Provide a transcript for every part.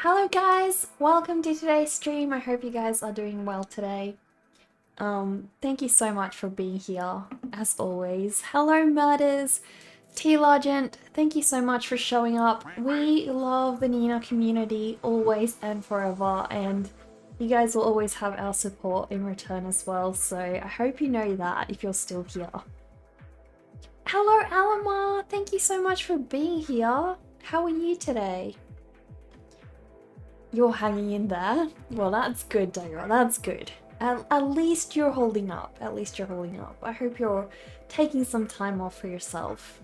Hello guys, welcome to today's stream. I hope you guys are doing well today. Thank you so much for being here, as always. Hello Murders, T-Largent, thank you so much for showing up. We love the Nina community, always and forever, and you guys will always have our support in return as well, so I hope you know that if you're still here. Hello Alamar, thank you so much for being here. How are you today? You're hanging in there? Well, that's good, Daira. That's good. At least you're holding up. At least you're holding up. I hope you're taking some time off for yourself.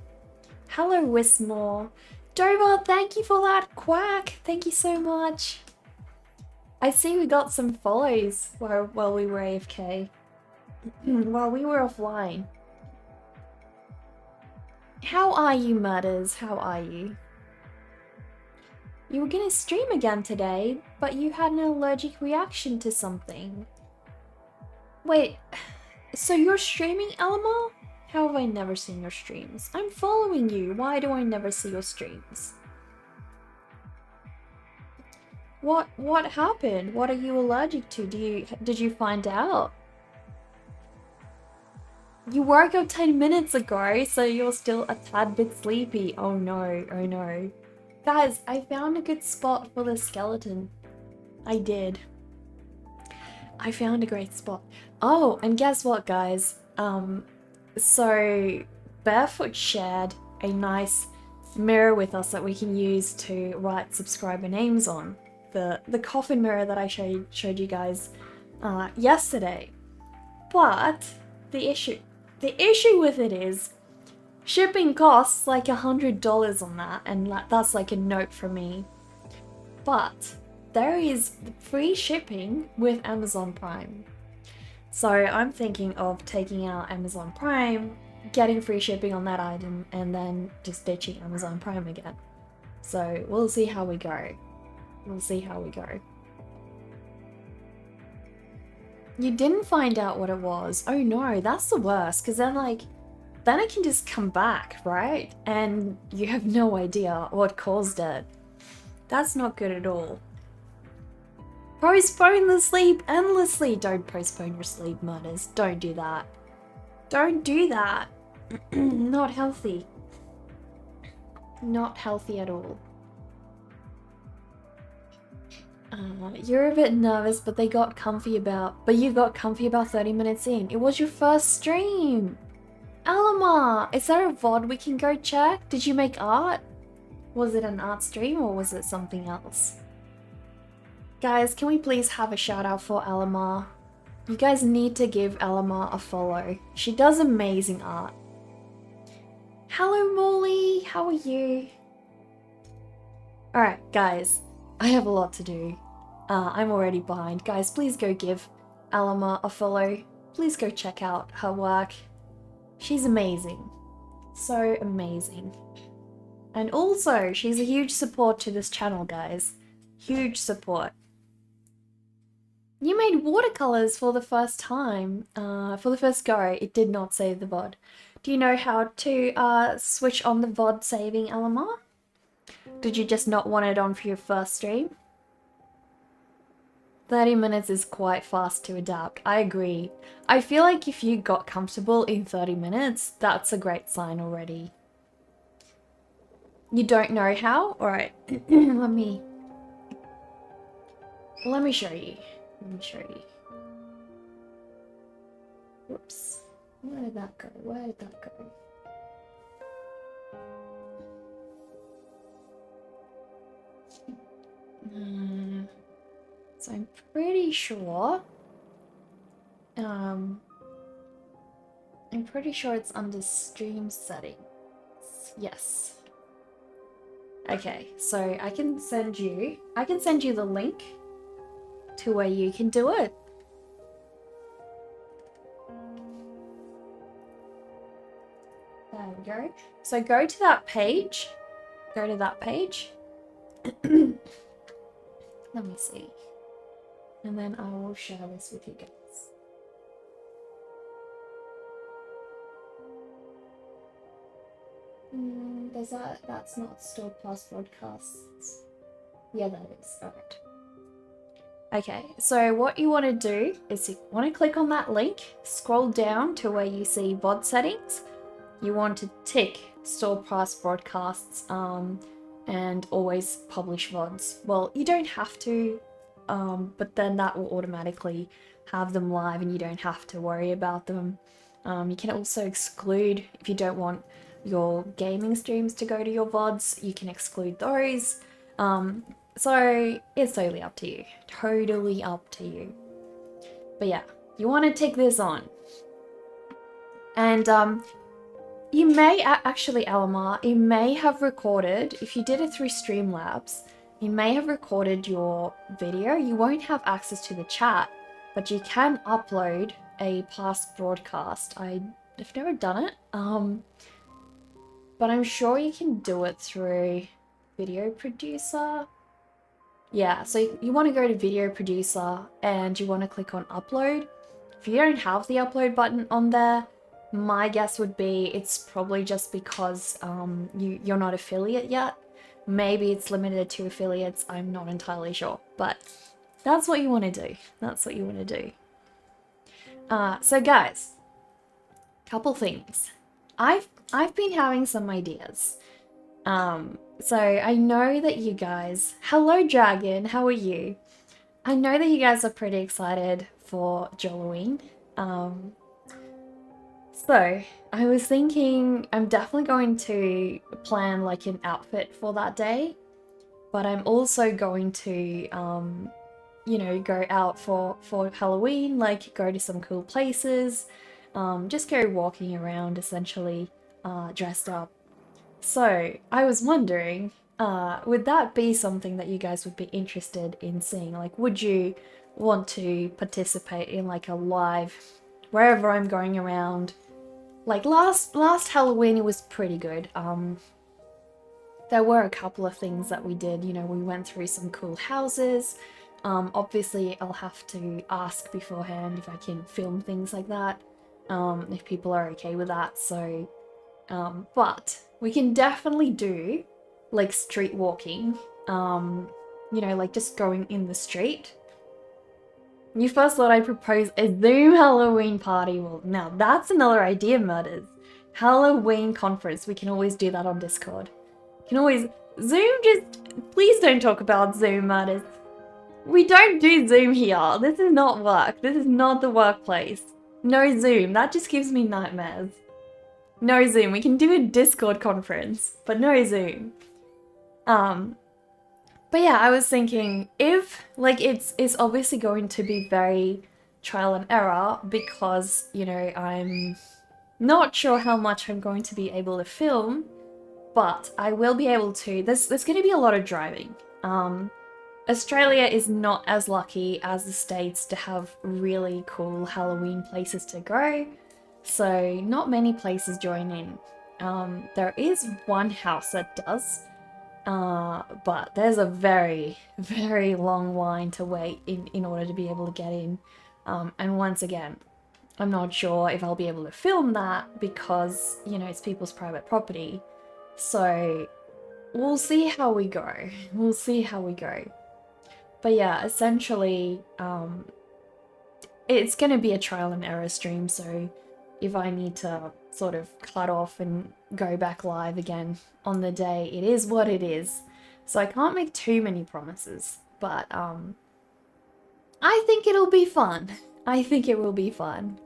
Hello, Wismore. Dover, thank you for that. Quack, thank you so much. I see we got some follows while we were AFK. While we were offline. How are you, Murders? How are you? You were gonna stream again today, but you had an allergic reaction to something. Wait, so you're streaming, Elma? How have I never seen your streams? I'm following you. Why do I never see your streams? What happened? What are you allergic to? Did you find out? You woke up 10 minutes ago, so you're still a tad bit sleepy. Oh no, oh no. Guys, I found a good spot for the skeleton. I did. I found a great spot. Oh, and guess what, guys? So Barefoot shared a nice mirror with us that we can use to write subscriber names on. The coffin mirror that I showed you guys yesterday. But the issue with it is shipping costs like $100 on that, and that's like a note from me. But there is free shipping with Amazon Prime. So I'm thinking of taking out Amazon Prime, getting free shipping on that item, and then just ditching Amazon Prime again. So we'll see how we go. We'll see how we go. You didn't find out what it was. Oh no, that's the worst, because then it can just come back, right? And you have no idea what caused it. That's not good at all. Postpone the sleep endlessly. Don't postpone your sleep, Murders. Don't do that. Don't do that. Not healthy. Not healthy at all. You're a bit nervous, but you got comfy about 30 minutes in. It was your first stream. Alamar, is there a VOD we can go check? Did you make art? Was it an art stream or was it something else? Guys, can we please have a shout out for Alamar? You guys need to give Alamar a follow. She does amazing art. Hello Molly, how are you? Alright guys, I have a lot to do. I'm already behind. Guys, please go give Alamar a follow. Please go check out her work. She's amazing. So amazing. And also, she's a huge support to this channel, guys. Huge support. You made watercolors for the first time. For the first go, it did not save the VOD. Do you know how to switch on the VOD saving, Alamar? Did you just not want it on for your first stream? 30 minutes is quite fast to adapt. I agree. I feel like if you got comfortable in 30 minutes, that's a great sign already. You don't know how? Alright, let me show you. Let me show you. Whoops. Where did that go? Where did that go? So I'm pretty sure it's under stream settings. Yes. Okay, so I can send you the link to where you can do it. There we go. So go to that page. Go to that page. Let me see. And then I will share this with you guys. That's not stored past broadcasts. Yeah, that is. Alright. Okay, so what you want to do is you want to click on that link, scroll down to where you see VOD settings. You want to tick store price broadcasts and always publish VODs. Well, you don't have to, but then that will automatically have them live and you don't have to worry about them. You can also exclude, if you don't want your gaming streams to go to your VODs, you can exclude those. So it's totally up to you. Totally up to you. But yeah, you want to tick this on. And you may actually, Alamar, you may have recorded, if you did it through Streamlabs, you may have recorded your video. You won't have access to the chat, but you can upload a past broadcast. I've never done it, but I'm sure you can do it through Video Producer. Yeah, so you want to go to Video Producer and you want to click on Upload. If you don't have the upload button on there, my guess would be it's probably just because you're not affiliate yet. Maybe it's limited to affiliates, I'm not entirely sure. But that's what you want to do. That's what you want to do. So guys, couple things. I've been having some ideas. So I know that you guys... Hello, Dragon, how are you? I know that you guys are pretty excited for Drawlloween. So I was thinking I'm definitely going to plan like an outfit for that day, but I'm also going to, you know, go out for Halloween, like go to some cool places, just go walking around essentially dressed up. So I was wondering, would that be something that you guys would be interested in seeing? Like, would you want to participate in like a live, wherever I'm going around? Like last Halloween, it was pretty good. There were a couple of things that we did. You know, we went through some cool houses. Obviously, I'll have to ask beforehand if I can film things like that, if people are okay with that. So, but we can definitely do like street walking. You know, like just going in the street. You first thought I'd propose a Zoom Halloween party. Well, now that's another idea, Murders. Halloween conference. We can always do that on Discord. You can always... Zoom just... Please don't talk about Zoom, Murders. We don't do Zoom here. This is not work. This is not the workplace. No Zoom. That just gives me nightmares. No Zoom. We can do a Discord conference, but no Zoom. But yeah, I was thinking if, like, it's obviously going to be very trial and error because, you know, I'm not sure how much I'm going to be able to film, but I will be able to. There's going to be a lot of driving. Australia is not as lucky as the States to have really cool Halloween places to go, so not many places join in. There is one house that does. But there's a very, very long line to wait in order to be able to get in. And once again, I'm not sure if I'll be able to film that because, you know, it's people's private property. So we'll see how we go. We'll see how we go. But yeah, essentially, it's going to be a trial and error stream. So if I need to sort of cut off and go back live again on the day, it is what it is. So I can't make too many promises, but I think it'll be fun. I think it will be fun.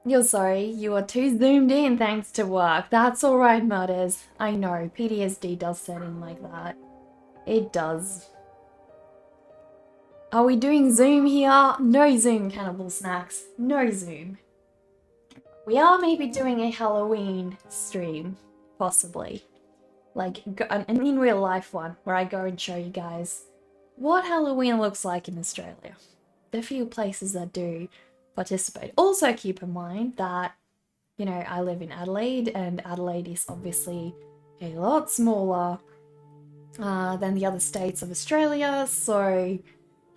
You're sorry, you are too zoomed in thanks to work. That's alright, Mutters. I know, PTSD does set in like that. It does. Are we doing Zoom here? No Zoom, Cannibal Snacks. No Zoom. We are maybe doing a Halloween stream, possibly. Like, an in real life one, where I go and show you guys what Halloween looks like in Australia. There are few places that do participate. Also keep in mind that, you know, I live in Adelaide, and Adelaide is obviously a lot smaller than the other states of Australia, so,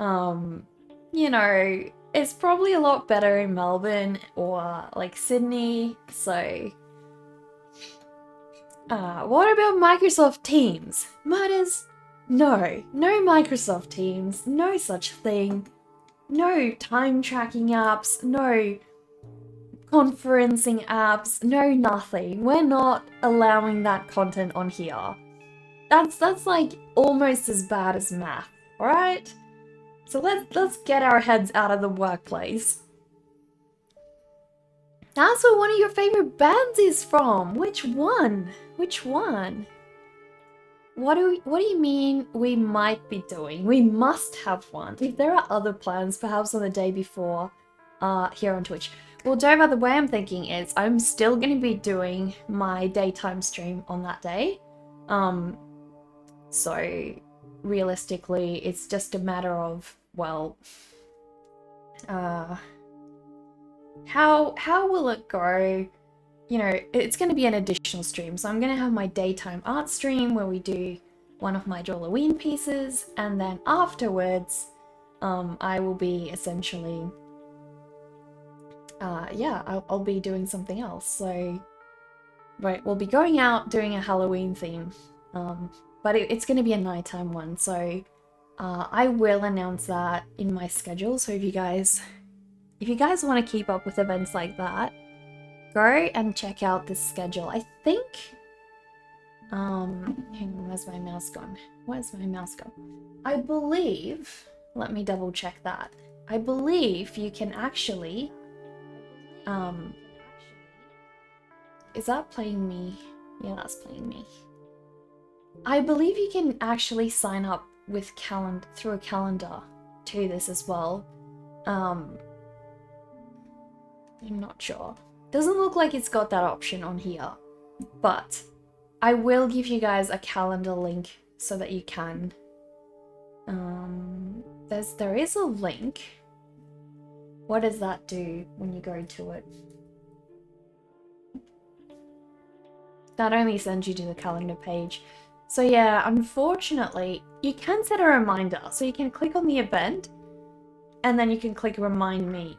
you know, it's probably a lot better in Melbourne or like Sydney, so what about Microsoft Teams? Mutters, No, no Microsoft Teams, no such thing. No time tracking apps, no conferencing apps, no nothing. We're not allowing that content on here. That's like almost as bad as math, alright? So let's get our heads out of the workplace. That's where one of your favorite bands is from. Which one? Which one? What do you mean we might be doing? We must have one. If there are other plans, perhaps on the day before, here on Twitch. Well, Dova, the way I'm thinking is I'm still going to be doing my daytime stream on that day. So realistically, it's just a matter of, well, how will it go? You know, it's going to be an additional stream. So I'm going to have my daytime art stream where we do one of my Drawlloween pieces, and then afterwards, I will be essentially, yeah, I'll be doing something else. So, right, we'll be going out doing a Halloween theme, but it's going to be a nighttime one. So, I will announce that in my schedule. So if you guys want to keep up with events like that, go and check out this schedule. I think, hang on, where's my mouse gone? Where's my mouse gone? I believe, let me double check that. I believe you can actually, is that playing me? Yeah, that's playing me. I believe you can actually sign up with through a calendar to this as well. I'm not sure. Doesn't look like it's got that option on here, but I will give you guys a calendar link so that you can. There is a link. What does that do when you go to it? That only sends you to the calendar page. So yeah, unfortunately, you can set a reminder. So you can click on the event, and then you can click remind me.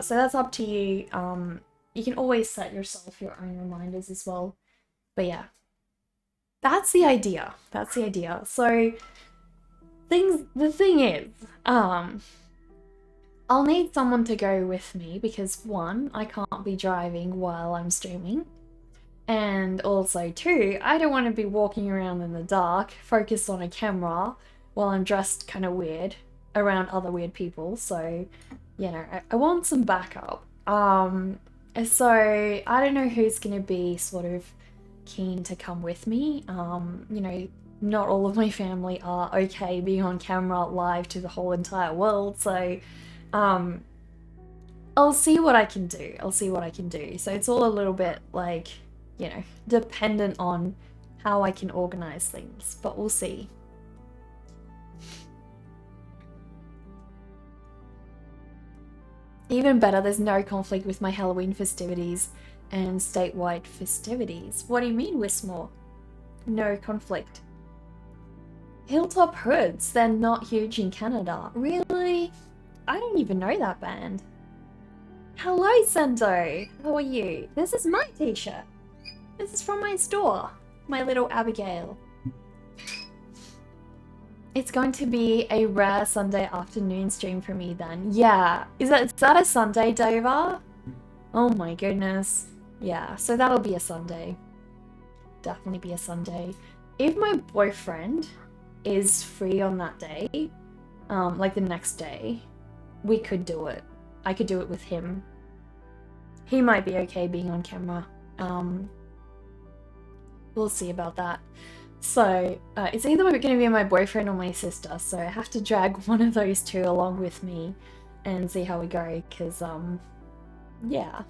So that's up to you. You can always set yourself your own reminders as well. But yeah, that's the idea. That's the idea. So the thing is, I'll need someone to go with me because one, I can't be driving while I'm streaming. And also two, I don't want to be walking around in the dark, focused on a camera while I'm dressed kind of weird around other weird people. So, you know, I want some backup. So I don't know who's going to be sort of keen to come with me. You know, not all of my family are okay being on camera live to the whole entire world. So, I'll see what I can do. I'll see what I can do. So it's all a little bit like, you know, dependent on how I can organize things, but we'll see. Even better, there's no conflict with my Halloween festivities and statewide festivities. What do you mean, Wismore? No conflict. Hilltop Hoods, they're not huge in Canada. Really? I don't even know that band. Hello, Sendo. How are you? This is my t-shirt. This is from my store. My little Abigail. It's going to be a rare Sunday afternoon stream for me then. Yeah. Is that a Sunday, Dover? Oh my goodness. Yeah, so that'll be a Sunday. Definitely be a Sunday. If my boyfriend is free on that day, like the next day, we could do it. I could do it with him. He might be okay being on camera. We'll see about that. So, it's either going to be my boyfriend or my sister, so I have to drag one of those two along with me and see how we go, because, yeah.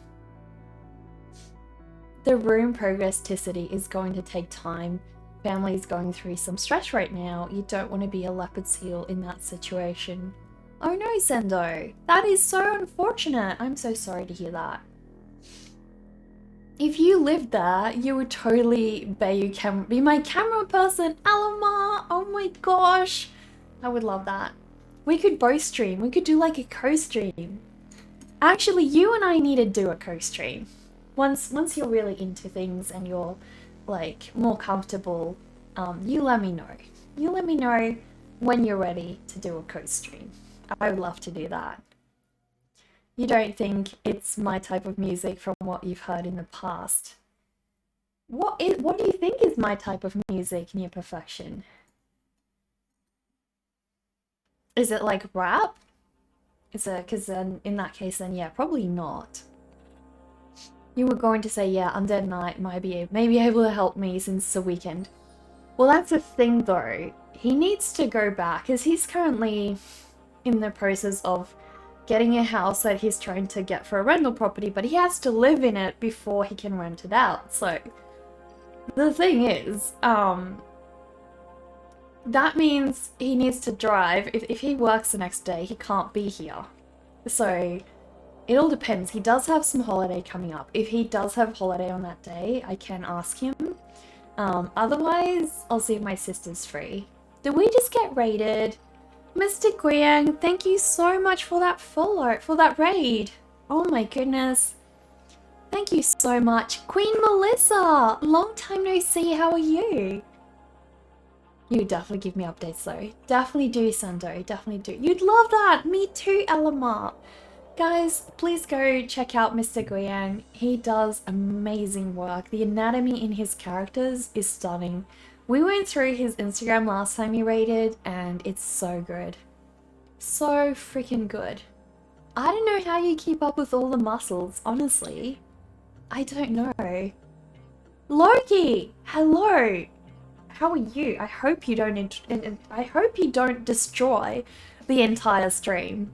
The room progressivity is going to take time. Family's going through some stress right now. You don't want to be a leopard seal in that situation. Oh no, Sendo! That is so unfortunate! I'm so sorry to hear that. If you lived there, you would totally be my camera person, Alamar! Oh my gosh! I would love that. We could both stream. We could do like a co-stream. Actually, you and I need to do a co-stream. Once you're really into things and you're like more comfortable you let me know. You let me know when you're ready to do a co-stream. I would love to do that. You don't think it's my type of music from what you've heard in the past. What do you think is my type of music, near perfection? Is it like rap? Is it, because then in that case then yeah, probably not. You were going to say yeah, Undead Knight might be able to help me since it's a weekend. Well, that's the thing though. He needs to go back because he's currently in the process of getting a house that he's trying to get for a rental property, but he has to live in it before he can rent it out. So the thing is, that means he needs to drive. If he works the next day, he can't be here. So it all depends. He does have some holiday coming up. If he does have holiday on that day, I can ask him. Otherwise, I'll see if my sister's free. Did we just get raided? Mr. Guiyang, thank you so much for that follow, for that raid. Oh my goodness. Thank you so much. Queen Melissa, long time no see, how are you? You definitely give me updates though. Definitely do, Sando, definitely do. You'd love that, me too, Elamar. Guys, please go check out Mr. Guiyang. He does amazing work. The anatomy in his characters is stunning. We went through his Instagram last time he raided and it's so good. So freaking good. I don't know how you keep up with all the muscles, honestly. I don't know. Loki, hello. How are you? I hope you don't destroy the entire stream.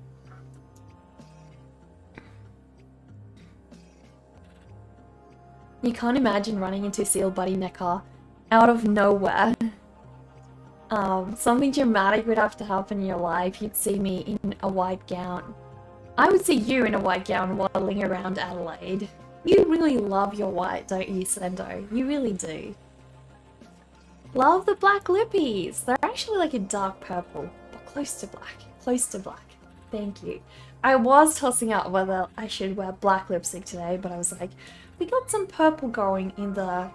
You can't imagine running into Seal Buddy Neckar out of nowhere. Something dramatic would have to happen in your life. You'd see me in a white gown. I would see you in a white gown waddling around Adelaide. You really love your white, don't you, Sendo? You really do. Love the black lippies. They're actually like a dark purple, but close to black. Close to black. Thank you. I was tossing out whether I should wear black lipstick today, but I was like, we got some purple going in the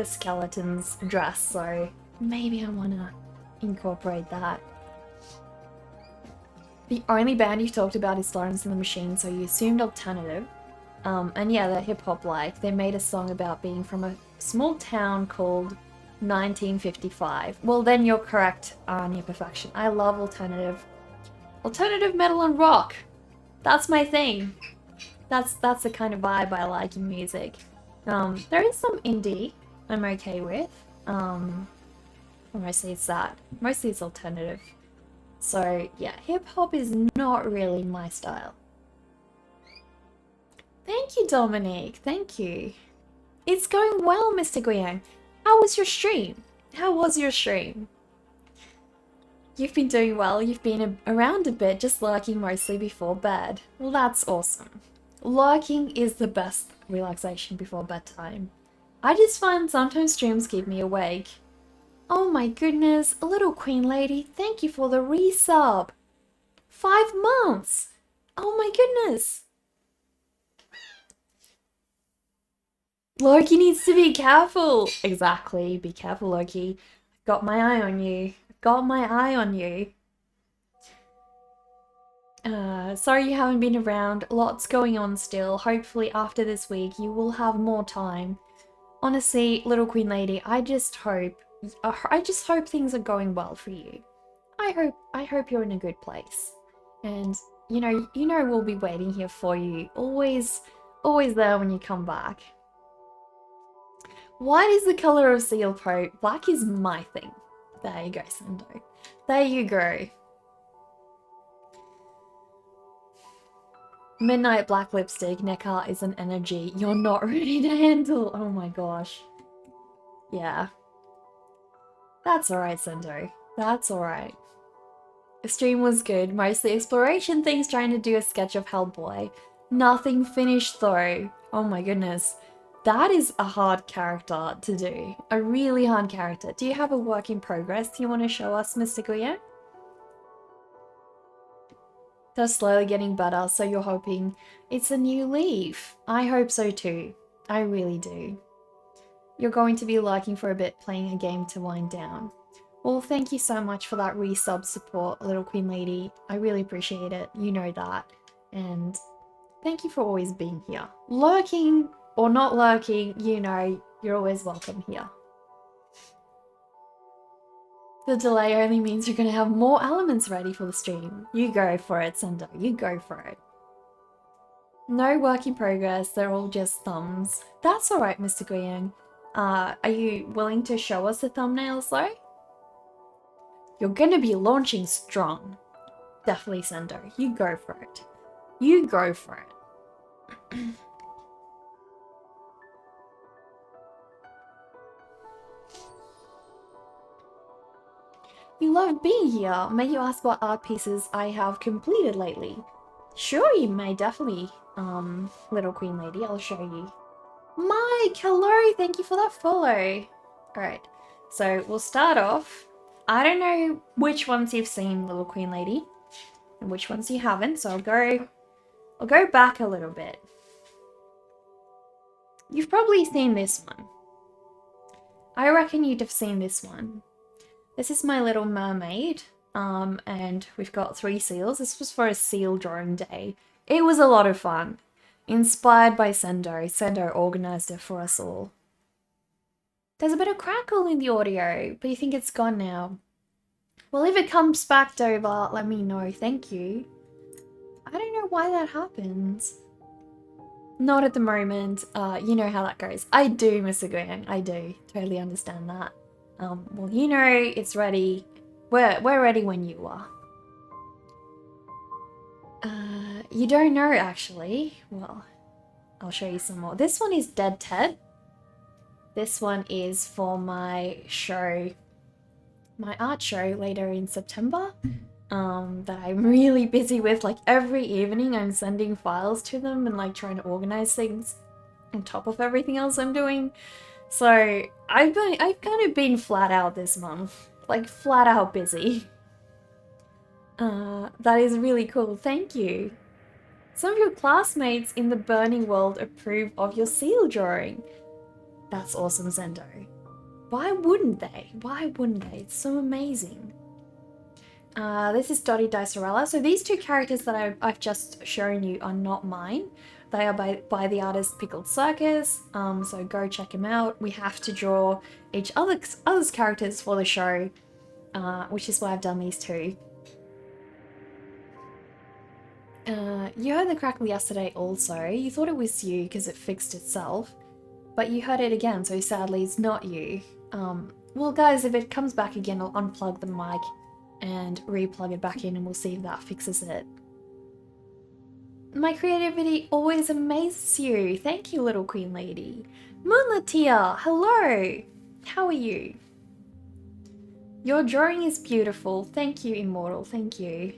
skeleton's dress, so maybe I want to incorporate that. The only band you've talked about is Florence and the Machine, so you assumed alternative. And yeah, they're hip-hop-like. They made a song about being from a small town called 1955. Well, then you're correct, near perfection. I love alternative metal and rock. That's my thing. That's the kind of vibe I like in music. There is some indie I'm okay with. Mostly it's that. Mostly it's alternative. So yeah, hip-hop is not really my style. Thank you, Dominique. Thank you. It's going well, Mr. Guiyang. How was your stream? How was your stream? You've been doing well. You've been around a bit, just lurking mostly before bed. Well, that's awesome. Lurking is the best relaxation before bedtime. I just find sometimes streams keep me awake. Oh my goodness, little queen lady, thank you for the resub. 5 months. Oh my goodness. Loki needs to be careful. Exactly, be careful, Loki. Got my eye on you. Got my eye on you. Sorry you haven't been around. Lots going on still. Hopefully after this week you will have more time. Honestly, little queen lady, I just hope things are going well for you. I hope you're in a good place. And you know we'll be waiting here for you. Always there when you come back. White is the color of seal pro. Black is my thing. There you go, Sando. There you go. Midnight black lipstick. Neckar is an energy you're not ready to handle. Oh my gosh. Yeah. That's alright, Sendo. That's alright. The stream was good. Mostly exploration things, trying to do a sketch of Hellboy. Nothing finished though. Oh my goodness. That is a hard character to do. A really hard character. Do you have a work in progress you want to show us, Mr. Guya? They're slowly getting better, so you're hoping it's a new leaf. I hope so too. I really do. You're going to be lurking for a bit, playing a game to wind down. Well, thank you so much for that resub support, Little Queen Lady. I really appreciate it. You know that. And thank you for always being here. Lurking or not lurking, you know, you're always welcome here. The delay only means you're going to have more elements ready for the stream. You go for it, Sendo. You go for it. No work in progress. They're all just thumbs. That's all right, Mr. Guiyang. Are you willing to show us the thumbnails, though? You're going to be launching strong. Definitely, Sendo. You go for it. You go for it. You love being here. May you ask what art pieces I have completed lately? Sure, you may definitely, Little Queen Lady. I'll show you. Mike, hello. Thank you for that follow. All right. So we'll start off. I don't know which ones you've seen, Little Queen Lady, and which ones you haven't. So I'll go back a little bit. You've probably seen this one. I reckon you'd have seen this one. This is my little mermaid, and we've got 3 seals. This was for a seal drawing day. It was a lot of fun. Inspired by Sendo. Sendo organised it for us all. There's a bit of crackle in the audio, but you think it's gone now. Well, if it comes back over, let me know. Thank you. I don't know why that happens. Not at the moment. You know how that goes. I do, Mr. Guiyang. I do. Totally understand that. Well, you know it's ready. We're ready when you are. You don't know, actually. Well, I'll show you some more. This one is Dead Ted. This one is for my show, my art show later in September, that I'm really busy with. Like every evening I'm sending files to them and like trying to organize things on top of everything else I'm doing. So I've kind of been flat out this month, like flat out busy. That is really cool. Thank you. Some of your classmates in the burning world approve of your seal drawing. That's awesome, Zendo. Why wouldn't they? Why wouldn't they? It's so amazing. This is Dottie Dicerella. So these 2 characters that I've just shown you are not mine. They are by the artist Pickled Circus, so go check him out. We have to draw each other's characters for the show, which is why I've done these 2. You heard the crackle yesterday also. You thought it was you because it fixed itself, but you heard it again, so sadly it's not you. Well guys, if it comes back again, I'll unplug the mic and re-plug it back in and we'll see if that fixes it. My creativity always amazes you. Thank you, Little Queen Lady. Moonlatia, hello. How are you? Your drawing is beautiful. Thank you, Immortal. Thank you.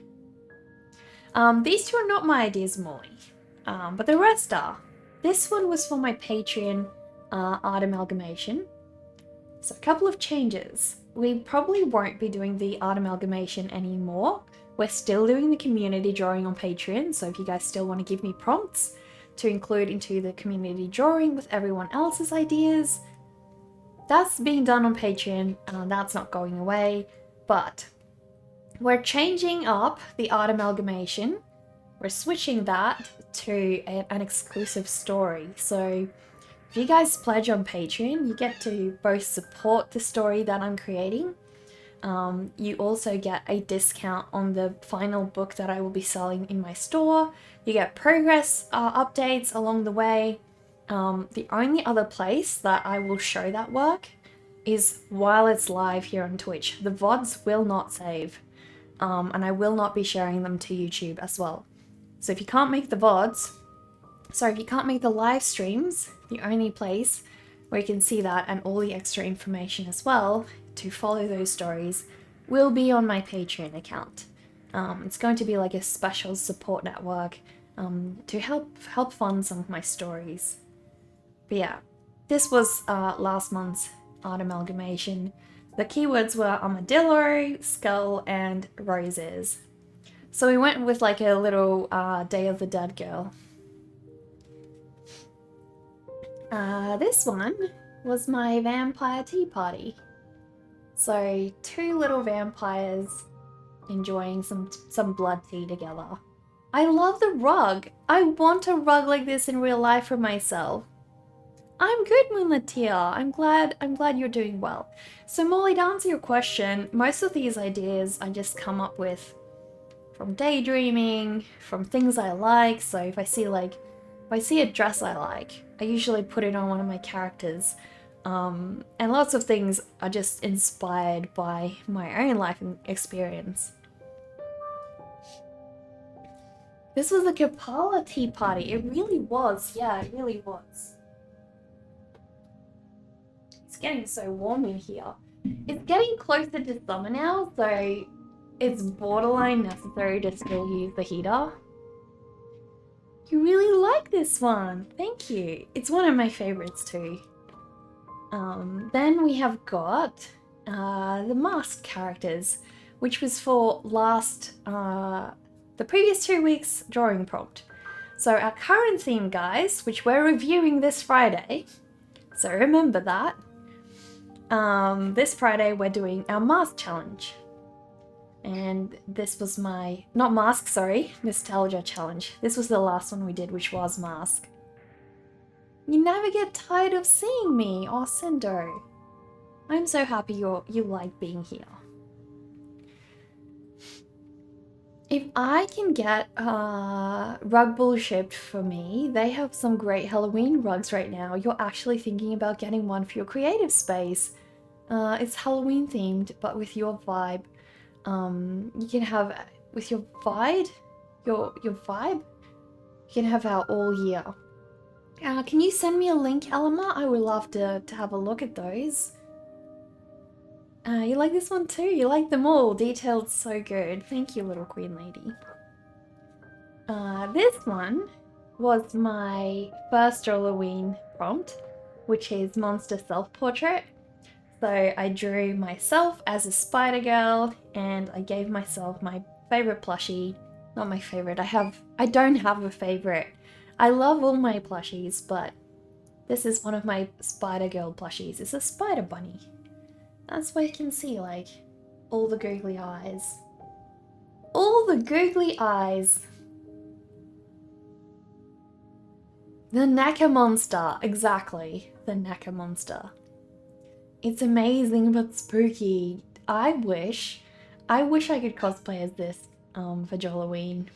These 2 are not my ideas, Molly, but the rest are. This one was for my Patreon art amalgamation. So a couple of changes. We probably won't be doing the art amalgamation anymore. We're still doing the community drawing on Patreon, so if you guys still want to give me prompts to include into the community drawing with everyone else's ideas, that's being done on Patreon. That's not going away, but we're changing up the art amalgamation. We're switching that to an exclusive story. So if you guys pledge on Patreon, you get to both support the story that I'm creating. You also get a discount on the final book that I will be selling in my store. You get progress updates along the way. The only other place that I will show that work is while it's live here on Twitch. The VODs will not save. And I will not be sharing them to YouTube as well. So if you can't make the VODs, sorry, if you can't make the live streams, the only place where you can see that and all the extra information as well to follow those stories will be on my Patreon account. It's going to be like a special support network to help fund some of my stories. But yeah, this was last month's art amalgamation. The keywords were armadillo, skull, and roses. So we went with like a little Day of the Dead girl. This one was my vampire tea party. So 2 little vampires enjoying some blood tea together. I love the rug. I want a rug like this in real life for myself. I'm good, Moonlitia. I'm glad you're doing well. So Molly, to answer your question, most of these ideas I just come up with from daydreaming, from things I like. So if I see a dress I like, I usually put it on one of my characters. And lots of things are just inspired by my own life and experience. This was a Kapala tea party. It really was. Yeah, it really was. It's getting so warm in here. It's getting closer to summer now, so it's borderline necessary to still use the heater. You really like this one. Thank you. It's one of my favorites too. Then we have got the masked characters, which was for the previous 2 weeks drawing prompt. So our current theme, guys, which we're reviewing this Friday, so remember that. This Friday we're doing our mask challenge. And this was my, not mask, sorry, nostalgia challenge. This was the last one we did, which was mask. You never get tired of seeing me, oh Cindo. I'm so happy you like being here. If I can get rug bull shipped for me, they have some great Halloween rugs right now. You're actually thinking about getting one for your creative space. It's Halloween themed, but with your vibe. You can have, with your vibe, you can have out all year. Can you send me a link, Elma? I would love to have a look at those. You like this one too? You like them all. Detailed so good. Thank you, little queen lady. This one was my first Drawlloween prompt, which is monster self-portrait. So I drew myself as a spider girl, and I gave myself my favorite plushie. Not my favorite. I don't have a favorite. I love all my plushies, but this is one of my spider girl plushies. It's a spider bunny. That's where you can see like all the googly eyes. All the googly eyes. The Naka monster, exactly. The Naka monster. It's amazing but spooky. I wish I could cosplay as this for Drawlloween.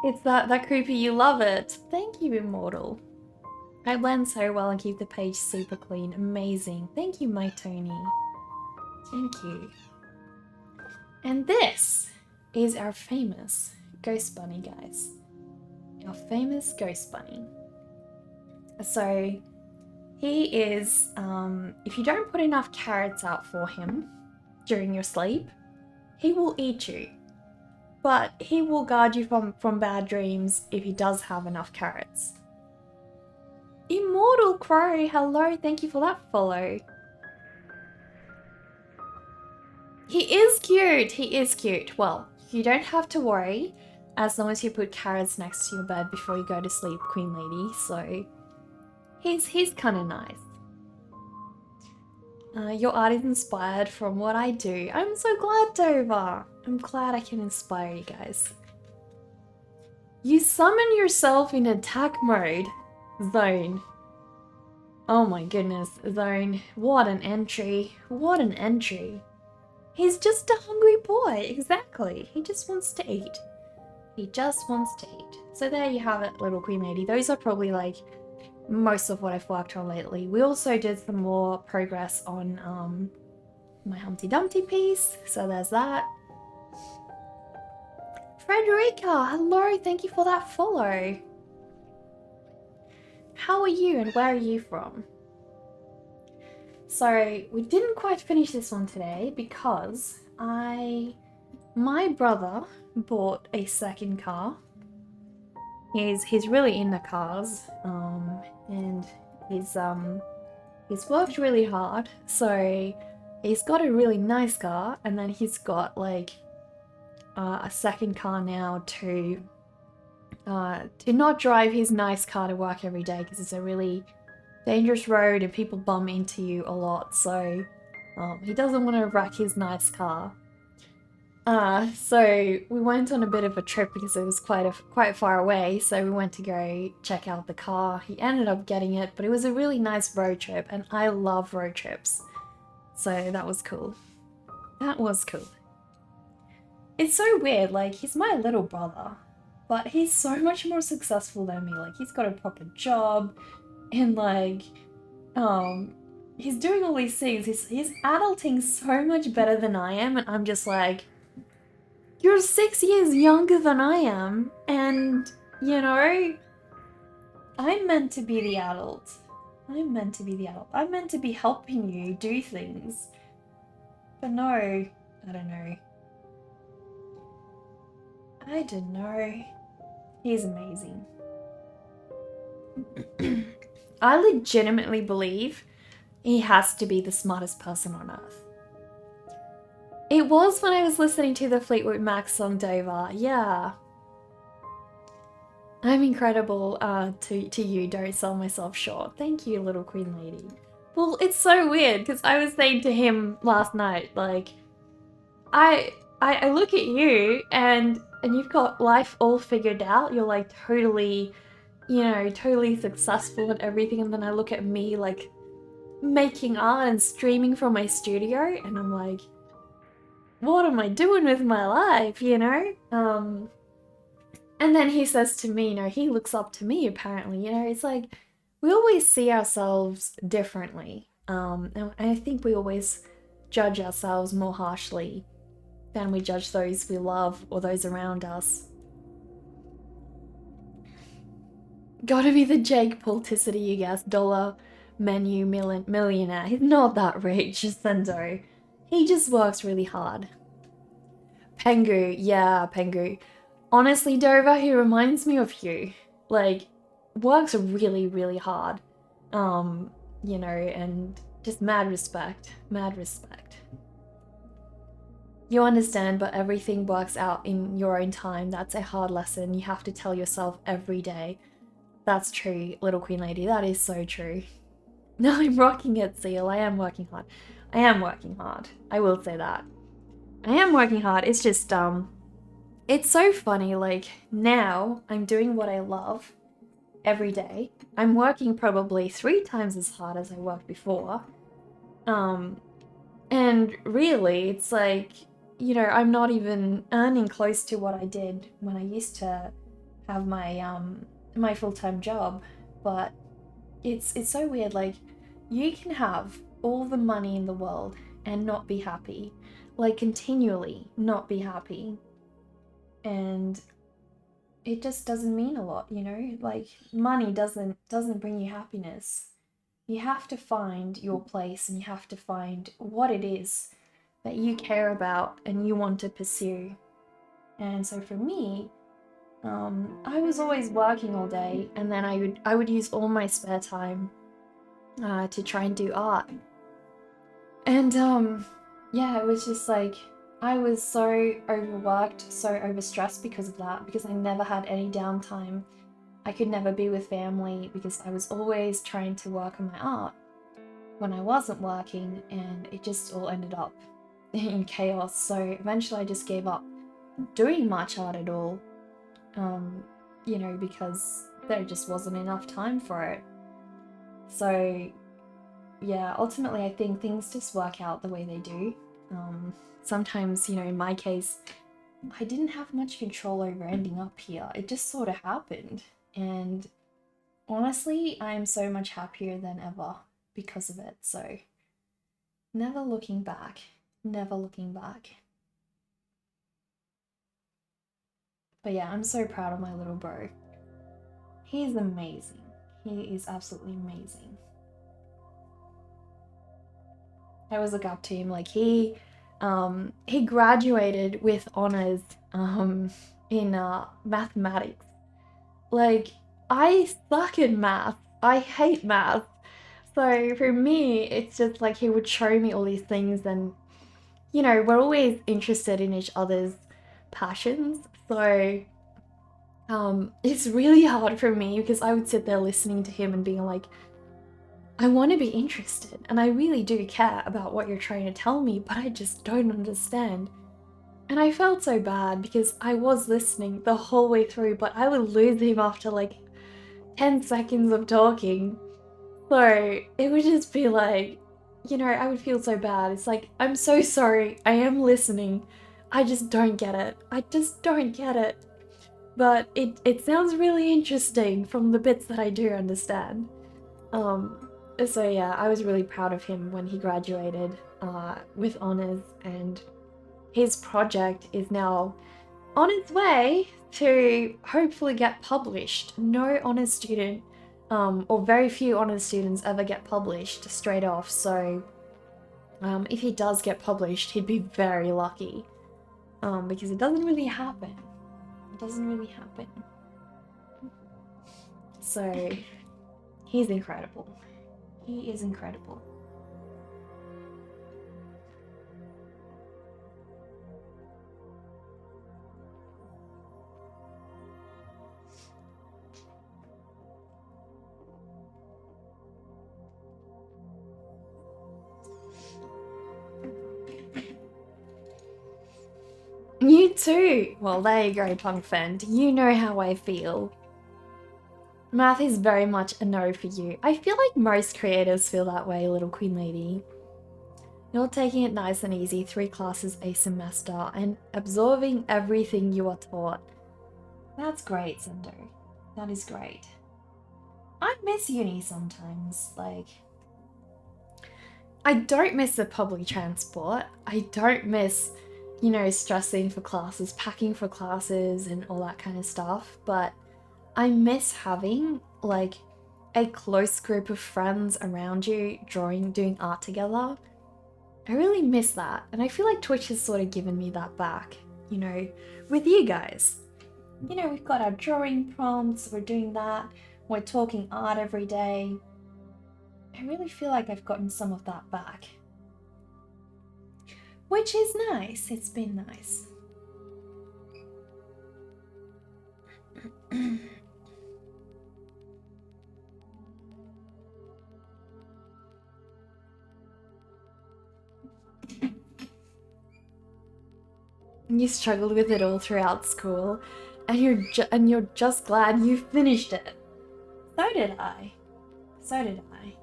It's that creepy, you love it. Thank you, Immortal. I blend so well and keep the page super clean. Amazing. Thank you, my Tony. Thank you. And this is our famous ghost bunny, guys. Our famous ghost bunny. So he is, if you don't put enough carrots out for him during your sleep, he will eat you. But he will guard you from bad dreams if he does have enough carrots. Immortal Crow, hello, thank you for that follow. He is cute, he is cute. Well, you don't have to worry as long as you put carrots next to your bed before you go to sleep, Queen Lady, so he's kind of nice. Your art is inspired from what I do. I'm so glad, Dover. I'm glad I can inspire you guys. You summon yourself in attack mode. Zone. Oh my goodness, Zone. What an entry. What an entry. He's just a hungry boy. Exactly. He just wants to eat. He just wants to eat. So there you have it, little Queen Lady. Those are probably like most of what I've worked on lately. We also did some more progress on my Humpty Dumpty piece, so there's that. Frederica, hello, thank you for that follow. How are you and where are you from? So we didn't quite finish this one today because my brother bought a second car. He's really into cars, and he's worked really hard, so he's got a really nice car, and then he's got like a second car now to not drive his nice car to work every day because it's a really dangerous road and people bump into you a lot, so he doesn't want to wreck his nice car. So we went on a bit of a trip because it was quite far away, so we went to go check out the car. He ended up getting it, but it was a really nice road trip, and I love road trips. So that was cool. That was cool. It's so weird, like, he's my little brother, but he's so much more successful than me. Like, he's got a proper job, and like, he's doing all these things. He's adulting so much better than I am, and I'm just like, you're 6 years younger than I am, and, you know, I'm meant to be the adult. I'm meant to be the adult. I'm meant to be helping you do things. But no, I don't know. I don't know. He's amazing. I legitimately believe he has to be the smartest person on earth. It was when I was listening to the Fleetwood Mac song Dover. Yeah. I'm incredible to you, don't sell myself short. Thank you, little queen lady. Well, it's so weird because I was saying to him last night, like, I look at you and you've got life all figured out. You're like totally, you know, totally successful and everything. And then I look at me like making art and streaming from my studio, and I'm like, what am I doing with my life, you know? And then he says to me, you know, he looks up to me apparently, you know, it's like we always see ourselves differently. And I think we always judge ourselves more harshly than we judge those we love or those around us. Gotta be the Jake Pulticity, you guess, dollar menu millionaire. He's not that rich, Sendo. He just works really hard. Pengu, yeah, Pengu. Honestly, Dover, he reminds me of you. Like, works really, really hard. You know, and just mad respect. Mad respect. You understand, but everything works out in your own time. That's a hard lesson you have to tell yourself every day. That's true, little queen lady. That is so true. No, I'm rocking it, Seal. I am working hard. I am working hard. I will say that. I am working hard. It's just, it's so funny. Like, now I'm doing what I love every day. I'm working probably 3 times as hard as I worked before. And really, it's like, you know, I'm not even earning close to what I did when I used to have my, my full-time job. But it's so weird. Like, you can have all the money in the world and not be happy. Like, continually not be happy. And it just doesn't mean a lot, you know? Like, money doesn't bring you happiness. You have to find your place, and you have to find what it is that you care about and you want to pursue. And so for me, I was always working all day, and then I would use all my spare time to try and do art. And yeah, it was just like, I was so overworked, so overstressed because of that, because I never had any downtime. I could never be with family because I was always trying to work on my art when I wasn't working, and it just all ended up in chaos. So eventually I just gave up doing much art at all, you know, because there just wasn't enough time for it. So yeah, ultimately I think things just work out the way they do. Sometimes, you know, in my case, I didn't have much control over ending up here. It just sort of happened. And honestly, I'm so much happier than ever because of it. So never looking back. Never looking back. But yeah, I'm so proud of my little bro. He's amazing. He is absolutely amazing. I always look up to him. Like, he graduated with honors in mathematics. Like, I suck in math. I hate math. So for me, it's just like he would show me all these things, and, you know, we're always interested in each other's passions. So it's really hard for me because I would sit there listening to him and being like, I want to be interested, and I really do care about what you're trying to tell me, but I just don't understand. And I felt so bad because I was listening the whole way through, but I would lose him after like 10 seconds of talking. So it would just be like, I would feel so bad. It's like, I'm so sorry, I am listening. I just don't get it. I just don't get it. But it sounds really interesting from the bits that I do understand. So yeah, I was really proud of him when he graduated with honors, and his project is now on its way to hopefully get published. No honors student, or very few honors students ever get published straight off, so if he does get published, he'd be very lucky, because it doesn't really happen. It doesn't really happen. So he's incredible. He is incredible. You too! Well, there you go, Punk Fend. You know how I feel. Math is very much a no for you. I feel like most creators feel that way, Little Queen Lady. You're taking it nice and easy, 3 classes a semester, and absorbing everything you are taught. That's great, Sendo. That is great. I miss uni sometimes, like... I don't miss the public transport. I don't miss, stressing for classes, packing for classes, and all that kind of stuff, but I miss having, like, a close group of friends around you doing art together. I really miss that, and I feel like Twitch has sort of given me that back, with you guys. We've got our drawing prompts, we're doing that, we're talking art every day. I really feel like I've gotten some of that back. Which is nice, it's been nice. You struggled with it all throughout school, and you're just glad you finished it. So did I. So did I.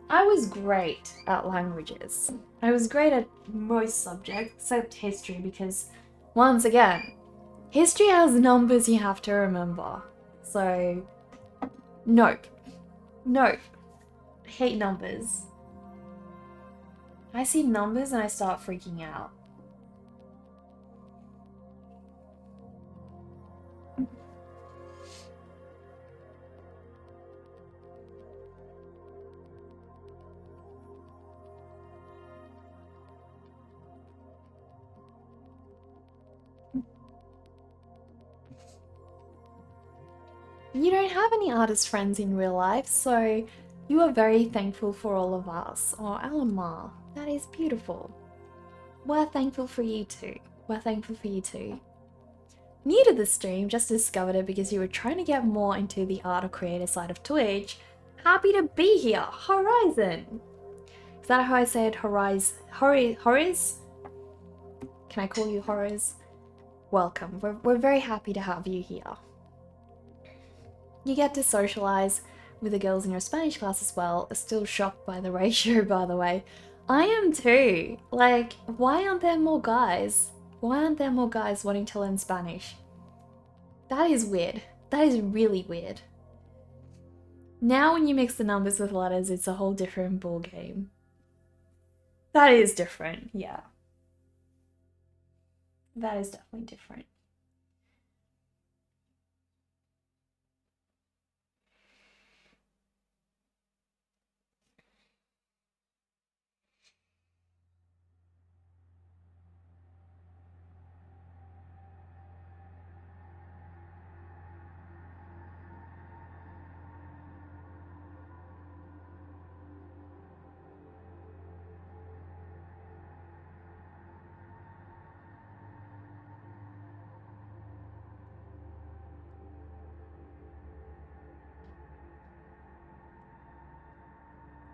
I was great at languages. I was great at most subjects, except history, because, once again, history has numbers you have to remember. So, nope. Nope. I hate numbers. I see numbers and I start freaking out. You don't have any artist friends in real life, so you are very thankful for all of us. Oh, Alamar, that is beautiful. We're thankful for you too. We're thankful for you too. New to the stream, just discovered it because you were trying to get more into the art or creator side of Twitch. Happy to be here, Horizon! Is that how I say it, Horiz? Can I call you Horiz? Welcome, we're very happy to have you here. You get to socialize with the girls in your Spanish class as well. Still shocked by the ratio, by the way. I am too. Like, why aren't there more guys? Why aren't there more guys wanting to learn Spanish? That is weird. That is really weird. Now when you mix the numbers with letters, it's a whole different ball game. That is different, yeah. That is definitely different.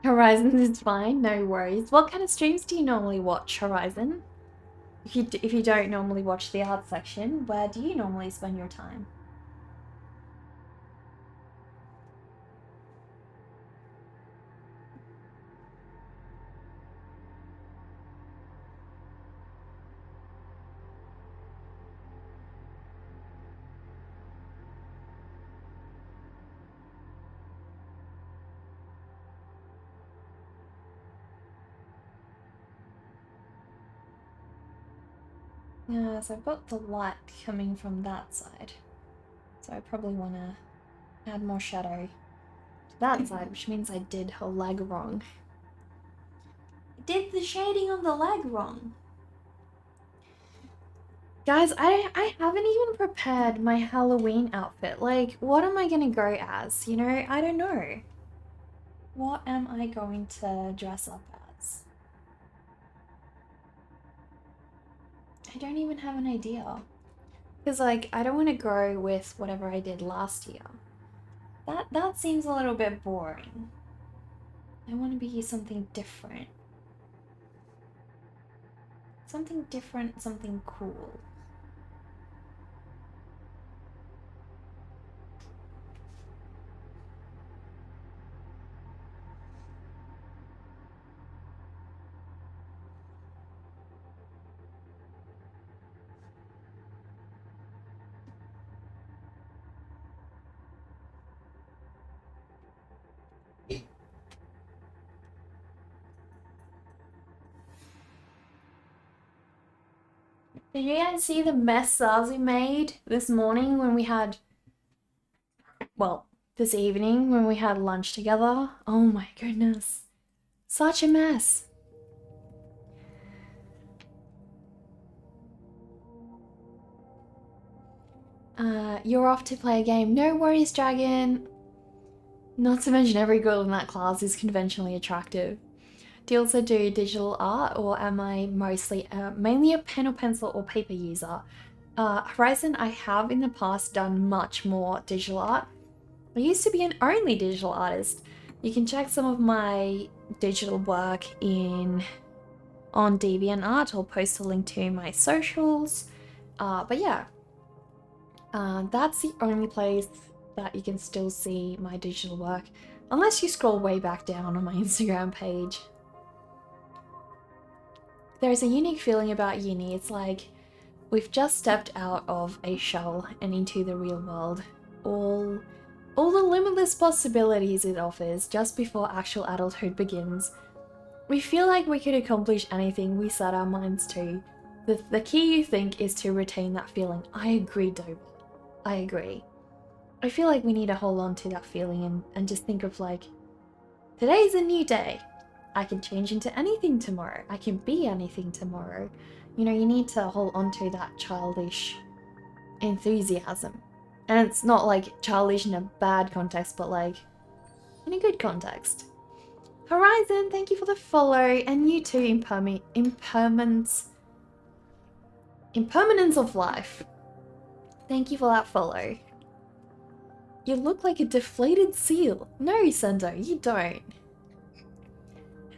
Horizon is fine, no worries. What kind of streams do you normally watch, Horizon? If you don't normally watch the art section, where do you normally spend your time? Yeah, so I've got the light coming from that side. So I probably want to add more shadow to that side, which means I did her leg wrong. I did the shading of the leg wrong. Guys, I haven't even prepared my Halloween outfit. Like, what am I gonna go as? You know, I don't know. What am I going to dress up as? I don't even have an idea. Because, like, I don't want to go with whatever I did last year. That seems a little bit boring. I want to be something different. Something different, something cool. Did you guys see the mess Zazu made this morning when we had, well, this evening when we had lunch together? Oh my goodness. Such a mess. You're off to play a game. No worries, Dragon. Not to mention every girl in that class is conventionally attractive. Do you also do digital art, or am I mainly a pen or pencil or paper user? Horizon, I have in the past done much more digital art. I used to be an only digital artist. You can check some of my digital work on DeviantArt. I'll post a link to my socials. But yeah, that's the only place that you can still see my digital work, unless you scroll way back down on my Instagram page. There's a unique feeling about uni. It's like we've just stepped out of a shell and into the real world. All the limitless possibilities it offers just before actual adulthood begins. We feel like we could accomplish anything we set our minds to. The key, you think, is to retain that feeling. I agree, Dober. I agree. I feel like we need to hold on to that feeling and just think of like, today's a new day. I can change into anything tomorrow. I can be anything tomorrow. You know, you need to hold on to that childish enthusiasm. And it's not like childish in a bad context, but like in a good context. Horizon, thank you for the follow, and you too, Impermanence of Life. Thank you for that follow. You look like a deflated seal. No, Sendo, you don't.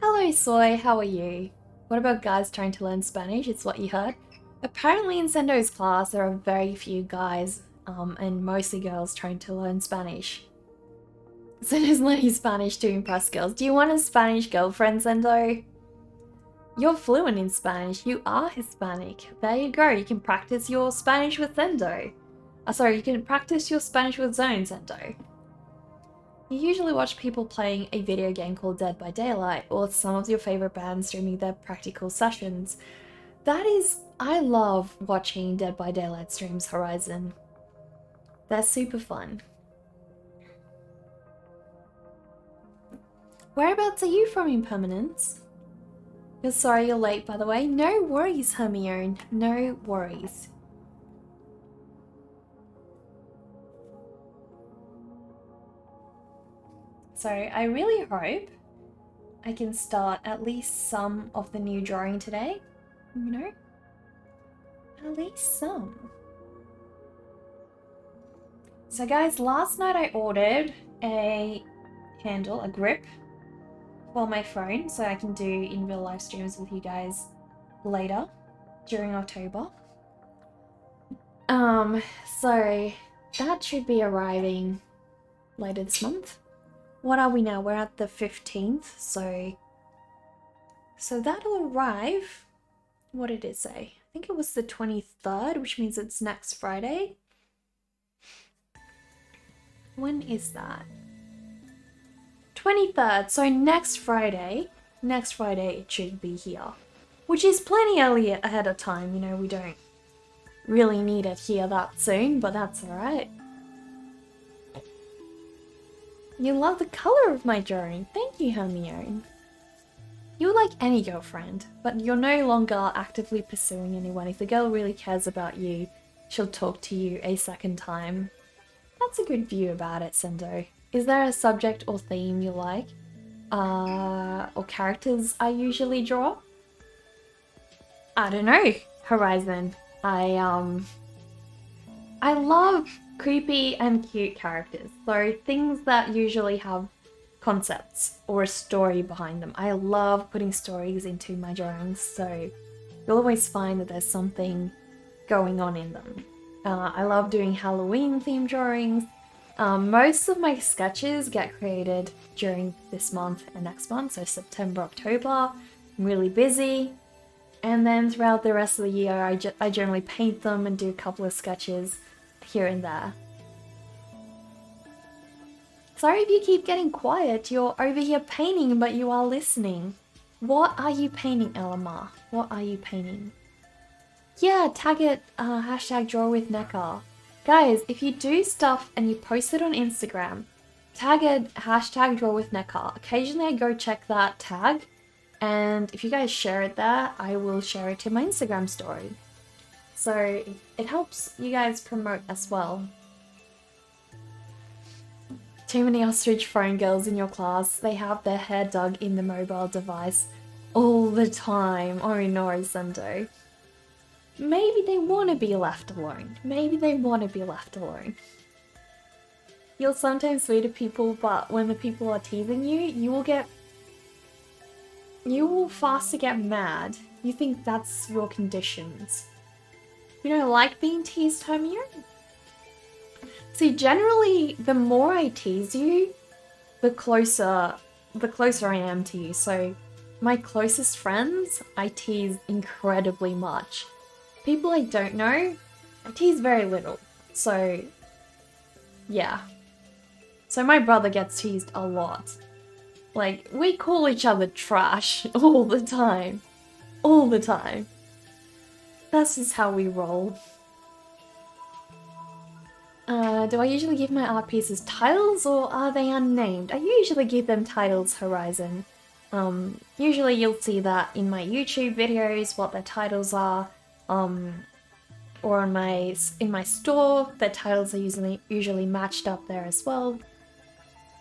Hello, Soy, how are you? What about guys trying to learn Spanish? It's what you heard. Apparently in Sendo's class, there are very few guys, and mostly girls trying to learn Spanish. Sendo's learning Spanish to impress girls. Do you want a Spanish girlfriend, Sendo? You're fluent in Spanish. You are Hispanic. There you go. You can practice your Spanish with Sendo. Sorry, you can practice your Spanish with Zone, Sendo. You usually watch people playing a video game called Dead by Daylight, or some of your favorite bands streaming their practical sessions. I love watching Dead by Daylight streams, Horizon. They're super fun. Whereabouts are you from, Impermanence? You're sorry you're late, by the way. No worries, Hermione. No worries. So I really hope I can start at least some of the new drawing today. You know? At least some. So guys, last night I ordered a handle, a grip, well, my phone, so I can do in real live streams with you guys later during October. So that should be arriving later this month. What are we now? We're at the 15th, so that'll arrive. What did it say? I think it was the 23rd, which means it's next Friday. When is that? 23rd, so next Friday it should be here. Which is plenty early ahead of time, you know, we don't really need it here that soon, but that's alright. You love the colour of my drawing. Thank you, Hermione. You're like any girlfriend, but you're no longer actively pursuing anyone. If the girl really cares about you, she'll talk to you a second time. That's a good view about it, Sendo. Is there a subject or theme you like? Or characters I usually draw? I don't know, Horizon. I love creepy and cute characters. So things that usually have concepts or a story behind them. I love putting stories into my drawings, so you'll always find that there's something going on in them. I love doing Halloween themed drawings. Most of my sketches get created during this month and next month, so September, October. I'm really busy. And then throughout the rest of the year, I generally paint them and do a couple of sketches here and there. Sorry if you keep getting quiet. You're over here painting, but you are listening. What are you painting, Elamar? What are you painting? Yeah, tag it, hashtag #drawwithneckar. Guys, if you do stuff and you post it on Instagram, tag it, hashtag #drawwithneckar. Occasionally I go check that tag, and if you guys share it there, I will share it to my Instagram story. So it helps you guys promote as well. Too many ostrich phone girls in your class. They have their hair dug in the mobile device all the time. Oh no, Sendo. Maybe they want to be left alone. Maybe they want to be left alone. You'll sometimes sweet to people, but when the people are teasing you, you will faster get mad. You think that's your conditions. You don't like being teased, Hermione? See, generally, the more I tease you, the closer I am to you. So, my closest friends, I tease incredibly much. People I don't know, I tease very little. So, yeah. So my brother gets teased a lot. Like, we call each other trash all the time. All the time. That's just how we roll. Do I usually give my art pieces titles or are they unnamed? I usually give them titles, Horizon. Usually you'll see that in my YouTube videos, what their titles are. Or in my store, their titles are usually matched up there as well.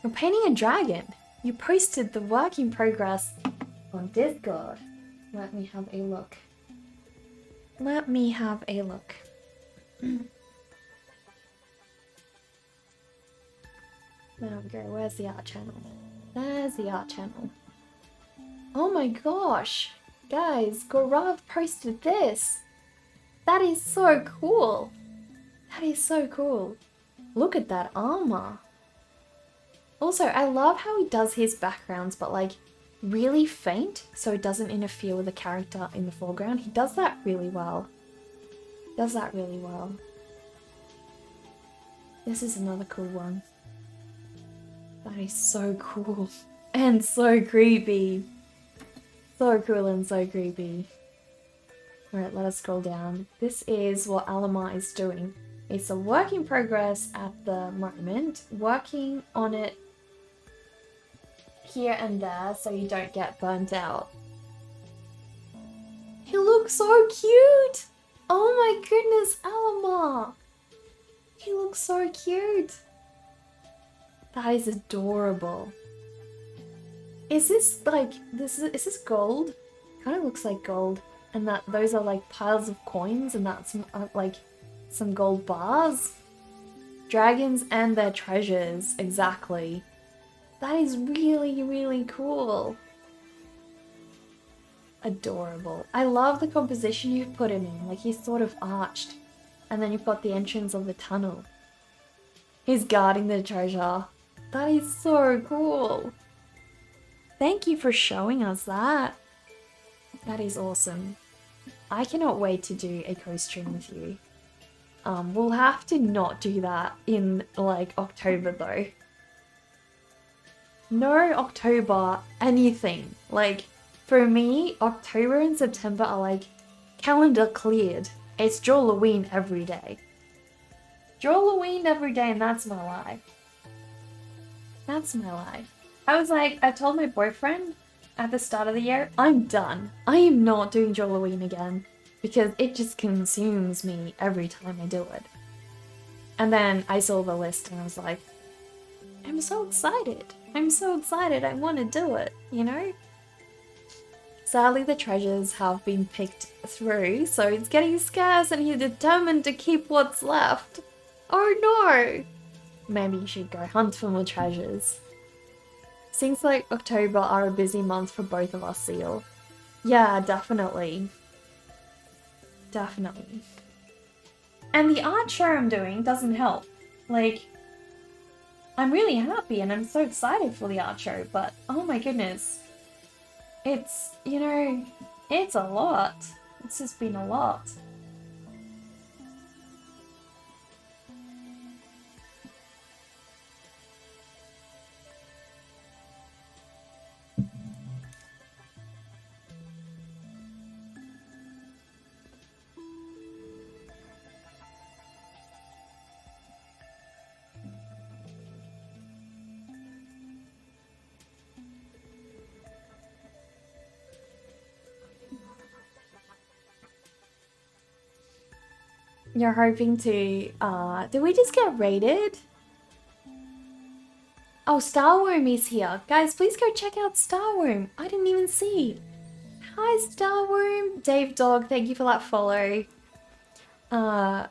You're painting a dragon. You posted the work in progress on Discord. Let me have a look. Let me have a look. There we go. Where's the art channel? There's the art channel. Oh my gosh. Guys, Gorav posted this. That is so cool. That is so cool. Look at that armor. Also, I love how he does his backgrounds, but like really faint so it doesn't interfere with the character in the foreground. He does that really well. Does that really well. This is another cool one. That is so cool. And so creepy. So cool and so creepy. Alright, let us scroll down. This is what Alamar is doing. It's a work in progress at the moment. Working on it here and there so you don't get burnt out. He looks so cute! Oh my goodness, Alamar! He looks so cute! That is adorable. Is this like, is this gold? Kind of looks like gold. And that those are like piles of coins and that's like some gold bars. Dragons and their treasures, exactly. That is really, really cool. Adorable. I love the composition you've put him in. Like, he's sort of arched. And then you've got the entrance of the tunnel. He's guarding the treasure. That is so cool. Thank you for showing us that. That is awesome. I cannot wait to do a co-stream with you. We'll have to not do that in, like, October, though. No October anything. Like, for me, October and September are like calendar cleared. It's Drawlloween every day. Drawlloween every day, and that's my life. That's my life. I told my boyfriend at the start of the year, I'm done. I am not doing Drawlloween again because it just consumes me every time I do it. And then I saw the list and I was like, I'm so excited. I'm so excited. I want to do it, you know? Sadly, the treasures have been picked through, so it's getting scarce and he's determined to keep what's left. Oh no! Maybe you should go hunt for more treasures. Seems like October are a busy month for both of us, Seal. Yeah, definitely. Definitely. And the art show I'm doing doesn't help. Like, I'm really happy and I'm so excited for the art show, but oh my goodness. It's, you know, it's a lot. It's just been a lot. You're hoping to, did we just get raided? Oh, Starworm is here. Guys, please go check out Starworm. I didn't even see. Hi, Starworm. Dave Dog, thank you for that follow. You're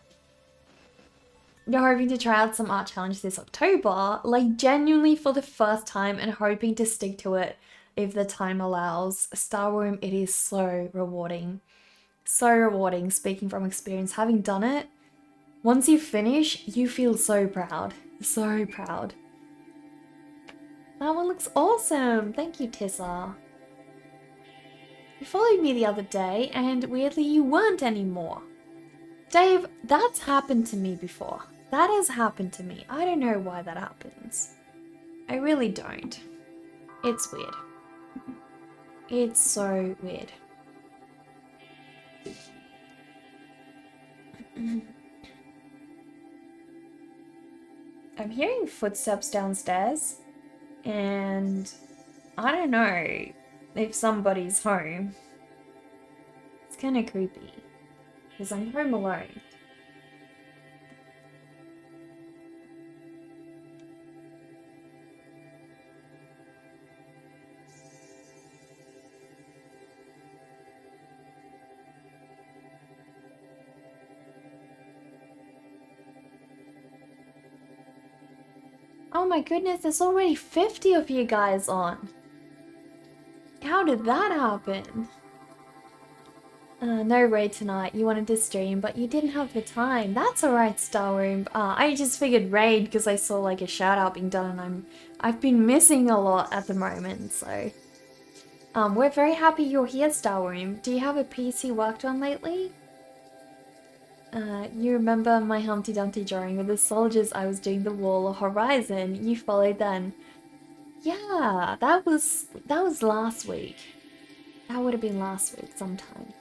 hoping to try out some art challenge this October, like genuinely for the first time and hoping to stick to it if the time allows. Starworm, it is so rewarding. So rewarding, speaking from experience, having done it. Once you finish, you feel so proud. So proud. That one looks awesome. Thank you, Tissa. You followed me the other day and weirdly you weren't anymore. Dave, that's happened to me before. That has happened to me. I don't know why that happens. I really don't. It's weird. It's so weird. I'm hearing footsteps downstairs and I don't know if somebody's home. It's kind of creepy because I'm home alone. Oh my goodness, there's already 50 of you guys on. How did that happen? No raid tonight. You wanted to stream, but you didn't have the time. That's alright, Starroom. I just figured raid because I saw like a shout out being done and I've been missing a lot at the moment, so. We're very happy you're here, Starroom. Do you have a piece you worked on lately? You remember my Humpty Dumpty drawing with the soldiers I was doing the wall of horizon? You followed then. Yeah, that was last week. That would have been last week sometime.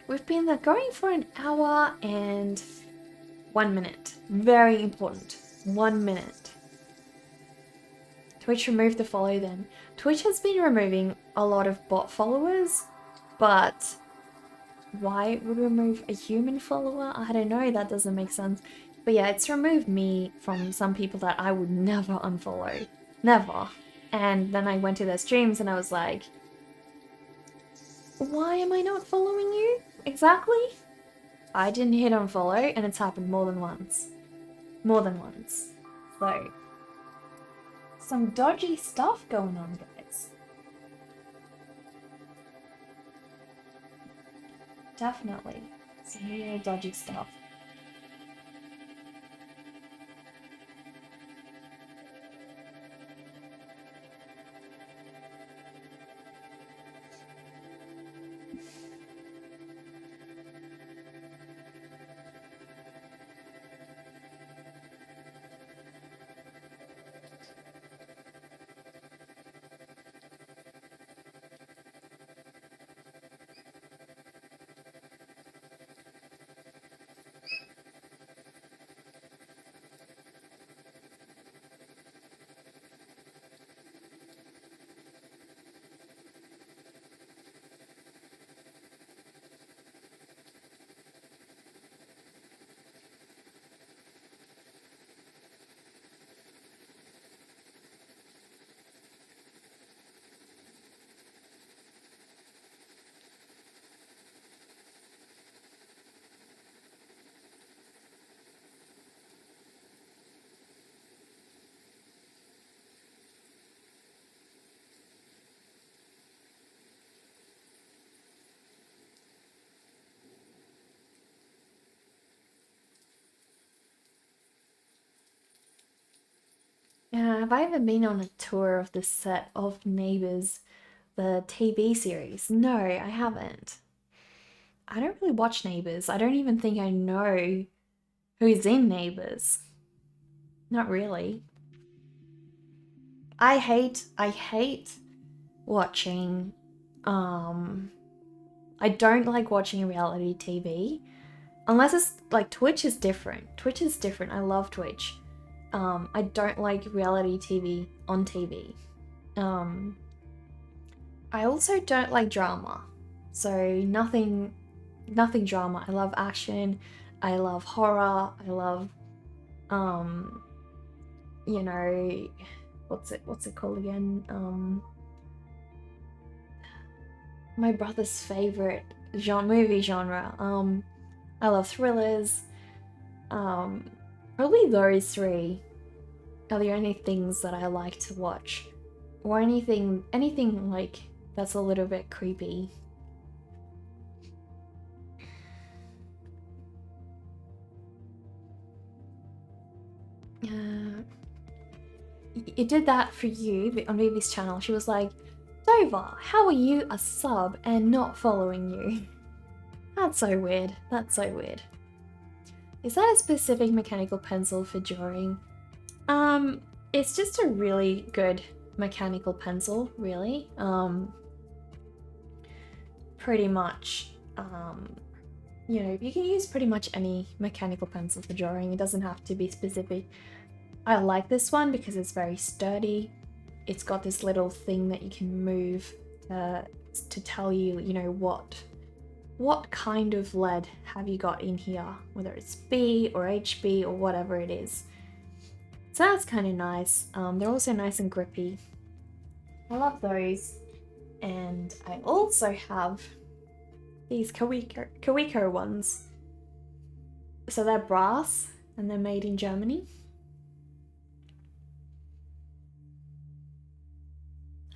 We've been there going for an hour and 1 minute. Very important. 1 minute. Twitch removed the follow then. Twitch has been removing a lot of bot followers, but why it would remove a human follower? I don't know, that doesn't make sense. But yeah, it's removed me from some people that I would never unfollow. Never. And then I went to their streams and I was like, why am I not following you? Exactly? I didn't hit unfollow and it's happened more than once. More than once. So, some dodgy stuff going on, guys. Definitely. Some real dodgy stuff. Have I ever been on a tour of the set of Neighbours, the TV series? No, I haven't. I don't really watch Neighbours. I don't even think I know who's in Neighbours. Not really. I hate watching, I don't like watching reality TV. Unless it's like Twitch is different. Twitch is different. I love Twitch. I don't like reality TV on TV. I also don't like drama. So nothing drama. I love action. I love horror. I love, you know, what's it called again? My brother's favorite movie genre. I love thrillers. Probably those three are the only things that I like to watch. Or anything like that's a little bit creepy. It did that for you on Vivi's channel. She was like, Dover, how are you a sub and not following you? That's so weird. That's so weird. Is that a specific mechanical pencil for drawing? It's just a really good mechanical pencil, really. Pretty much, you know, you can use pretty much any mechanical pencil for drawing. It doesn't have to be specific. I like this one because it's very sturdy. It's got this little thing that you can move to tell you, you know, what kind of lead have you got in here, whether it's B or HB or whatever it is. So that's kind of nice. They're also nice and grippy. I love those. And I also have these Kawiko ones. So they're brass and they're made in Germany.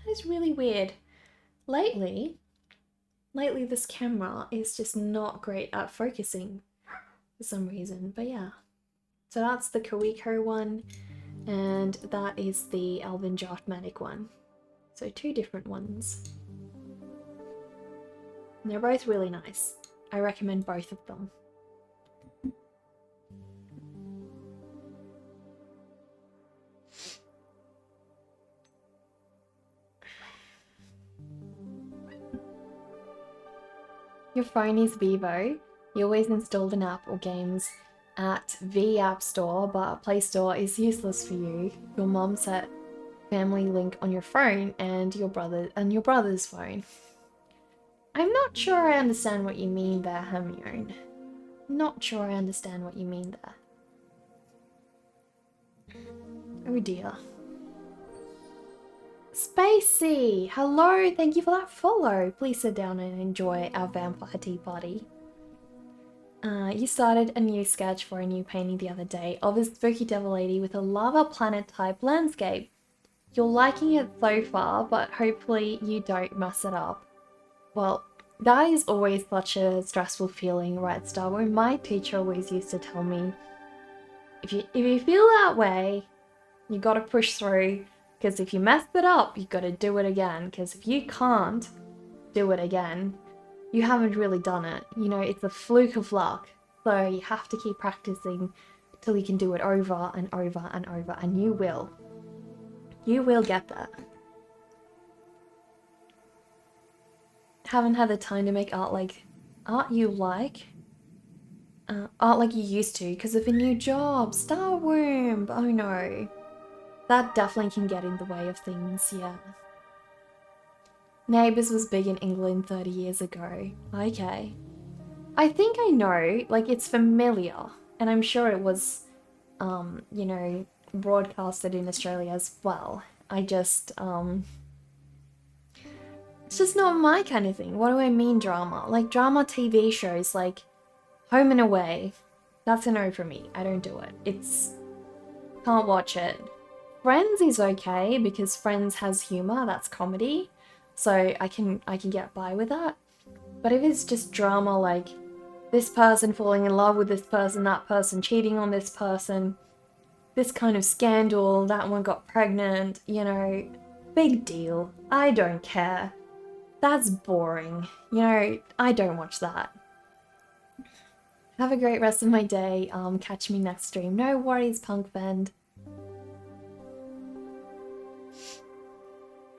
That is really weird. Lately this camera is just not great at focusing for some reason, but yeah. So that's the Kawiko one, and that is the Alvin Jotmatic one. So two different ones. And they're both really nice. I recommend both of them. Your phone is Vivo. You always installed an app or games at the App Store, but Play Store is useless for you. Your mom set family link on your phone and your brother's phone. I'm not sure I understand what you mean there, Hermione. Not sure I understand what you mean there. Oh dear. Spacey! Hello, thank you for that follow. Please sit down and enjoy our vampire tea party. You started a new sketch for a new painting the other day of a spooky devil lady with a lava planet type landscape. You're liking it so far, but hopefully you don't mess it up. Well, that is always such a stressful feeling, right, Starboy? My teacher always used to tell me, if you feel that way, you gotta push through, because if you mess it up, you gotta do it again, because if you can't do it again, you haven't really done it. You know, it's a fluke of luck. So you have to keep practicing till you can do it over and over and over, and you will. You will get there. Haven't had the time to make art you like? Art like you used to because of a new job, Starworm. Oh no. That definitely can get in the way of things, yeah. Neighbours was big in England 30 years ago. Okay. I think I know, like it's familiar, and I'm sure it was, you know, broadcasted in Australia as well. I just, it's just not my kind of thing. What do I mean drama? Like drama TV shows like Home and Away. That's a no for me. I don't do it. Can't watch it. Friends is okay because Friends has humor, that's comedy. So I can get by with that. But if it's just drama like this person falling in love with this person, that person cheating on this person, this kind of scandal, that one got pregnant, you know, big deal. I don't care. That's boring. You know, I don't watch that. Have a great rest of my day. Catch me next stream. No worries, Punk Bend.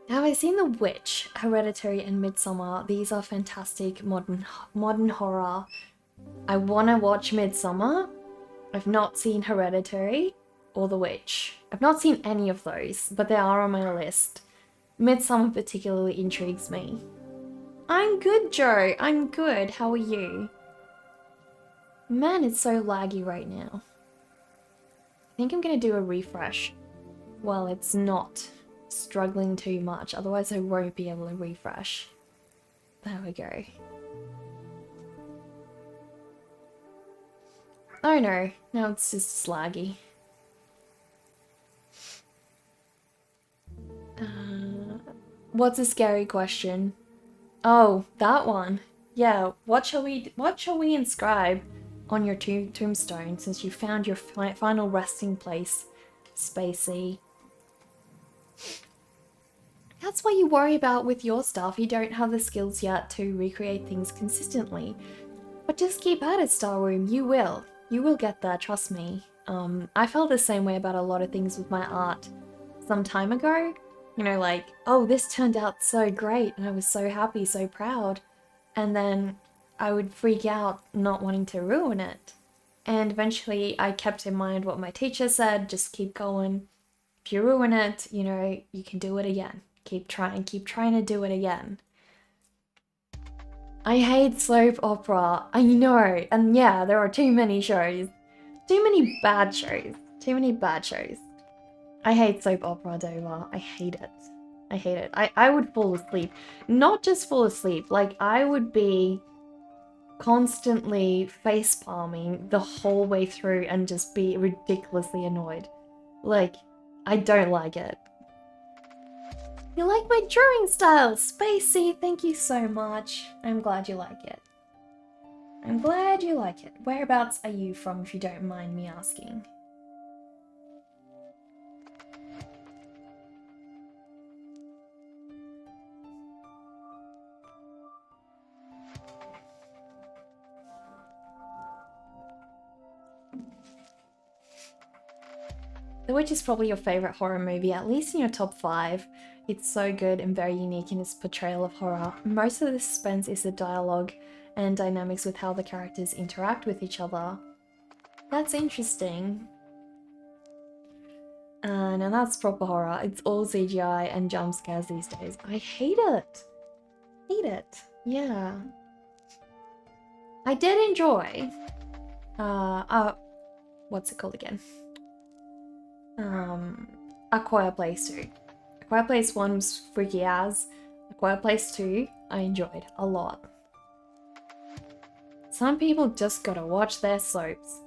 Have I seen The Witch, Hereditary, and Midsummer? These are fantastic modern horror. I want to watch Midsummer. I've not seen Hereditary or The Witch. I've not seen any of those, but they are on my list. Midsummer particularly intrigues me. I'm good, Joe. I'm good. How are you? Man, it's so laggy right now. I think I'm gonna do a refresh. Well, it's not struggling too much, otherwise I won't be able to refresh. There we go. Oh no, now it's just laggy. What's a scary question? Oh, that one. Yeah, what shall we inscribe on your tombstone since you found your final resting place, Spacey? That's what you worry about with your stuff. You don't have the skills yet to recreate things consistently. But just keep at it, Starroom. You will. You will get there, trust me. I felt the same way about a lot of things with my art some time ago. You know, like, oh, this turned out so great, and I was so happy, so proud. And then I would freak out not wanting to ruin it. And eventually I kept in mind what my teacher said, just keep going. If you ruin it, you know, you can do it again. Keep trying to do it again. I hate soap opera, I know, and yeah, there are too many shows. Too many bad shows. Too many bad shows. I hate soap opera, Dover. I hate it. I hate it. I would fall asleep. Not just fall asleep, like I would be constantly face palming the whole way through and just be ridiculously annoyed. Like, I don't like it. You like my drawing style, Spacey? Thank you so much. I'm glad you like it. I'm glad you like it. Whereabouts are you from, if you don't mind me asking? The Witch is probably your favourite horror movie, at least in your top 5. It's so good and very unique in its portrayal of horror. Most of the suspense is the dialogue and dynamics with how the characters interact with each other. That's interesting. Now that's proper horror. It's all CGI and jump scares these days. I hate it. Hate it. Yeah. I did enjoy what's it called again? A Quiet Place 2. A Quiet Place 1 was freaky as. A Quiet Place 2 I enjoyed a lot. Some people just gotta watch their soaps.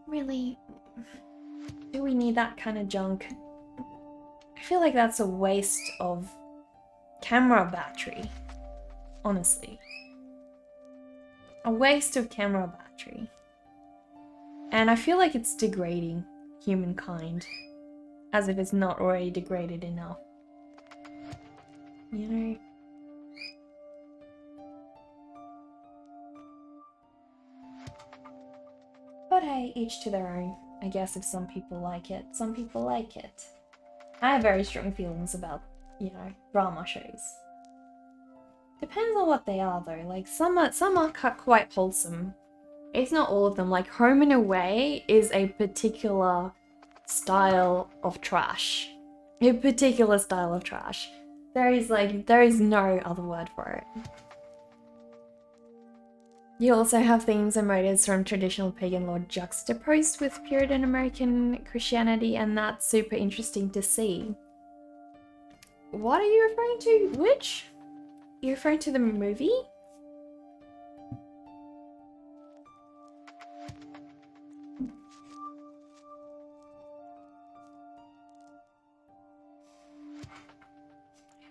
Really? Do we need that kind of junk? I feel like that's a waste of camera battery. Honestly. A waste of camera battery. And I feel like it's degrading humankind. As if it's not already degraded enough. You know? But hey, each to their own. I guess if some people like it, some people like it. I have very strong feelings about, you know, drama shows. Depends on what they are though. Like some are quite wholesome. It's not all of them. Like Home and Away is a particular style of trash. A particular style of trash. There is no other word for it. You also have themes and motives from traditional pagan lore juxtaposed with Puritan American Christianity, and that's super interesting to see. What are you referring to? Which? You're referring to the movie?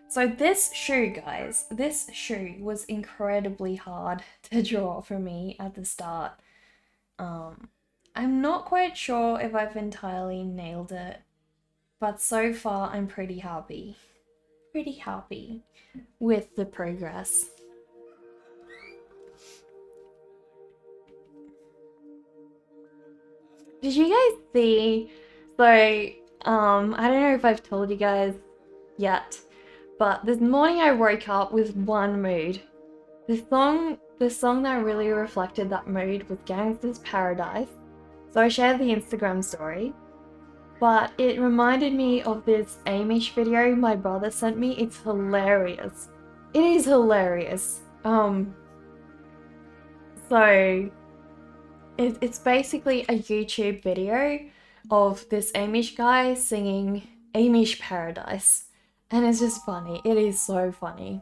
So this shoe, guys, this shoe was incredibly hard to draw for me at the start. I'm not quite sure if I've entirely nailed it, but so far I'm pretty happy. Pretty happy with the progress. Did you guys see? So, I don't know if I've told you guys yet, but this morning I woke up with one mood. The song that really reflected that mood was Gangsta's Paradise. So I shared the Instagram story, but it reminded me of this Amish video my brother sent me. It's hilarious. It is hilarious. So it's basically a YouTube video of this Amish guy singing Amish Paradise. And it's just funny. It is so funny.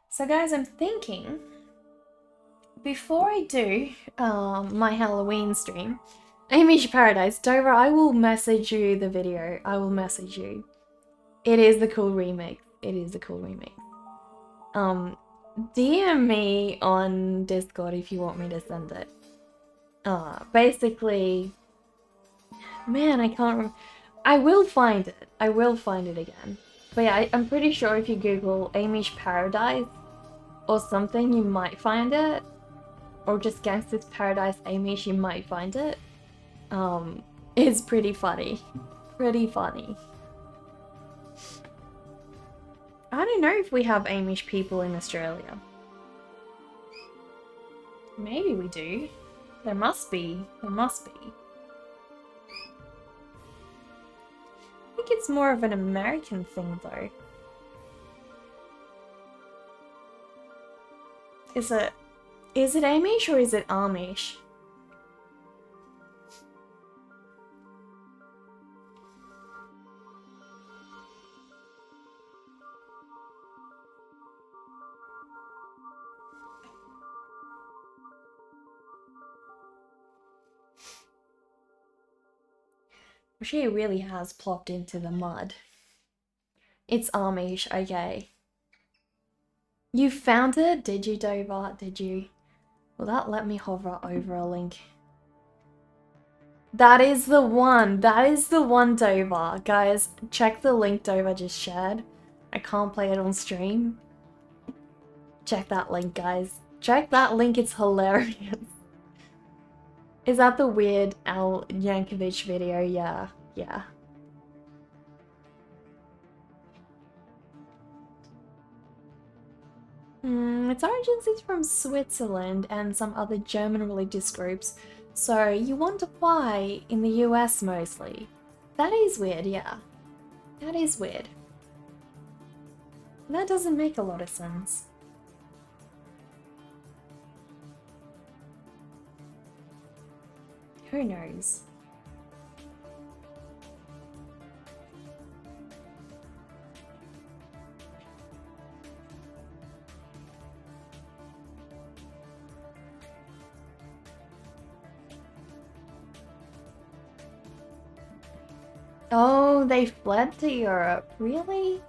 So guys, I'm thinking, before I do my Halloween stream, Amish Paradise, Dover, I will message you the video. I will message you. It is the cool remix. It is the cool remix. DM me on Discord if you want me to send it. Basically, man, I can't remember. I will find it. I will find it again. But yeah, I'm pretty sure if you Google Amish Paradise or something, you might find it. Or just Gangsta's Paradise Amish, you might find it. It's pretty funny. Pretty funny. I don't know if we have Amish people in Australia. Maybe we do. There must be. There must be. I think it's more of an American thing though. Is it Amish or is it Amish? She really has plopped into the mud. It's Amish, okay. You found it? Did you, Dover? Did you? Will that let me hover over a link? That is the one. That is the one, Dover. Guys, check the link Dover just shared. I can't play it on stream. Check that link, guys. Check that link, it's hilarious. Is that the weird Al Yankovic video? Yeah, yeah. Its origins is from Switzerland and some other German religious groups, so you wonder why in the US mostly. That is weird, yeah. That is weird. That doesn't make a lot of sense. Who knows? Oh, they fled to Europe. Really?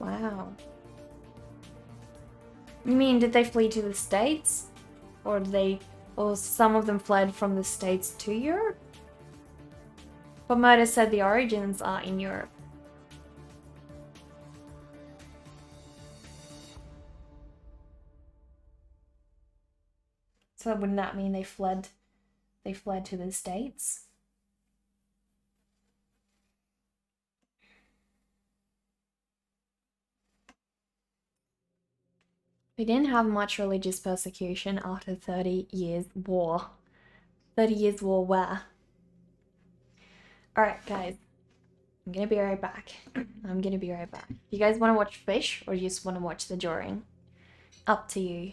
Wow. You mean, did they flee to the States? Or some of them fled from the States to Europe? But Murder said the origins are in Europe. So wouldn't that mean they fled to the States? We didn't have much religious persecution after 30 years war. 30 years war where? Alright, guys. I'm gonna be right back. You guys want to watch fish or you just want to watch the drawing? Up to you.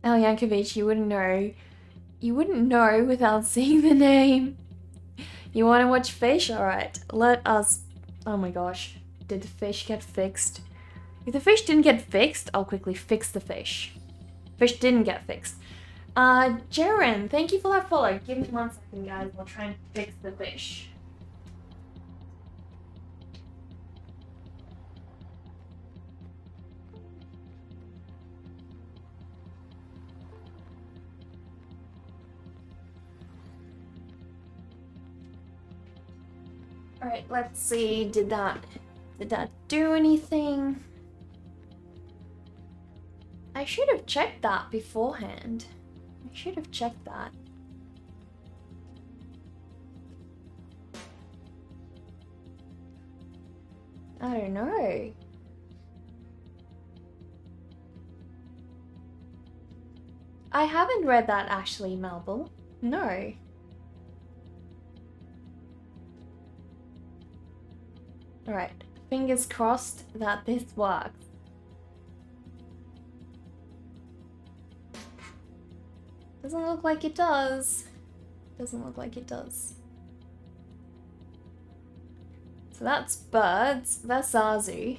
Oh, Yankovic, you wouldn't know. You wouldn't know without seeing the name. You want to watch fish? Alright, let us... Oh my gosh. Did the fish get fixed? If the fish didn't get fixed, I'll quickly fix the fish. Fish didn't get fixed. Jaren, thank you for that follow. Give me 1 second, guys. I'll try and fix the fish. Alright, let's see. Did that do anything? I should have checked that beforehand. I should have checked that. I don't know. I haven't read that actually, Melville. No. Alright, fingers crossed that this works. Doesn't look like it does. Doesn't look like it does. So that's birds. That's Zazu.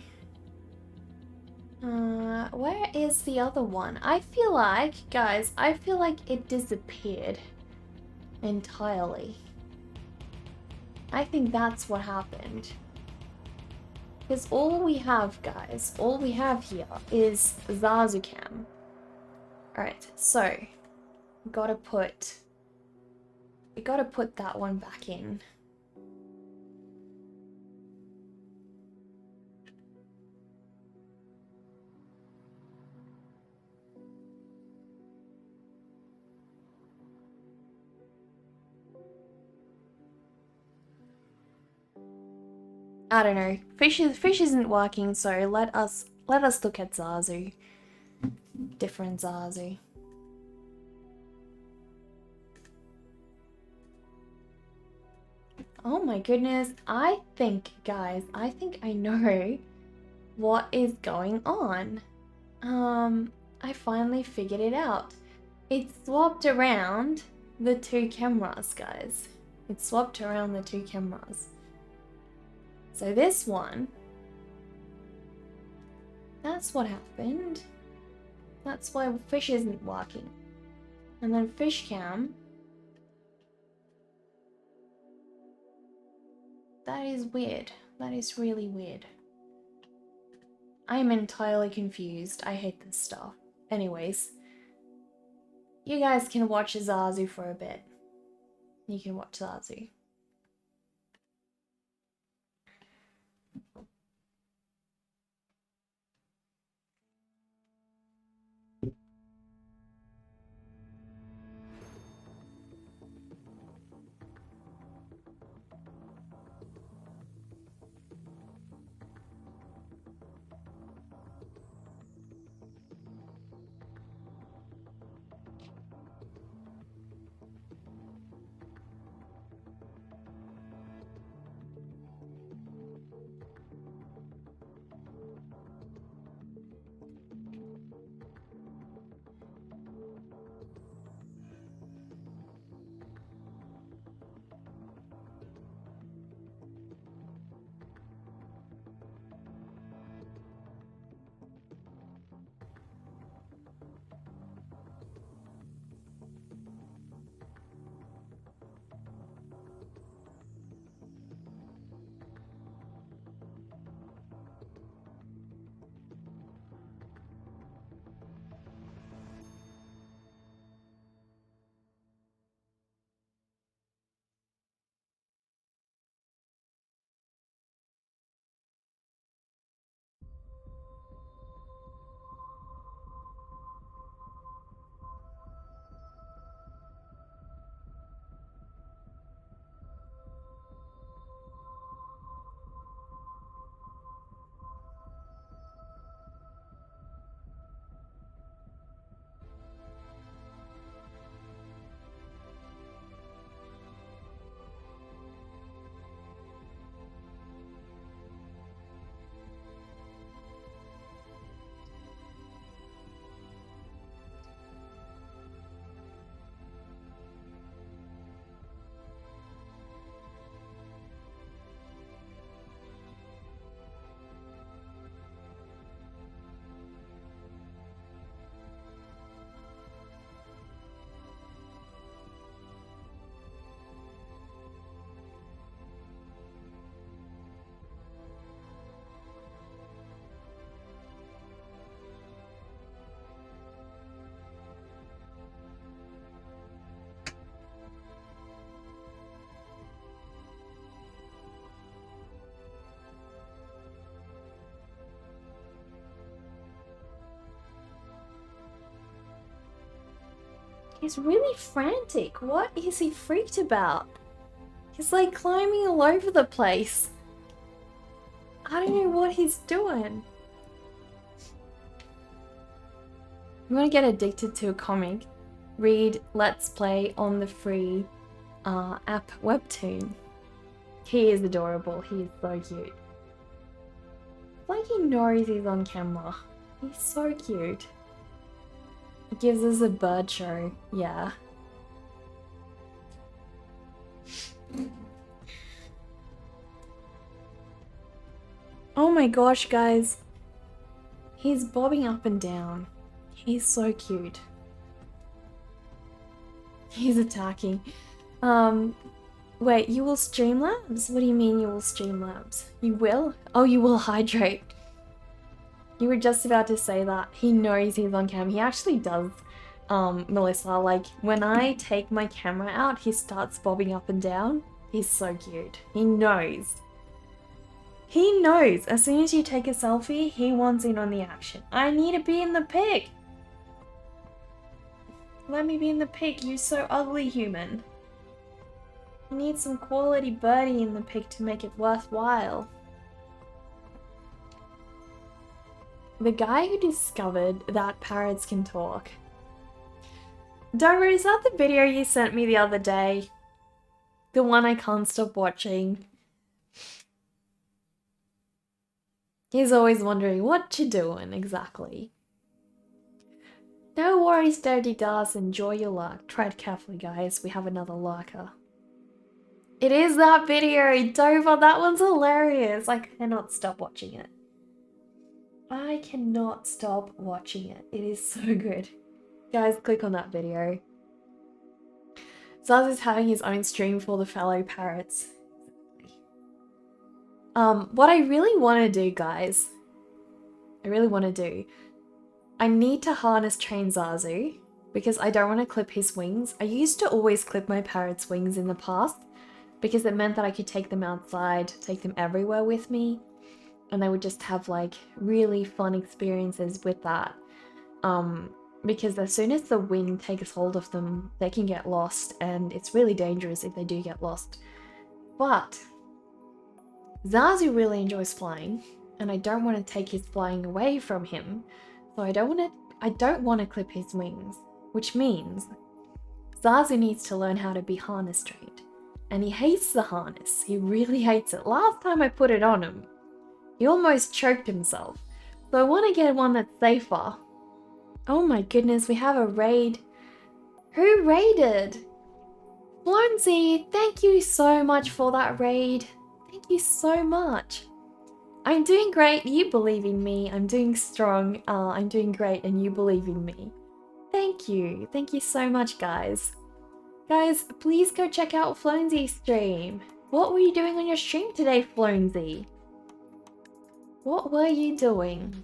Where is the other one? I feel like, guys, I feel like it disappeared entirely. I think that's what happened. Because all we have, guys, all we have here is Zazu cam. Alright, so we gotta put that one back in. I don't know. Fish isn't working, so let us look at Zazu. Different Zazu. Oh my goodness. I think, guys, I know what is going on. I finally figured it out. It swapped around the two cameras, guys. It swapped around the two cameras. So this one, that's what happened. That's why fish isn't working. And then fish cam. That is weird. That is really weird. I'm entirely confused. I hate this stuff. Anyways, you guys can watch Zazu for a bit. You can watch Zazu. He's really frantic. What is he freaked about? He's like climbing all over the place. I don't know what he's doing. You want to get addicted to a comic? Read Let's Play on the free app Webtoon. He is adorable. He is so cute. It's like he knows he's on camera. He's so cute. It gives us a bird show. Yeah. Oh my gosh, guys. He's bobbing up and down. He's so cute. He's attacking. Wait, you will Streamlabs? What do you mean you will Streamlabs? You will? Oh, you will hydrate. You were just about to say that. He knows he's on cam. He actually does, Melissa. Like, when I take my camera out, he starts bobbing up and down. He's so cute. He knows. He knows. As soon as you take a selfie, he wants in on the action. I need to be in the pic. Let me be in the pic, you so ugly human. You need some quality birdie in the pic to make it worthwhile. The guy who discovered that parrots can talk. Dora, is that the video you sent me the other day? The one I can't stop watching. He's always wondering what you doing exactly. No worries, Dirty Dars. Enjoy your luck. Tread carefully, guys. We have another lurker. It is that video, Dover. That one's hilarious. I cannot stop watching it. I cannot stop watching it. It is so good. Guys, click on that video. Zazu's having his own stream for the fellow parrots. What I really want to do, guys, I need to harness train Zazu because I don't want to clip his wings. I used to always clip my parrot's wings in the past because it meant that I could take them outside, take them everywhere with me, and they would just have like really fun experiences with that. Because as soon as the wind takes hold of them, they can get lost, and it's really dangerous if they do get lost. But Zazu really enjoys flying, and I don't want to take his flying away from him. So I don't want to clip his wings, which means Zazu needs to learn how to be harness trained. And he hates the harness. He really hates it. Last time I put it on him, he almost choked himself. So I want to get one that's safer. Oh my goodness, we have a raid. Who raided? Flonzy, thank you so much for that raid. Thank you so much. I'm doing great, you believe in me. I'm doing strong, I'm doing great, and you believe in me. Thank you. Thank you so much, guys. Guys, please go check out Flonzy's stream. What were you doing on your stream today, Flonzy? What were you doing?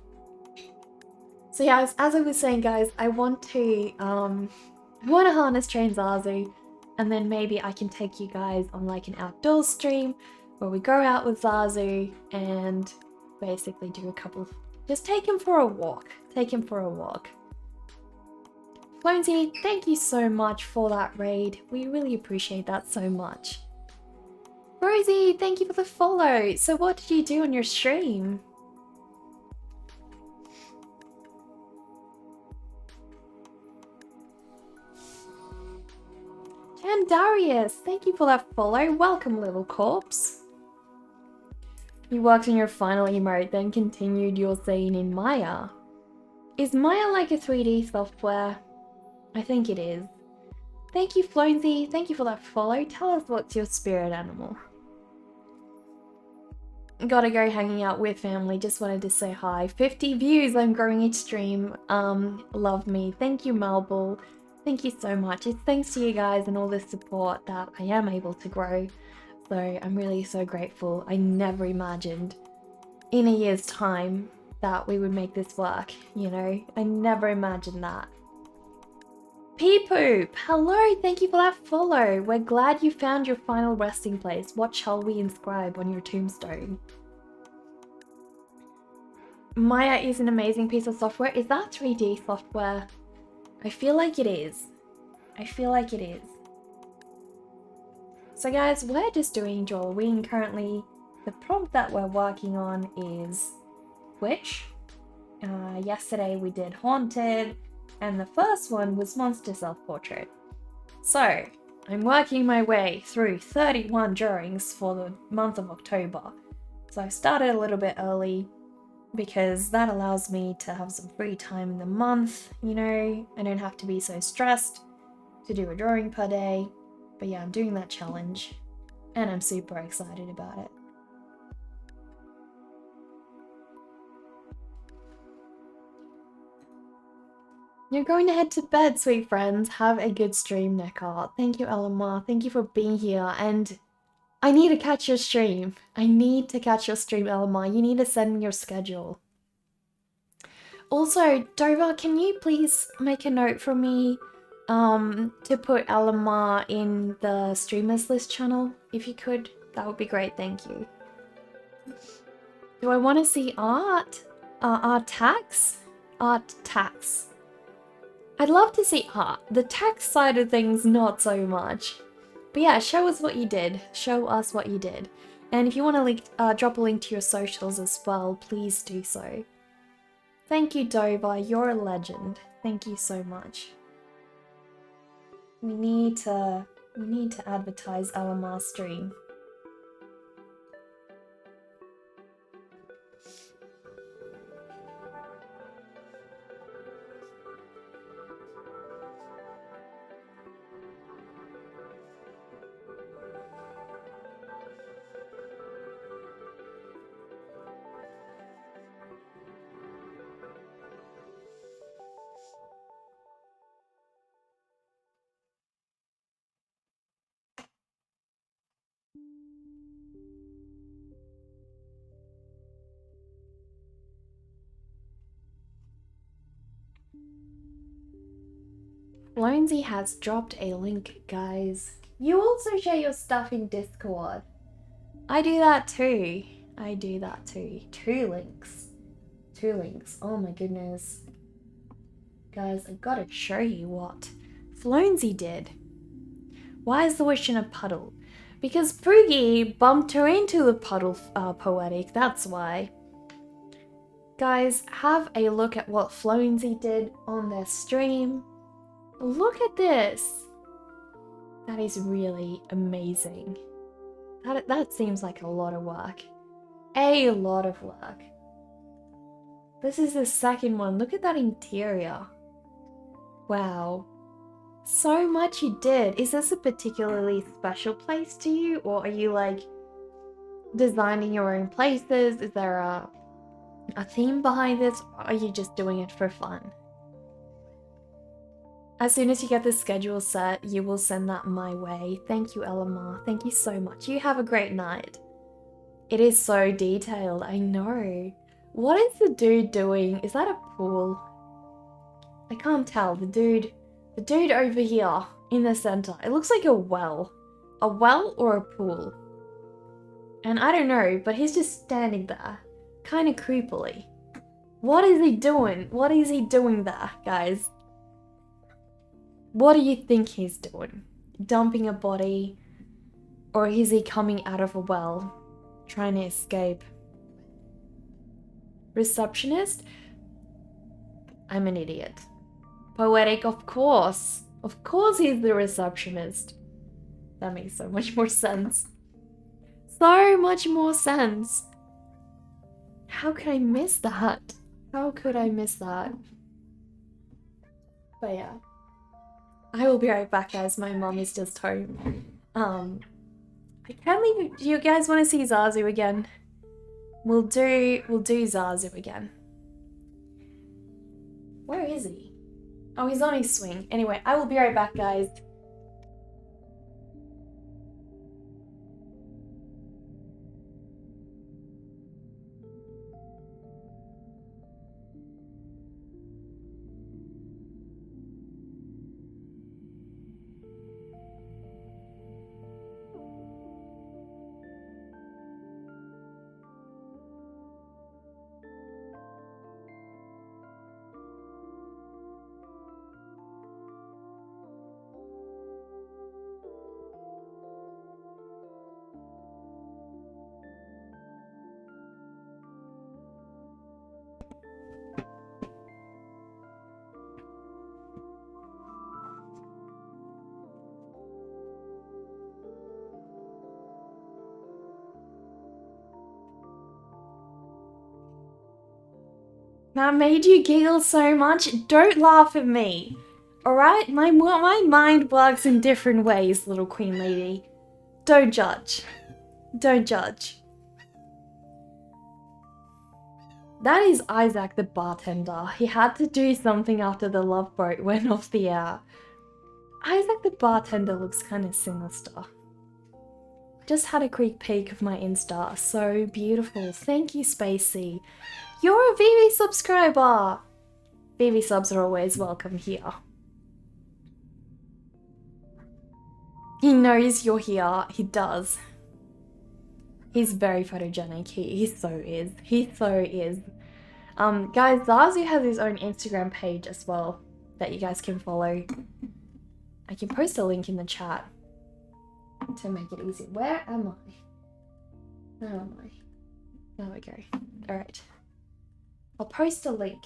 So yeah, as I was saying, guys, I want to harness train Zazu, and then maybe I can take you guys on like an outdoor stream where we go out with Zazu and basically do a couple of... just take him for a walk. Take him for a walk. Flonzy, thank you so much for that raid. We really appreciate that so much. Rosie, thank you for the follow. So what did you do on your stream? And Darius, thank you for that follow. Welcome, little corpse. You worked on your final emote, then continued your scene in Maya. Is Maya like a 3D software? I think it is. Thank you, Flonzy. Thank you for that follow. Tell us what's your spirit animal. Gotta go hanging out with family. Just wanted to say hi. 50 views. I'm growing each stream. Love me. Thank you, Marble. Thank you so much. It's thanks to you guys and all the support that I am able to grow. So I'm really so grateful. I never imagined in a year's time that we would make this work, you know? I never imagined that. Peepoop, hello, thank you for that follow. We're glad you found your final resting place. What shall we inscribe on your tombstone? Maya is an amazing piece of software. Is that 3D software? I feel like it is. I feel like it is. So guys, we're just doing Drawlloween currently. The prompt that we're working on is Witch. Yesterday we did Haunted, and the first one was Monster Self-Portrait. So, I'm working my way through 31 drawings for the month of October. So I started a little bit early because that allows me to have some free time in the month, you know, I don't have to be so stressed to do a drawing per day. But yeah, I'm doing that challenge and I'm super excited about it. You're going to head to bed, sweet friends. Have a good stream, Nekart. Thank you, Elamar. Thank you for being here. And I need to catch your stream. I need to catch your stream, Elamar. You need to send me your schedule. Also, Dover, can you please make a note for me to put Elamar in the streamers list channel? If you could, that would be great. Thank you. Do I want to see art? Art tax? Art tax. I'd love to see art. The tax side of things, not so much. But yeah, show us what you did. Show us what you did. And if you want to link, drop a link to your socials as well, please do so. Thank you, Dover. You're a legend. Thank you so much. We need to advertise Alamar's stream. Lonesy has dropped a link, guys. You also share your stuff in Discord. I do that too. I do that too. 2 links. 2 links. Oh my goodness. Guys, I gotta show you what Flonesy did. Why is the witch in a puddle? Because Poogie bumped her into the puddle, poetic, that's why. Guys, have a look at what Flonesy did on their stream. Look at this. That is really amazing. That seems like a lot of work. A lot of work. This is the second one. Look at that interior. Wow. So much you did. Is this a particularly special place to you? Or are you like designing your own places? Is there a theme behind this? Or are you just doing it for fun? As soon as you get the schedule set, you will send that my way. Thank you, Elamar. Thank you so much. You have a great night. It is so detailed, I know. What is the dude doing? Is that a pool? I can't tell. The dude over here in the center. It looks like a well. A well or a pool? And I don't know, but he's just standing there. Kind of creepily. What is he doing? What is he doing there, guys? What do you think he's doing? Dumping a body? Or is he coming out of a well? Trying to escape? Receptionist? I'm an idiot. Poetic, of course. Of course he's the receptionist. That makes so much more sense. So much more sense. How could I miss that? How could I miss that? But yeah. I will be right back, guys. My mom is just home. I can't leave. Do you guys want to see Zazu again? We'll do Zazu again. Where is he? Oh, he's on his swing. Anyway, I will be right back, guys. That made you giggle so much? Don't laugh at me. Alright? My mind works in different ways, little queen lady. Don't judge. Don't judge. That is Isaac the bartender. He had to do something after the love boat went off the air. Isaac the bartender looks kind of sinister. Just had a quick peek of my Insta. So beautiful. Thank you, Spacey. You're a VV subscriber! VV subs are always welcome here. He knows you're here. He does. He's very photogenic. He so is. He so is. Guys, Zazu has his own Instagram page as well that you guys can follow. I can post a link in the chat to make it easy. Where am I? Where am I? There we go. Alright. I'll post a link.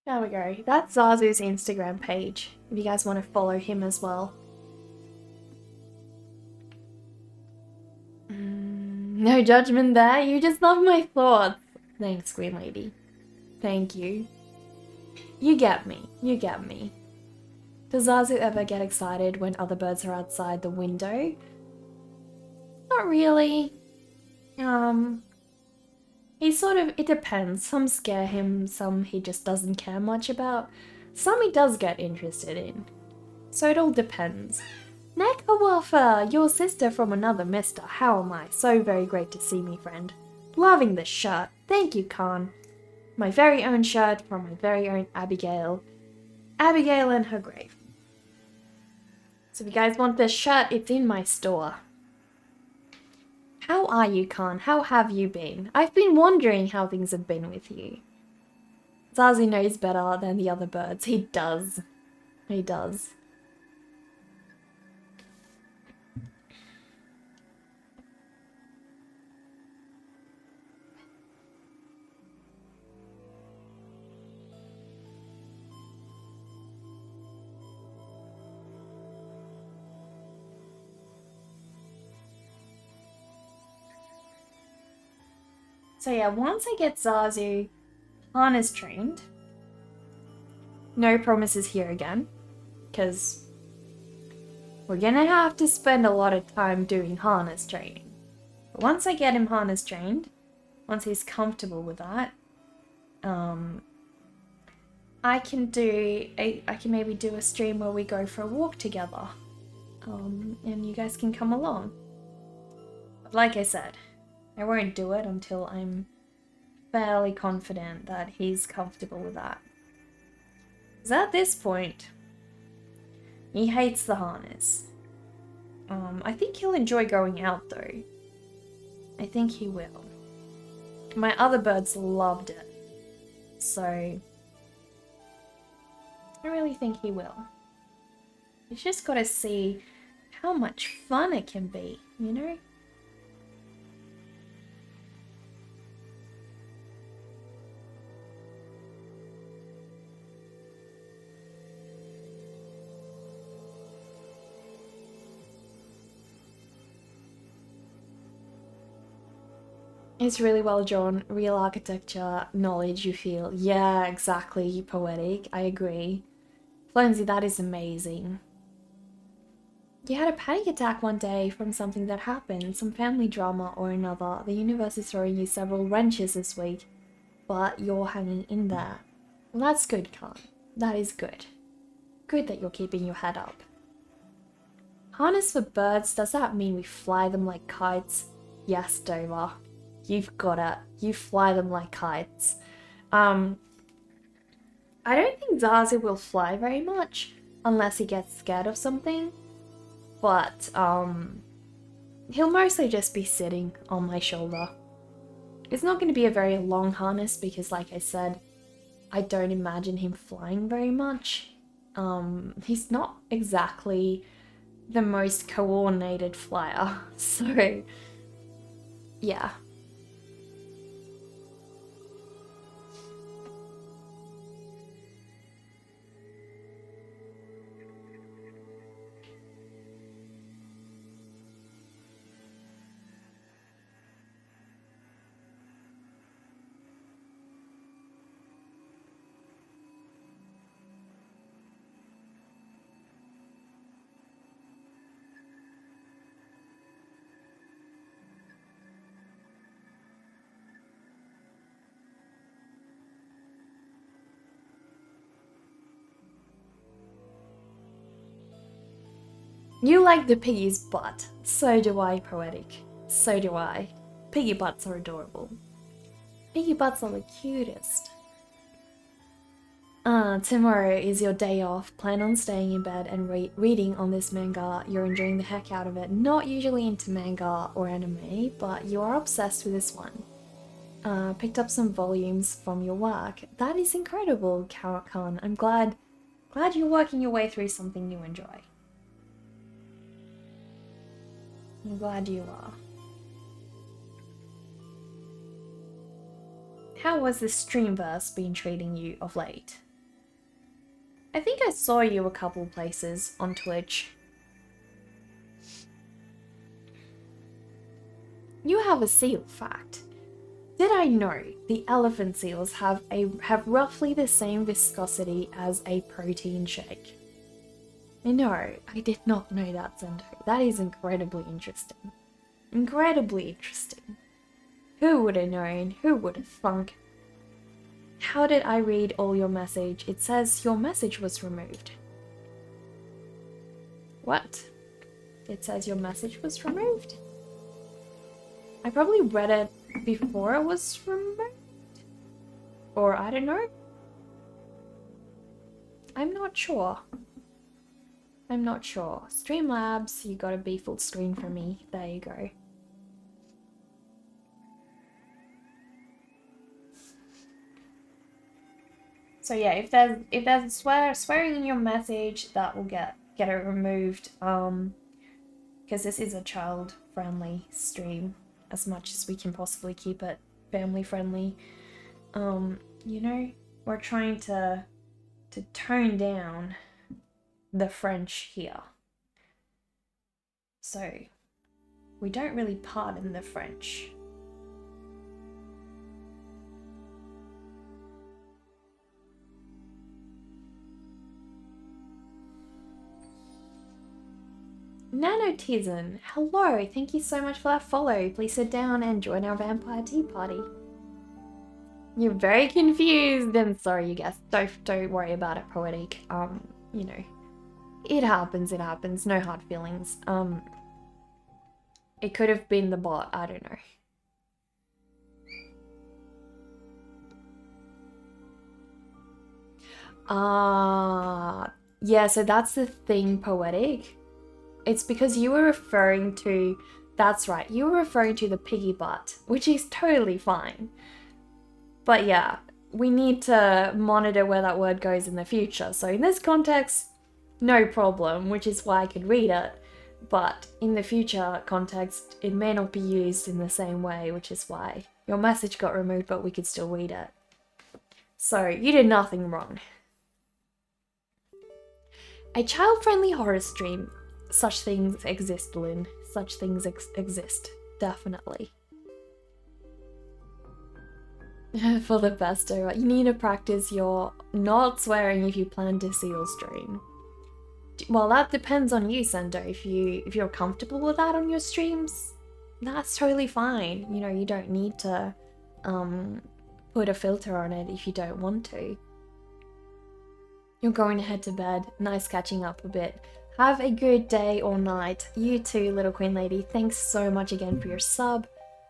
There we go. That's Zazu's Instagram page, if you guys want to follow him as well. No judgment there, you just love my thoughts. Thanks, Queen Lady. Thank you. You get me. You get me. Does Zazu ever get excited when other birds are outside the window? Not really. He sort of, it depends. Some scare him, some he just doesn't care much about. Some he does get interested in. So it all depends. Nekawaffa, your sister from another mister. How am I? So very great to see me, friend. Loving this shirt. Thank you, Khan. My very own shirt from my very own Abigail. Abigail and her grave. So if you guys want this shirt, it's in my store. How are you, Khan? How have you been? I've been wondering how things have been with you. Zazu knows better than the other birds. He does. He does. So yeah, once I get Zazu harness trained, no promises here again, because we're gonna have to spend a lot of time doing harness training. But once I get him harness trained, once he's comfortable with that, I can maybe do a stream where we go for a walk together, and you guys can come along. But like I said, I won't do it until I'm fairly confident that he's comfortable with that. Because at this point, he hates the harness. I think he'll enjoy going out though. I think he will. My other birds loved it. So, I really think he will. He's just got to see how much fun it can be, you know? It's really well drawn, real architecture, knowledge you feel. Yeah, exactly, poetic, I agree. Flenzy, that is amazing. You had a panic attack one day from something that happened, some family drama or another. The universe is throwing you several wrenches this week, but you're hanging in there. Well, that's good, Khan. That is good. Good that you're keeping your head up. Harness for birds, does that mean we fly them like kites? Yes, Dover. You've got it. You fly them like kites. I don't think Zazu will fly very much unless he gets scared of something. But, he'll mostly just be sitting on my shoulder. It's not going to be a very long harness because, like I said, I don't imagine him flying very much. He's not exactly the most coordinated flyer. So, yeah. You like the piggy's butt. So do I, Poetic. So do I. Piggy butts are adorable. Piggy butts are the cutest. Tomorrow is your day off. Plan on staying in bed and reading on this manga. You're enjoying the heck out of it. Not usually into manga or anime, but you are obsessed with this one. Picked up some volumes from your work. That is incredible, Carrot-Con. I'm glad you're working your way through something you enjoy. I'm glad you are. How has the Streamverse been treating you of late? I think I saw you a couple places on Twitch. You have a seal fact. Did I know the elephant seals have roughly the same viscosity as a protein shake? No, I did not know that, Sendo. That is incredibly interesting. Incredibly interesting. Who would have known? Who would have thunk? How did I read all your message? It says your message was removed. What? It says your message was removed? I probably read it before it was removed? Or I don't know. I'm not sure. I'm not sure. Streamlabs, you gotta be full screen for me. There you go. So yeah, if there's swearing in your message, that will get it removed. Because this is a child-friendly stream, as much as we can possibly keep it family-friendly. You know, we're trying to tone down the French here. So we don't really pardon the French. Nanotizen, hello, thank you so much for that follow. Please sit down and join our vampire tea party. You're very confused. I'm sorry, you guys. Don't worry about it, Poetic. You know, it happens, no hard feelings. It could have been the bot, I don't know. Yeah, so that's the thing, Poetic. It's because you were referring to, that's right, you were referring to the piggy butt, which is totally fine. But yeah, we need to monitor where that word goes in the future. So in this context, no problem, which is why I could read it. But in the future context, it may not be used in the same way, which is why your message got removed, but we could still read it. So you did nothing wrong. A child-friendly horror stream. Such things exist, Lynn. Such things exist. Definitely. For the best, you need to practice your not swearing if you plan to seal stream. Well, that depends on you, Sendo. If you're comfortable with that on your streams, that's totally fine. You know, you don't need to put a filter on it if you don't want to. You're going to head to bed. Nice catching up a bit. Have a good day or night. You too, little queen lady. Thanks so much again for your sub.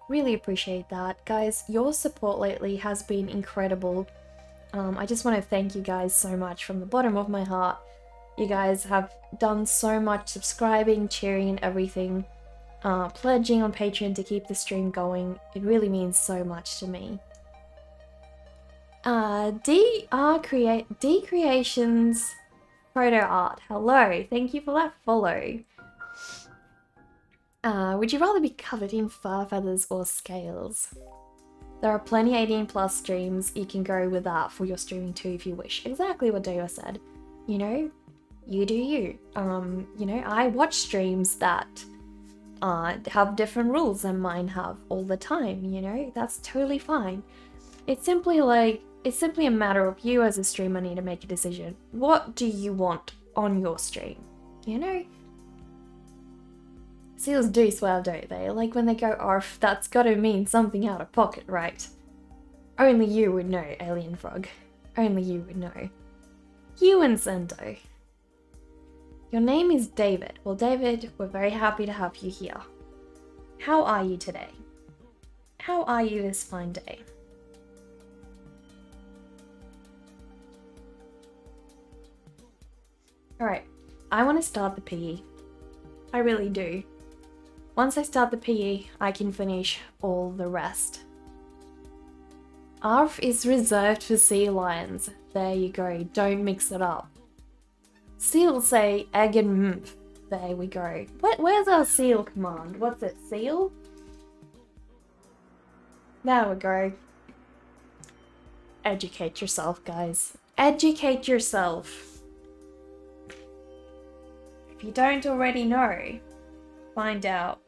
Really appreciate that. Guys, your support lately has been incredible. I just want to thank you guys so much from the bottom of my heart. You guys have done so much subscribing, cheering and everything. Pledging on Patreon to keep the stream going. It really means so much to me. D Creations Photo Art. Hello, thank you for that follow. Would you rather be covered in fur feathers or scales? There are plenty 18+ streams. You can go with that for your streaming too if you wish. Exactly what Deo said. You know, you do you. You know, I watch streams that have different rules than mine have all the time, you know? That's totally fine. It's simply a matter of you as a streamer need to make a decision. What do you want on your stream? You know? Seals do swear, don't they? Like when they go arf, that's gotta mean something out of pocket, right? Only you would know, Alien Frog. Only you would know. You and Sendo. Your name is David. Well, David, we're very happy to have you here. How are you today? How are you this fine day? Alright, I want to start the PE. I really do. Once I start the PE, I can finish all the rest. ARF is reserved for sea lions. There you go, don't mix it up. Seals say egg and mph. There we go. Where's our seal command? What's it, seal? There we go. Educate yourself, guys. Educate yourself. If you don't already know, find out.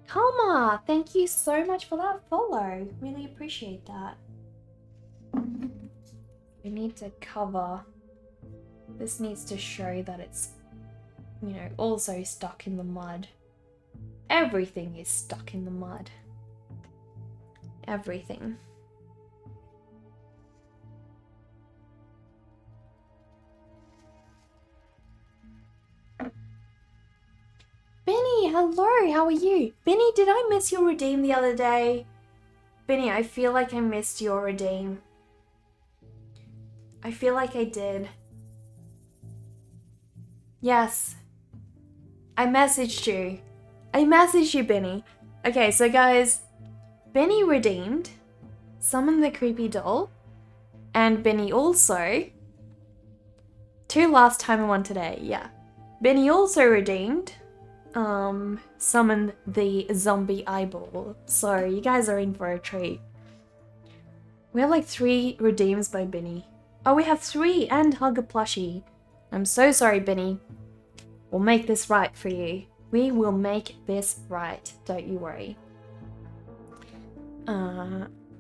Kalma, thank you so much for that follow. Really appreciate that. We need to cover. This needs to show that it's, you know, also stuck in the mud. Everything is stuck in the mud. Everything. Benny, hello, how are you? Benny, did I miss your redeem the other day? Benny, I feel like I missed your redeem. I feel like I did. Yes. I messaged you. I messaged you, Benny. Okay, so guys, Benny redeemed, summoned the creepy doll, and Benny also, 2 last time and 1 today, yeah. Benny also redeemed, summoned the zombie eyeball. So you guys are in for a treat. We have like 3 redeems by Benny. Oh, we have 3 and hug a plushie. I'm so sorry, Benny. We'll make this right for you. We will make this right, don't you worry.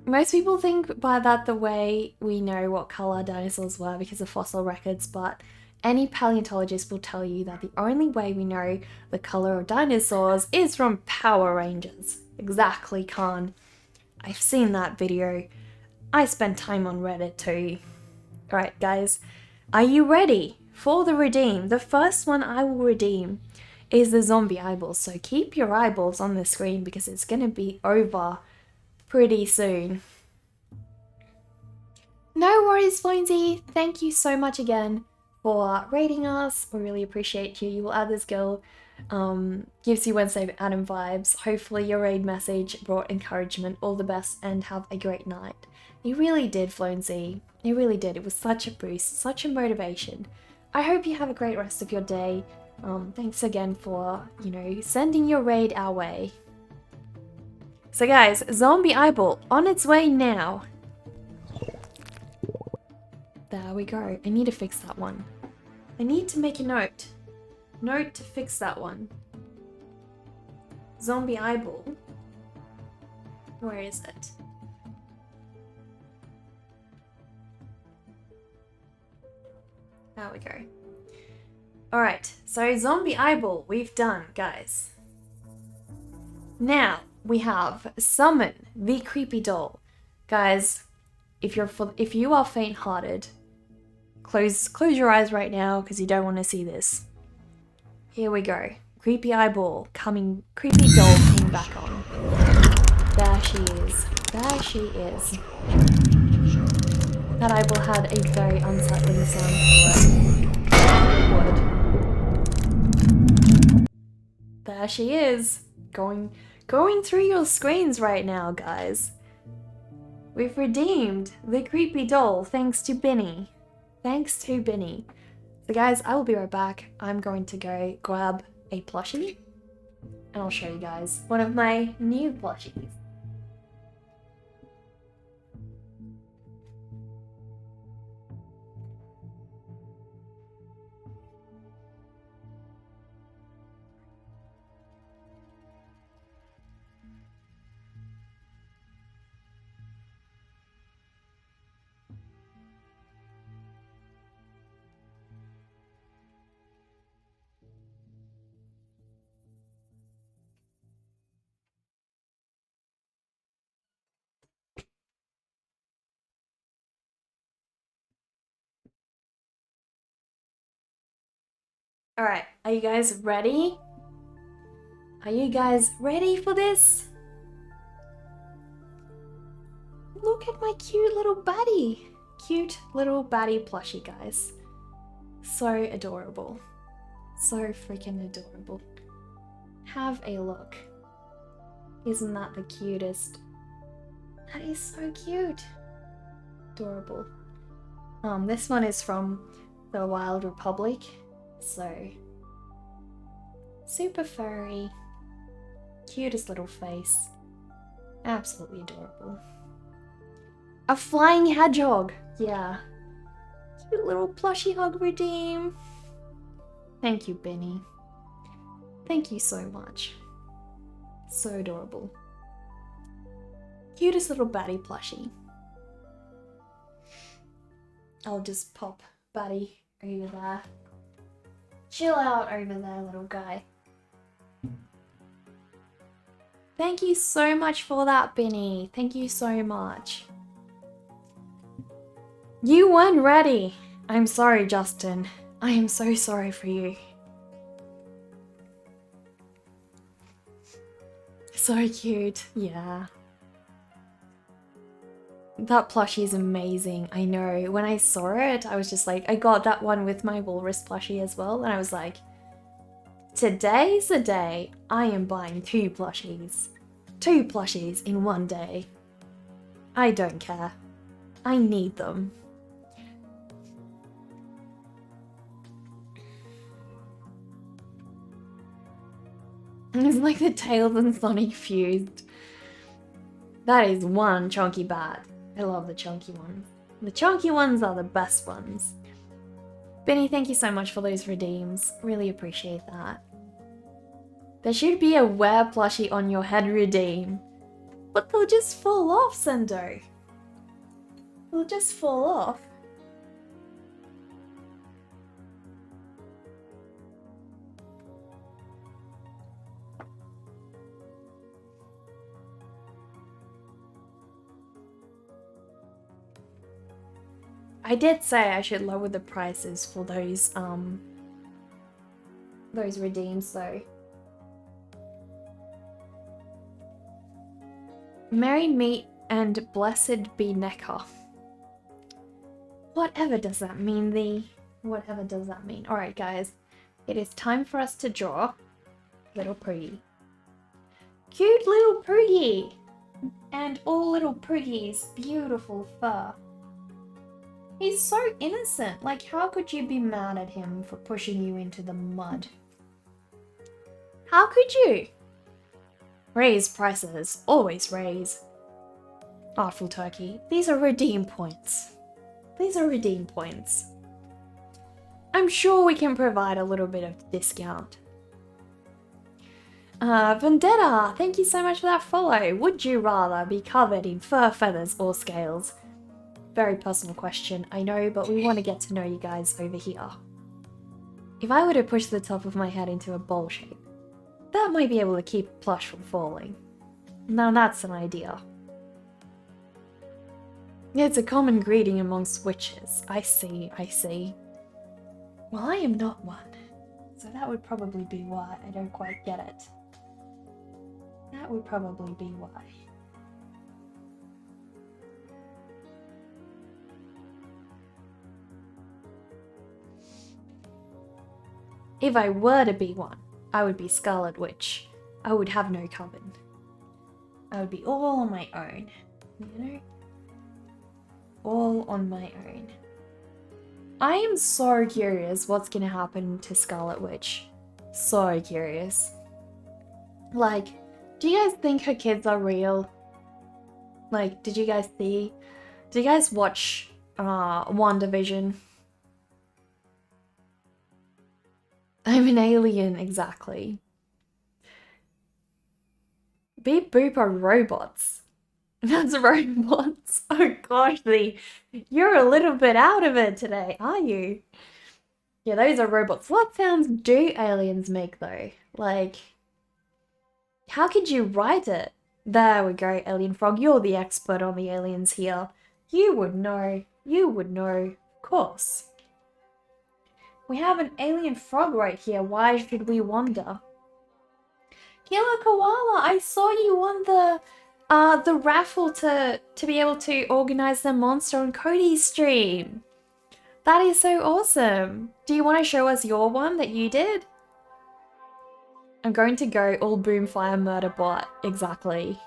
Most people think by that the way we know what color dinosaurs were because of fossil records, but any paleontologist will tell you that the only way we know the color of dinosaurs is from Power Rangers. Exactly, Khan. I've seen that video. I spent time on Reddit too. Alright, guys. Are you ready for the redeem? The first one I will redeem is the zombie eyeballs. So keep your eyeballs on the screen because it's going to be over pretty soon. No worries, Flonesy. Thank you so much again for rating us. We really appreciate you. You will add this girl. Gives you Wednesday Adam vibes. Hopefully your raid message brought encouragement. All the best and have a great night. You really did, Flonesy. You really did. It was such a boost, such a motivation. I hope you have a great rest of your day. Thanks again for, you know, sending your raid our way. So guys, zombie eyeball on its way now. There we go. I need to fix that one. I need to make a note. Note to fix that one. Zombie eyeball. Where is it? There we go. Alright, so zombie eyeball we've done, guys. Now we have summon the creepy doll. Guys, if you are faint-hearted, close your eyes right now because you don't want to see this. Here we go. Creepy eyeball coming, creepy doll coming back on. There she is. There she is. That eyeball had a very unsettling sound to it. There she is. Going through your screens right now, guys. We've redeemed the creepy doll thanks to Benny. Thanks to Benny. So guys, I will be right back. I'm going to go grab a plushie and I'll show you guys one of my new plushies. Alright, are you guys ready? Are you guys ready for this? Look at my cute little baddie. Cute little baddie plushie, guys. So adorable. So freaking adorable. Have a look. Isn't that the cutest? That is so cute. Adorable. This one is from the Wild Republic. So super furry. Cutest little face. Absolutely adorable. A flying hedgehog! Yeah. Cute little plushie hug redeem. Thank you, Benny. Thank you so much. So adorable. Cutest little baddie plushie. I'll just pop Buddy over there. Chill out over there, little guy. Thank you so much for that, Benny. Thank you so much. You weren't ready. I'm sorry, Justin. I am so sorry for you. So cute. Yeah. That plushie is amazing. I know. When I saw it, I was just like, I got that one with my walrus plushie as well. And I was like, today's the day I am buying 2 plushies. 2 plushies in one day. I don't care. I need them. It's like the Tails and Sonic fused. That is one chunky bat. I love the chunky ones. The chunky ones are the best ones. Benny, thank you so much for those redeems. Really appreciate that. There should be a wear plushie on your head redeem. But they'll just fall off, Sendo. They'll just fall off. I did say I should lower the prices for those redeems though. Merry meet and blessed be Necker. Whatever does that mean, thee? Whatever does that mean? Alright guys, it is time for us to draw little Poogie. Cute little Poogie! And all little Poogie's beautiful fur. He's so innocent. Like, how could you be mad at him for pushing you into the mud? How could you? Raise prices. Always raise. Artful Turkey. These are redeem points. These are redeem points. I'm sure we can provide a little bit of discount. Vendetta, thank you so much for that follow. Would you rather be covered in fur, feathers, or scales? Very personal question, I know, but we want to get to know you guys over here. If I were to push the top of my head into a bowl shape, that might be able to keep plush from falling. Now that's an idea. It's a common greeting amongst witches. I see, I see. Well, I am not one, so that would probably be why I don't quite get it. That would probably be why. If I were to be one, I would be Scarlet Witch. I would have no coven. I would be all on my own, you know? All on my own. I am so curious what's gonna happen to Scarlet Witch. So curious. Like, do you guys think her kids are real? Like, did you guys watch WandaVision? I'm an alien, exactly. Beep Boop are robots. That's robots. Oh gosh, you're a little bit out of it today, are you? Yeah, those are robots. What sounds do aliens make though? Like, how could you write it? There we go, Alien Frog. You're the expert on the aliens here. You would know. You would know. Of course. We have an alien frog right here. Why should we wonder? Killer Koala, I saw you won the raffle to be able to organize the monster on Cody's stream. That is so awesome. Do you want to show us your one that you did? I'm going to go all boomfire murder bot. Exactly.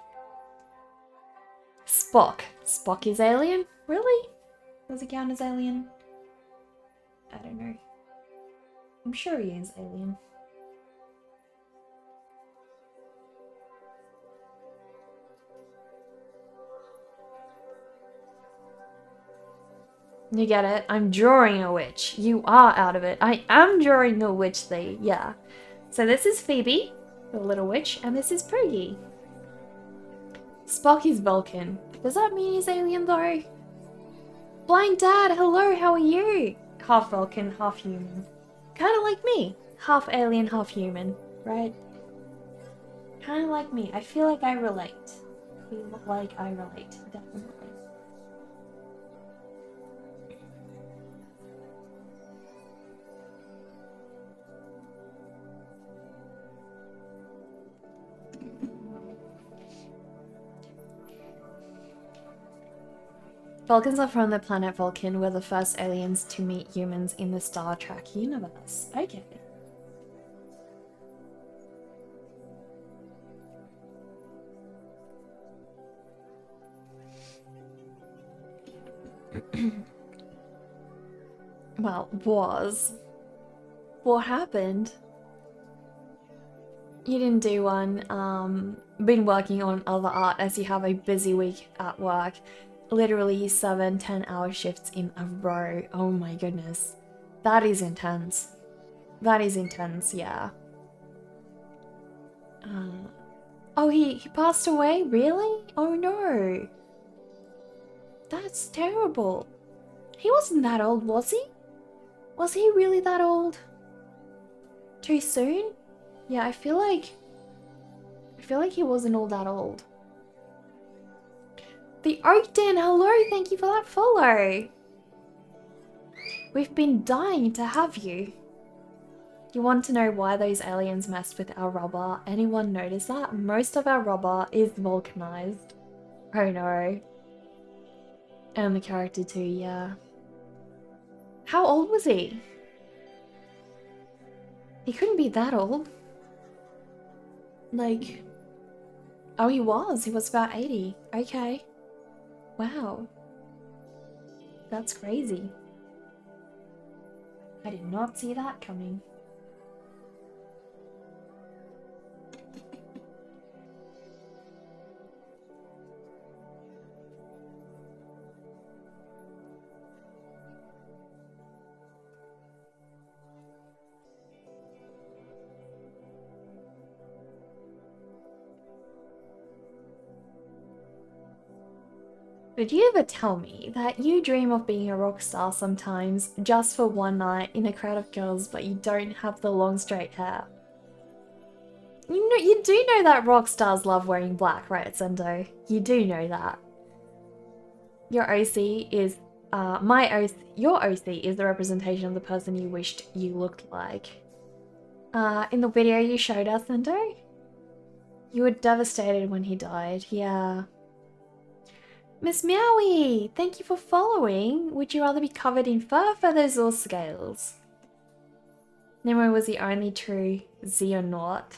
Spock. Spock is alien? Really? Does he count as alien? I don't know. I'm sure he is alien. You get it? I'm drawing a witch. You are out of it. I am drawing a witch thing. Yeah. So this is Phoebe, the little witch, and this is Poogie. Spock is Vulcan. Does that mean he's alien though? Blind Dad, hello, how are you? Half Vulcan, half human. Kind of like me. Half alien, half human, right? Kind of like me. I feel like I relate. Definitely. Vulcans are from the planet Vulcan, were the first aliens to meet humans in the Star Trek universe. Okay. Well, what happened? You didn't do one. Been working on other art as you have a busy week at work. Literally 7-10 hour shifts in a row. Oh my goodness. That is intense. That is intense, yeah. Oh, he passed away? Really? Oh no. That's terrible. He wasn't that old, was he? Was he really that old? Too soon? Yeah, I feel like he wasn't all that old. The Oakden, hello, thank you for that follow. We've been dying to have you. You want to know why those aliens messed with our rubber? Anyone notice that? Most of our rubber is vulcanized. Oh no. And the character too, yeah. How old was he? He couldn't be that old. Like... Oh, he was about 80. Okay. Wow. That's crazy. I did not see that coming. Did you ever tell me that you dream of being a rock star sometimes, just for one night in a crowd of girls, but you don't have the long straight hair? You do know that rock stars love wearing black, right, Sendo? You do know that. Your OC is, your OC is the representation of the person you wished you looked like. In the video you showed us, Sendo? You were devastated when he died, yeah. Miss Meowie, thank you for following. Would you rather be covered in fur, feathers, or scales? Nemo was the only true Xeonaut.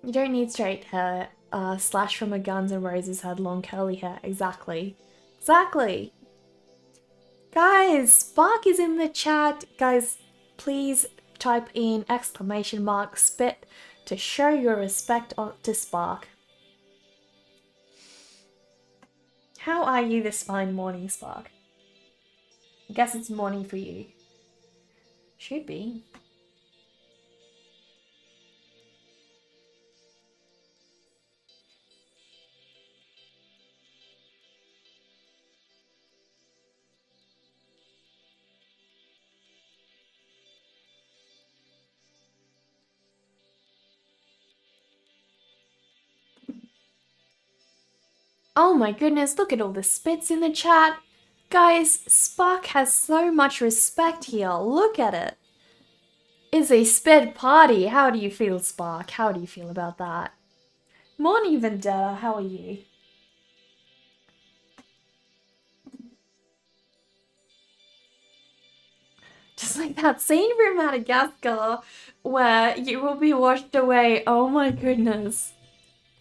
You don't need straight hair. Slash from a Guns N' Roses had long curly hair. Exactly. Exactly. Guys, Spark is in the chat. Guys, please type in !spit to show your respect to Spark. How are you this fine morning, Spark? I guess it's morning for you. Should be. Oh my goodness, look at all the spits in the chat. Guys, Spark has so much respect here. Look at it. It's a sped party. How do you feel, Spark? How do you feel about that? Morning, Vendetta. How are you? Just like that scene from Madagascar where you will be washed away. Oh my goodness.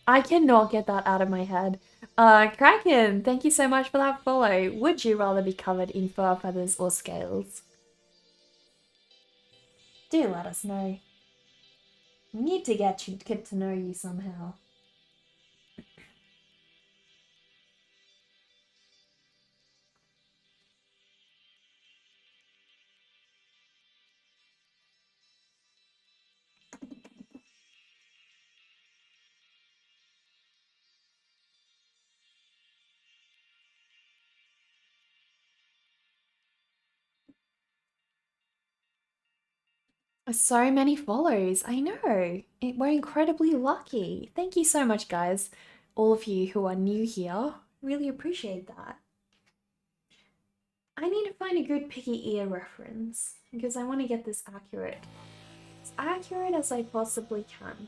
I cannot get that out of my head. Kraken, thank you so much for that follow. Would you rather be covered in fur, feathers, or scales? Do let us know. Need to get to know you somehow. So many follows. I know. We're incredibly lucky. Thank you so much, guys. All of you who are new here. Really appreciate that. I need to find a good picky ear reference because I want to get this accurate. As accurate as I possibly can.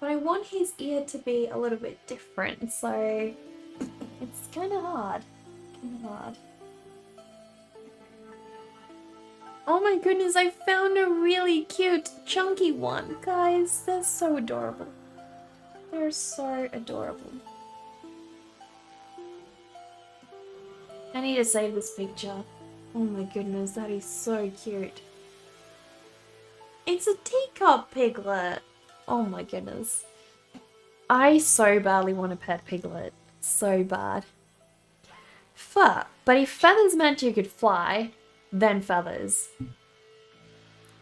But I want his ear to be a little bit different, so it's kind of hard. Oh my goodness, I found a really cute, chunky one. Guys, they're so adorable. They're so adorable. I need to save this picture. Oh my goodness, that is so cute. It's a teacup piglet. Oh my goodness. I so badly want a pet piglet. So bad. Fur. But if feathers meant you could fly, then feathers.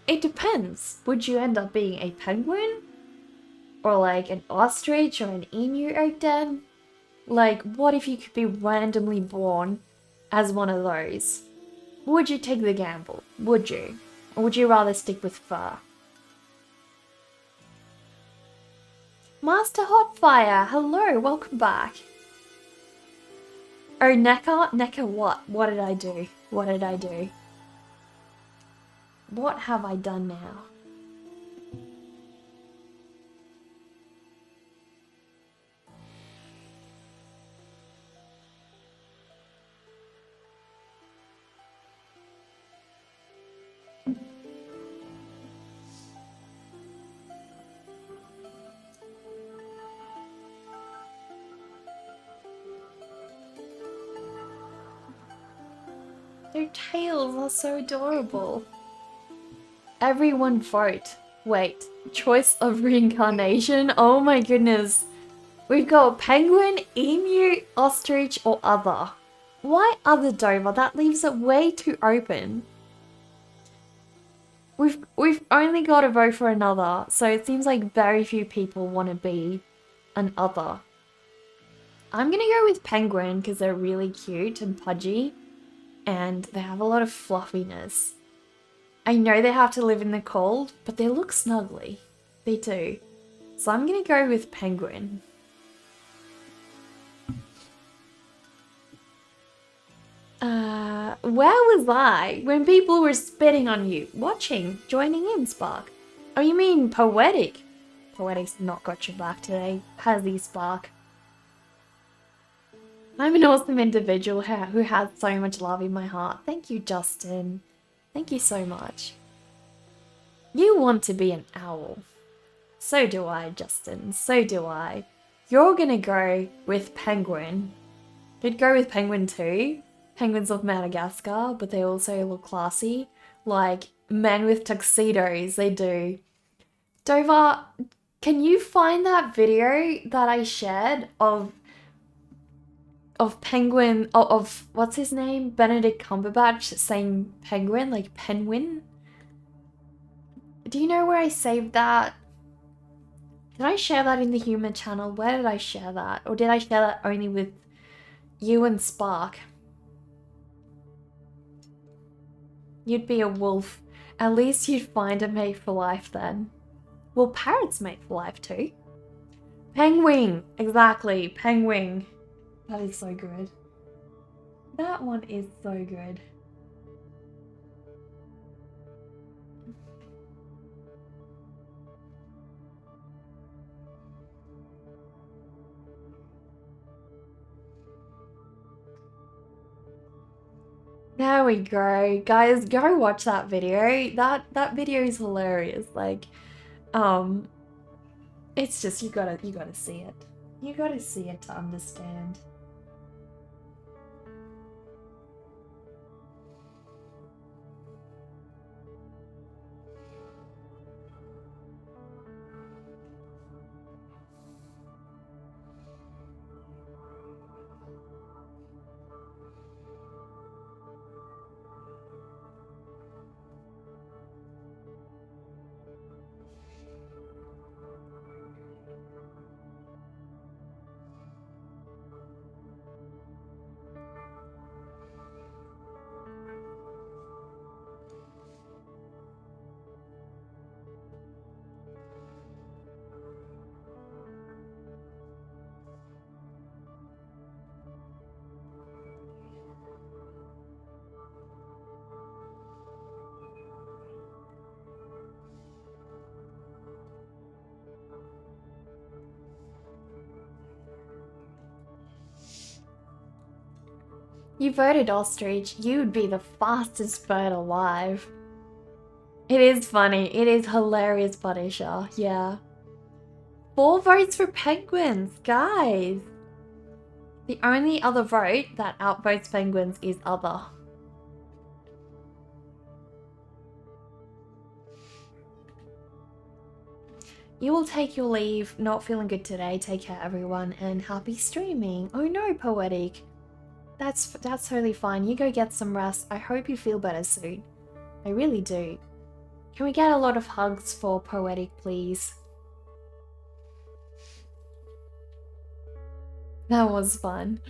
It depends. Would you end up being a penguin? Or like an ostrich or an emu oak den? Like, what if you could be randomly born as one of those? Would you take the gamble? Would you? Or would you rather stick with fur? Master Hotfire, hello, welcome back. Oh, Necker? Necker what? What did I do? What did I do? What have I done now? Their tails are so adorable. Everyone vote. Wait, choice of reincarnation? Oh my goodness. We've got penguin, emu, ostrich, or other. Why other, Dover? That leaves it way too open. We've only got to vote for another, so it seems like very few people want to be an other. I'm gonna go with penguin because they're really cute and pudgy, and they have a lot of fluffiness. I know they have to live in the cold, but they look snuggly. They do. So I'm gonna go with penguin. Where was I when people were spitting on you? Watching, joining in, Spark. Oh, you mean poetic? Poetic's not got your back today, has he, Spark? I'm an awesome individual who has so much love in my heart. Thank you, Justin. Thank you so much. You want to be an owl. So do I, Justin. So do I. You're gonna go with penguin. You'd go with penguin too. Penguins of Madagascar, but they also look classy. Like men with tuxedos, they do. Dover, can you find that video that I shared of penguin, of what's his name? Benedict Cumberbatch saying penguin, like penguin? Do you know where I saved that? Did I share that in the human channel? Where did I share that? Or did I share that only with you and Spark? You'd be a wolf. At least you'd find a mate for life then. Well, parrots mate for life too. Penguin! Exactly, penguin. That is so good. That one is so good. There we go. Guys, go watch that video. That video is hilarious. Like, it's just you gotta see it. You gotta see it to understand. You voted ostrich. You'd be the fastest bird alive. It is funny. It is hilarious, Punisher. Yeah. 4 votes for penguins, guys. The only other vote that outvotes penguins is other. You will take your leave. Not feeling good today. Take care, everyone, and happy streaming. Oh no, Poetic. That's totally fine. You go get some rest. I hope you feel better soon. I really do. Can we get a lot of hugs for Poetic, please? That was fun.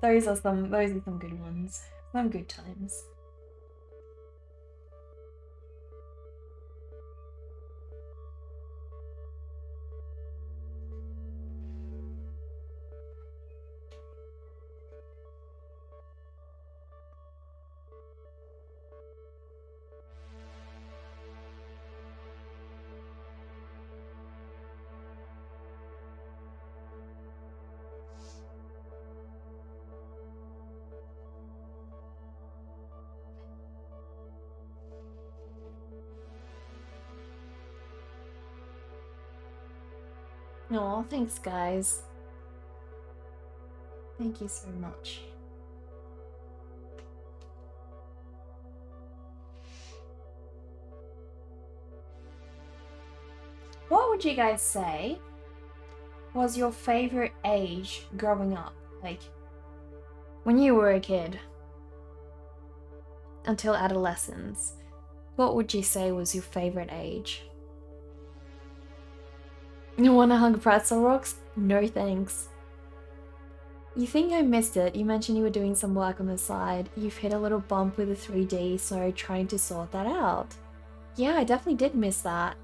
Those are some good ones. Some good times. Oh, thanks, guys. Thank you so much. What would you guys say was your favorite age growing up? Like, when you were a kid until adolescence, what would you say was your favorite age? You wanna hug pretzel rocks? No thanks. You think I missed it? You mentioned you were doing some work on the side. You've hit a little bump with the 3D, so trying to sort that out. Yeah, I definitely did miss that.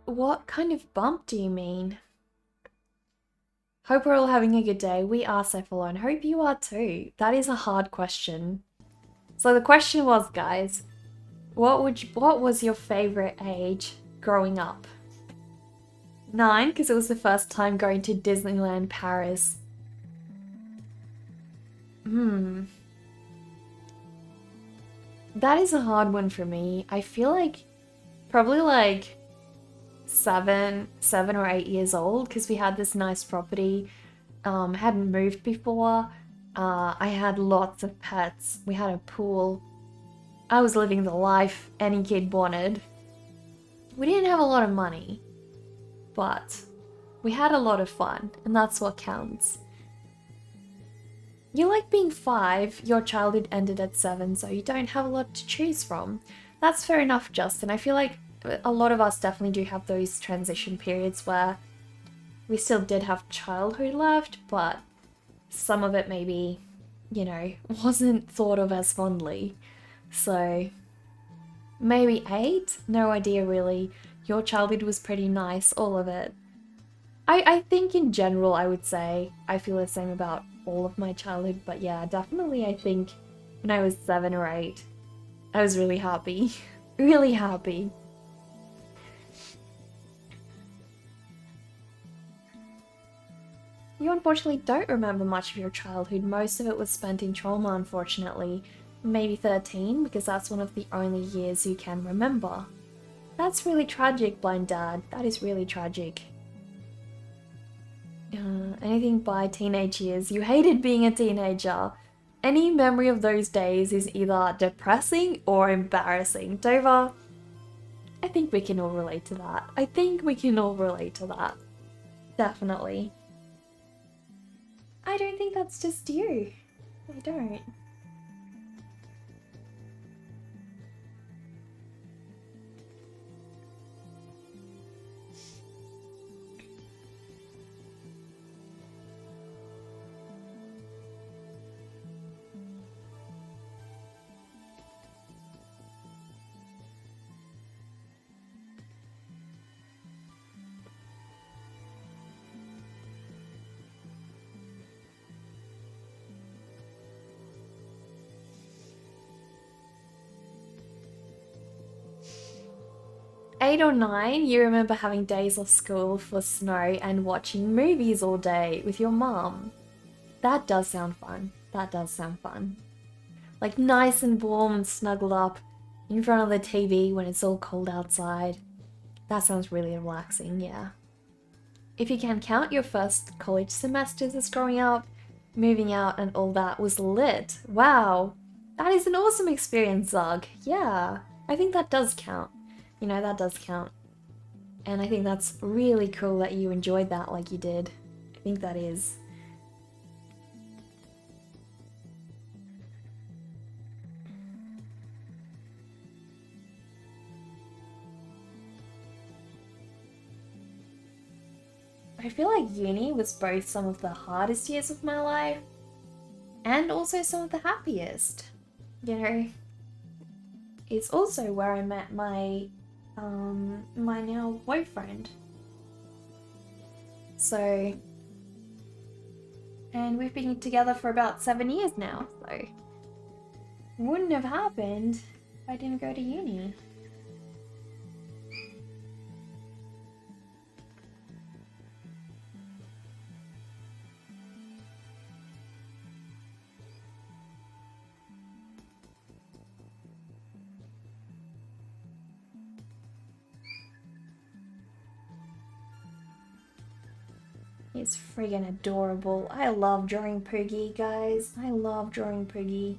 What kind of bump do you mean? Hope we're all having a good day. We are, Cephalon. Hope you are too. That is a hard question. So the question was, guys, what was your favorite age growing up? 9, because it was the first time going to Disneyland Paris. That is a hard one for me. I feel like probably like 7 or 8 years old, because we had this nice property. Hadn't moved before. I had lots of pets. We had a pool. I was living the life any kid wanted. We didn't have a lot of money, but we had a lot of fun, and that's what counts. You like being 5, your childhood ended at 7, so you don't have a lot to choose from. That's fair enough, Justin. I feel like a lot of us definitely do have those transition periods where we still did have childhood left, but some of it maybe, you know, wasn't thought of as fondly. So maybe 8? No idea really. Your childhood was pretty nice, all of it. I think in general, I would say I feel the same about all of my childhood, but yeah, definitely I think when I was 7 or 8, I was really happy. Really happy. You unfortunately don't remember much of your childhood. Most of it was spent in trauma, unfortunately. Maybe 13, because that's one of the only years you can remember. That's really tragic, Blind Dad. That is really tragic. Anything by teenage years. You hated being a teenager. Any memory of those days is either depressing or embarrassing. Dover, I think we can all relate to that. I think we can all relate to that. Definitely. I don't think that's just you. I don't. Eight or nine, you remember having days off school for snow and watching movies all day with your mom. That does sound fun. That does sound fun. Like nice and warm and snuggled up in front of the TV when it's all cold outside. That sounds really relaxing, yeah. If you can count, your first college semesters as growing up, moving out and all that was lit. Wow. That is an awesome experience, Zug. Yeah, I think that does count. You know, that does count. And I think that's really cool that you enjoyed that like you did. I think that is. I feel like uni was both some of the hardest years of my life and also some of the happiest. You know, it's also where I met my my now boyfriend. So, and we've been together for about 7 years now, so wouldn't have happened if I didn't go to uni. He's friggin' adorable. I love drawing Poogie, guys. I love drawing Poogie.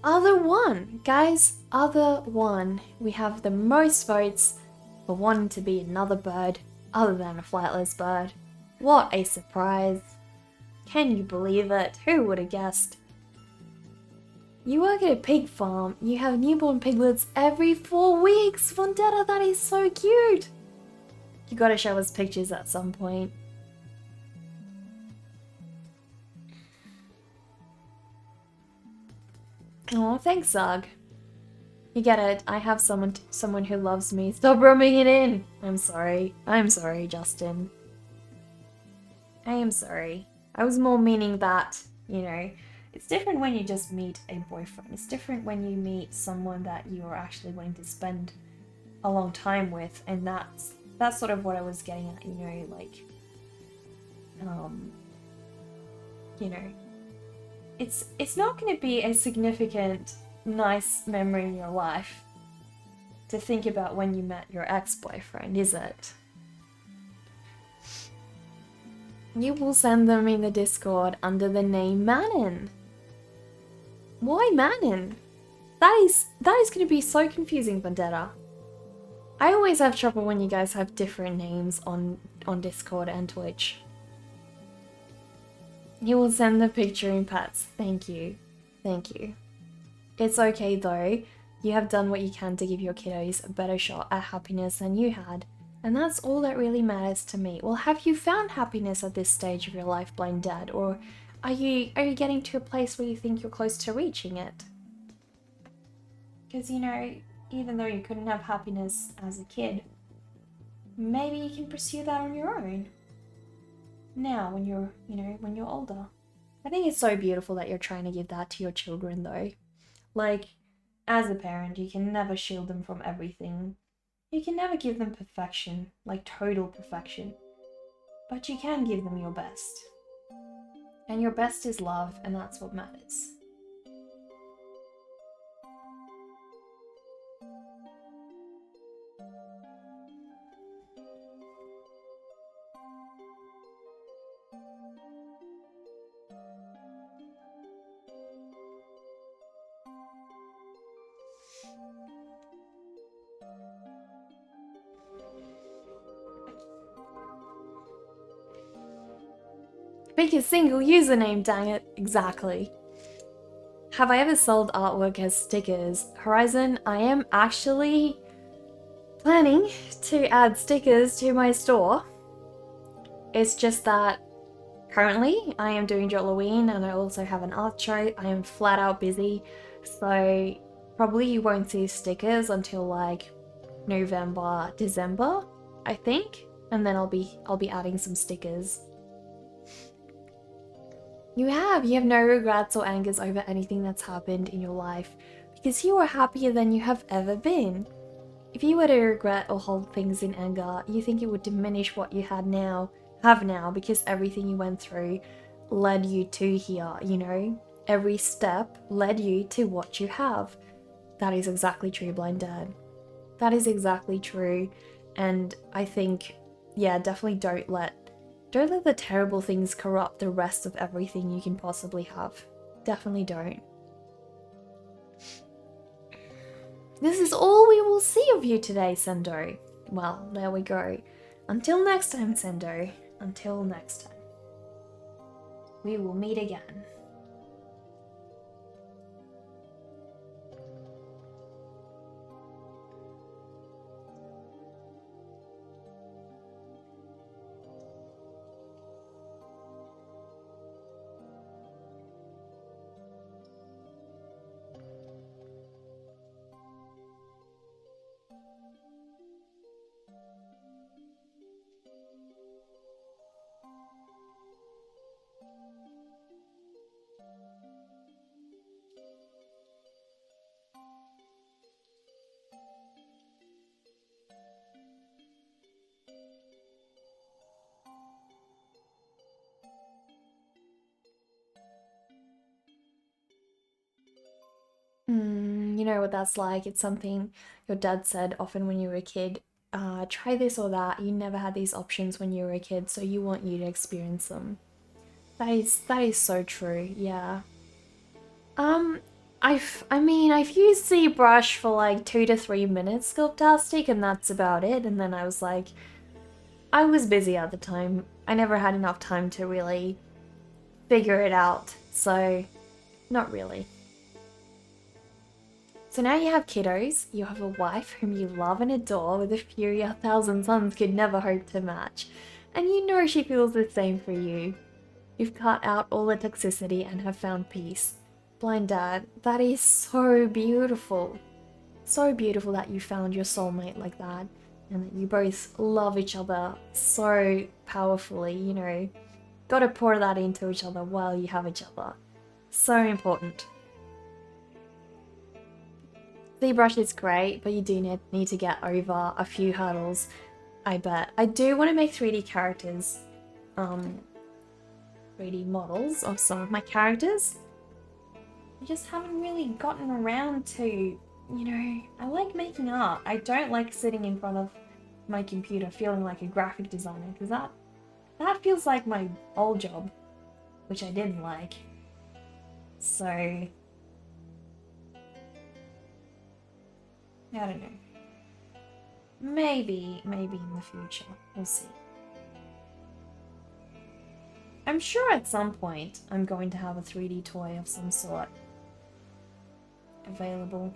Other one, guys. Other one. We have the most votes for wanting to be another bird other than a flightless bird. What a surprise. Can you believe it? Who would have guessed? You work at a pig farm. You have newborn piglets every 4 weeks. Vendetta, that is so cute. You gotta show us pictures at some point. Oh, thanks, Zug. You get it. I have someone who loves me. Stop rubbing it in. I'm sorry. I'm sorry, Justin. I am sorry. I was more meaning that, you know, it's different when you just meet a boyfriend. It's different when you meet someone that you are actually wanting to spend a long time with, and that's sort of what I was getting at, you know, like, you know, it's not going to be a significant, nice memory in your life to think about when you met your ex-boyfriend, is it? You will send them in the Discord under the name Manon. Why Manon? That is going to be so confusing, Vendetta. I always have trouble when you guys have different names on Discord and Twitch. You will send the picture in pets. Thank you. Thank you. It's okay though. You have done what you can to give your kiddos a better shot at happiness than you had. And that's all that really matters to me. Well, have you found happiness at this stage of your life, Blind Dad? Or are you getting to a place where you think you're close to reaching it? Because, you know, even though you couldn't have happiness as a kid, maybe you can pursue that on your own. Now, when you're, when you're older. I think it's so beautiful that you're trying to give that to your children, though. Like, as a parent, you can never shield them from everything. You can never give them perfection, like total perfection. But you can give them your best. And your best is love, and that's what matters. Pick a single username, dang it. Exactly. Have I ever sold artwork as stickers? Horizon, I am actually planning to add stickers to my store. It's just that currently I am doing Drawlloween and I also have an art show. I am flat out busy, so probably you won't see stickers until like November, December, I think. And then I'll be adding some stickers. You have no regrets or angers over anything that's happened in your life because you are happier than you have ever been. If you were to regret or hold things in anger, you think it would diminish what you have now because everything you went through led you to here, Every step led you to what you have. That is exactly true, Blind Dad. That is exactly true. And I think, yeah, definitely don't let the terrible things corrupt the rest of everything you can possibly have. Definitely don't. This is all we will see of you today, Sendo. Well, there we go. Until next time, Sendo. Until next time. We will meet again. You know what that's like. It's something your dad said often when you were a kid. Try this or that. You never had these options when you were a kid, so you want you to experience them. That is so true. Yeah. I've used ZBrush for like 2 to 3 minutes, Sculptastic, and that's about it. And then I was like, I was busy at the time. I never had enough time to really figure it out. So, not really. So now you have kiddos, you have a wife whom you love and adore with a fury 1,000 suns could never hope to match. And you know she feels the same for you. You've cut out all the toxicity and have found peace. Blind Dad, that is so beautiful. So beautiful that you found your soulmate like that. And that you both love each other so powerfully, Gotta pour that into each other while you have each other. So important. ZBrush is great, but you do need to get over a few hurdles, I bet. I do want to make 3D characters, 3D models of some of my characters. I just haven't really gotten around to, I like making art. I don't like sitting in front of my computer feeling like a graphic designer, because that feels like my old job, which I didn't like. So I don't know. Maybe in the future. We'll see. I'm sure at some point I'm going to have a 3D toy of some sort available.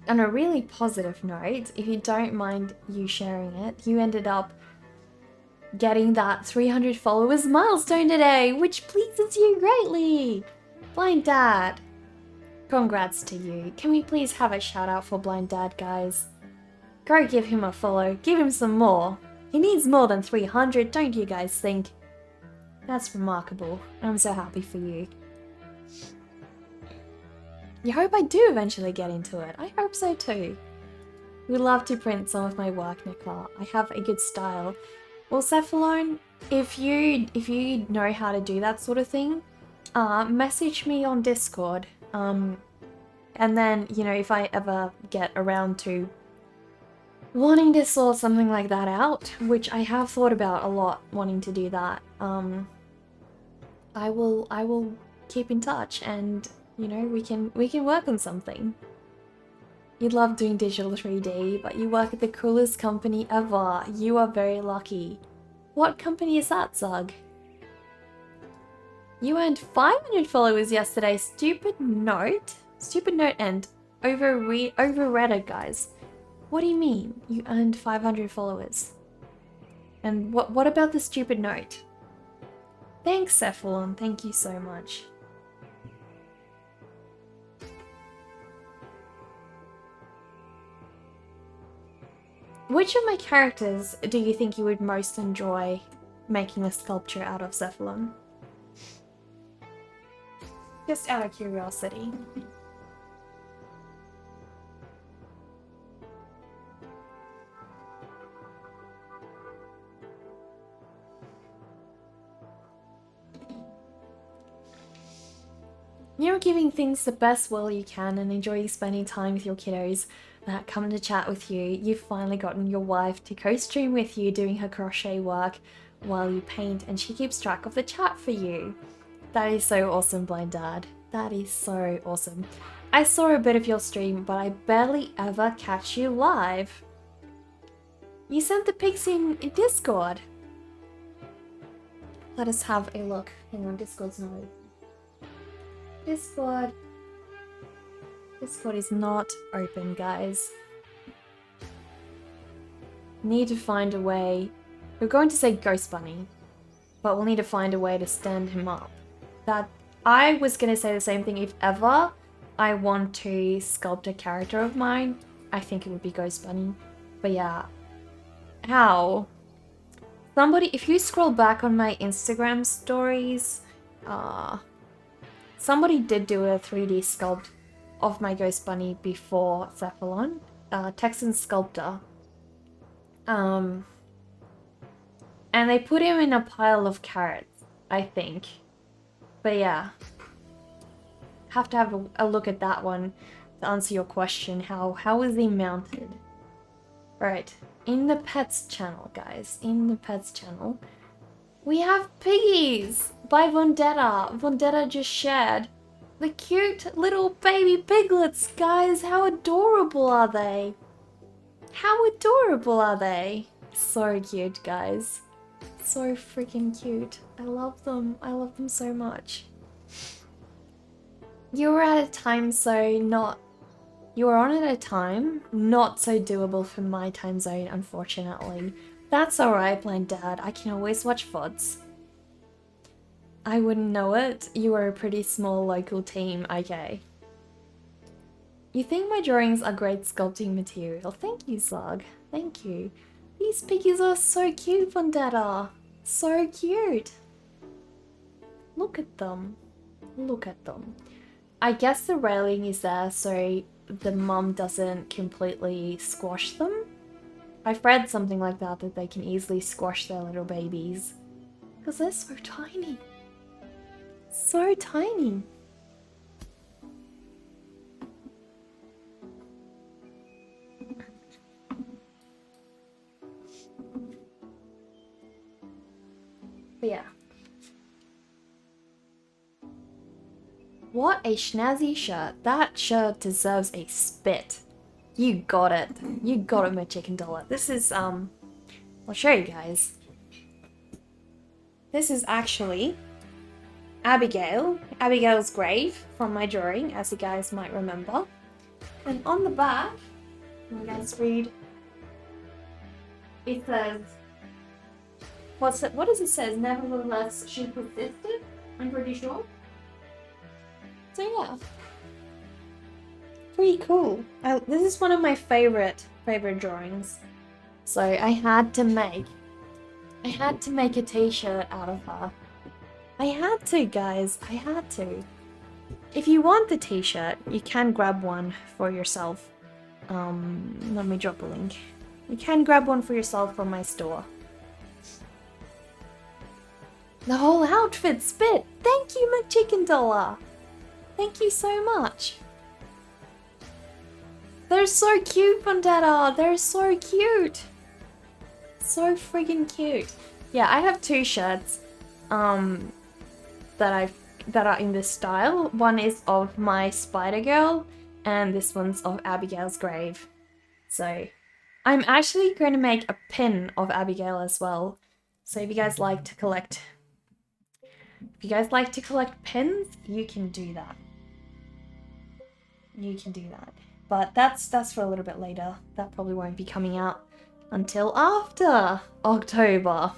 On a really positive note, if you don't mind you sharing it, you ended up getting that 300 followers milestone today, which pleases you greatly. Blind Dad, congrats to you. Can we please have a shout out for Blind Dad, guys? Go give him a follow, give him some more. He needs more than 300, don't you guys think? That's remarkable. I'm so happy for you. I hope I do eventually get into it. I hope so too. Would love to print some of my work, Nicole. I have a good style. Well, Cephalon, if you know how to do that sort of thing, message me on Discord. And then, you know, if I ever get around to wanting to sort something like that out, which I have thought about a lot, wanting to do that, I will keep in touch, and you know, we can work on something. You love doing digital 3D, but you work at the coolest company ever. You are very lucky. What company is that, Zug? You earned 500 followers yesterday. Stupid note and overread it, guys. What do you mean you earned 500 followers? And what about the stupid note? Thanks, Cephalon. Thank you so much. Which of my characters do you think you would most enjoy making a sculpture out of, Cephalon? Just out of curiosity. You're giving things the best will you can and enjoying spending time with your kiddos that come to chat with you. You've finally gotten your wife to co-stream with you doing her crochet work while you paint, and she keeps track of the chat for you. That is so awesome, Blind Dad. That is so awesome. I saw a bit of your stream, but I barely ever catch you live. You sent the pics in Discord. Let us have a look. Hang on, Discord's not open. Discord is not open, guys. Need to find a way. We're going to say Ghost Bunny, but we'll need to find a way to stand him up. That I was gonna say the same thing. If ever I want to sculpt a character of mine, I think it would be Ghost Bunny. But yeah, how? Somebody, if you scroll back on my Instagram stories, somebody did do a 3D sculpt of my Ghost Bunny before Cephalon, Texan Sculptor. And they put him in a pile of carrots, I think. But yeah, have to have a look at that one to answer your question. How is he mounted? Right, in the pets channel, guys, in the pets channel, we have piggies by Vendetta. Vendetta just shared the cute little baby piglets, guys. How adorable are they? How adorable are they? So cute, guys. So freaking cute. I love them. I love them so much. You were at a time you were on at a time not so doable for my time zone, unfortunately. That's alright, Blind Dad. I can always watch VODs. I wouldn't know it. You are a pretty small local team, okay. You think my drawings are great sculpting material. Thank you, Zog. Thank you. These piggies are so cute, Vendetta. So cute. Look at them. Look at them. I guess the railing is there so the mum doesn't completely squash them. I've read something like that they can easily squash their little babies. Because they're so tiny. So tiny. But yeah. What a snazzy shirt. That shirt deserves a spit. You got it. You got it, my chicken dollar. This is, I'll show you guys. This is actually Abigail's grave from my drawing, as you guys might remember. And on the back, I'm going to read, it says, what does it say? Nevertheless, she persisted, I'm pretty sure. So yeah. Pretty cool. This is one of my favorite drawings. So I had to make a t-shirt out of her. I had to, guys. I had to. If you want the t-shirt, you can grab one for yourself. Let me drop a link. You can grab one for yourself from my store. The whole outfit's fit. Thank you, McChicken. Thank you so much. They're so cute, Pondetta. They're so cute. So friggin' cute. Yeah, I have two shirts that are in this style. One is of my Spider Girl and this one's of Abigail's grave. So I'm actually going to make a pin of Abigail as well. So if you guys like to collect pins, you can do that. You can do that. But that's for a little bit later. That probably won't be coming out until after October.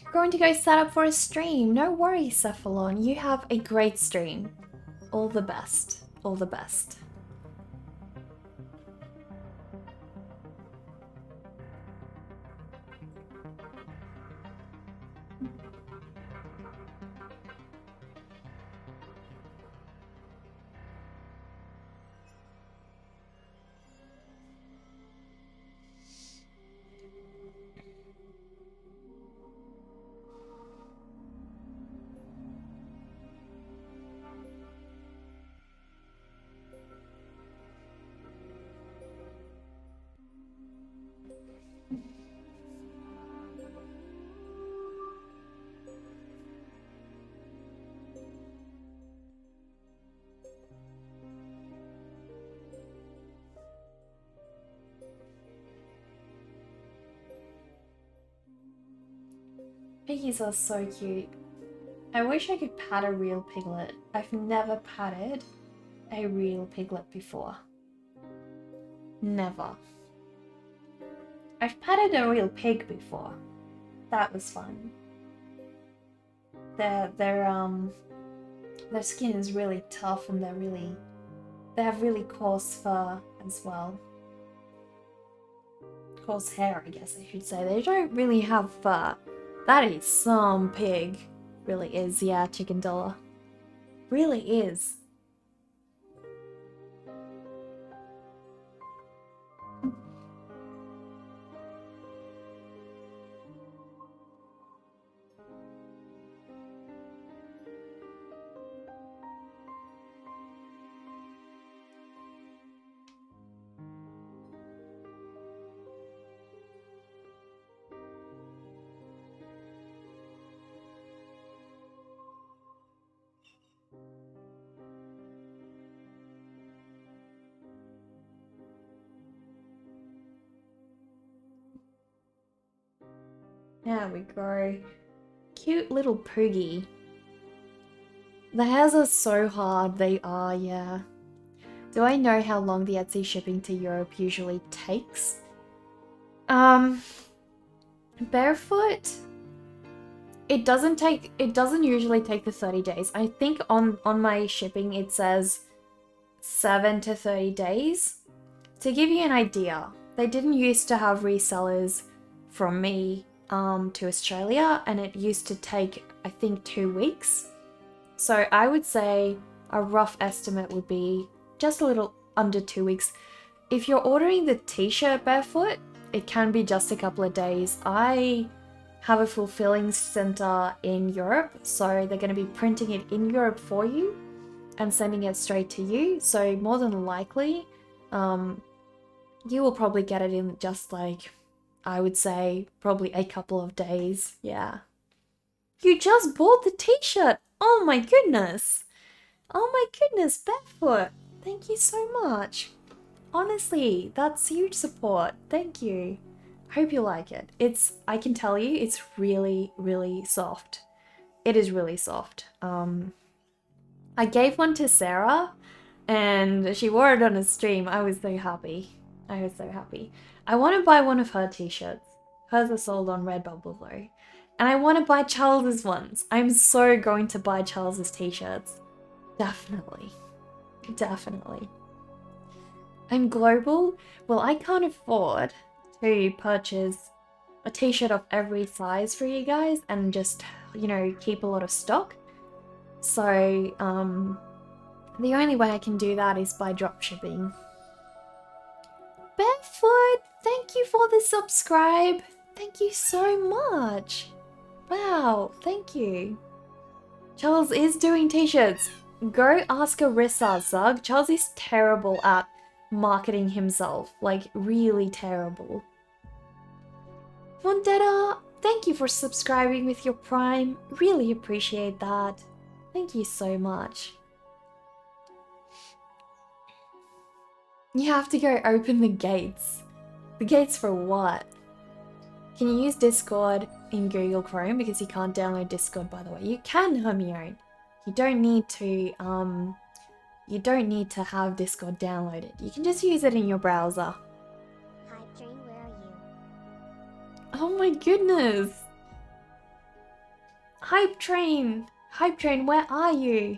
You're going to go set up for a stream. No worries, Cephalon. You have a great stream. All the best. All the best. Piggies are so cute. I wish I could pat a real piglet. I've never patted a real piglet before. Never. I've patted a real pig before. That was fun. Their skin is really tough and they have really coarse fur as well. Coarse hair, I guess I should say. They don't really have fur. That is some pig. Really is, yeah, Chicken Dollar. Really is. There we go. Cute little Poogie. The hairs are so hard, they are, yeah. Do I know how long the Etsy shipping to Europe usually takes? Barefoot? It doesn't usually take the 30 days. I think on my shipping it says 7 to 30 days. To give you an idea, they didn't used to have resellers from me to Australia, and it used to take, I think, 2 weeks. So I would say a rough estimate would be just a little under 2 weeks. If you're ordering the t-shirt barefoot, it can be just a couple of days. I have a fulfilling center in Europe, so they're going to be printing it in Europe for you and sending it straight to you. So more than likely, you will probably get it in just like, I would say, probably a couple of days. Yeah. You just bought the t-shirt. Oh my goodness. Oh my goodness, Barefoot. Thank you so much. Honestly, that's huge support. Thank you. I hope you like it. I can tell you, it's really, really soft. It is really soft. I gave one to Sarah and she wore it on a stream. I was so happy. I was so happy. I want to buy one of her t-shirts. Hers are sold on Redbubble though. And I want to buy Charles's ones. I'm so going to buy Charles's t-shirts. Definitely. Definitely. I'm global? Well, I can't afford to purchase a t-shirt of every size for you guys and just, you know, keep a lot of stock. So, the only way I can do that is by drop shipping. Barefoot, thank you for the subscribe. Thank you so much. Wow, thank you. Charles is doing t-shirts. Go ask Arissa, Zug. Charles is terrible at marketing himself. Like, really terrible. Vendetta, thank you for subscribing with your Prime. Really appreciate that. Thank you so much. You have to go open the gates. The gates for what? Can you use Discord in Google Chrome? Because you can't download Discord, by the way. You can, Hermione. You don't need to have Discord downloaded. You can just use it in your browser. Hi, Jane, where are you? Oh my goodness. Hype Train, where are you?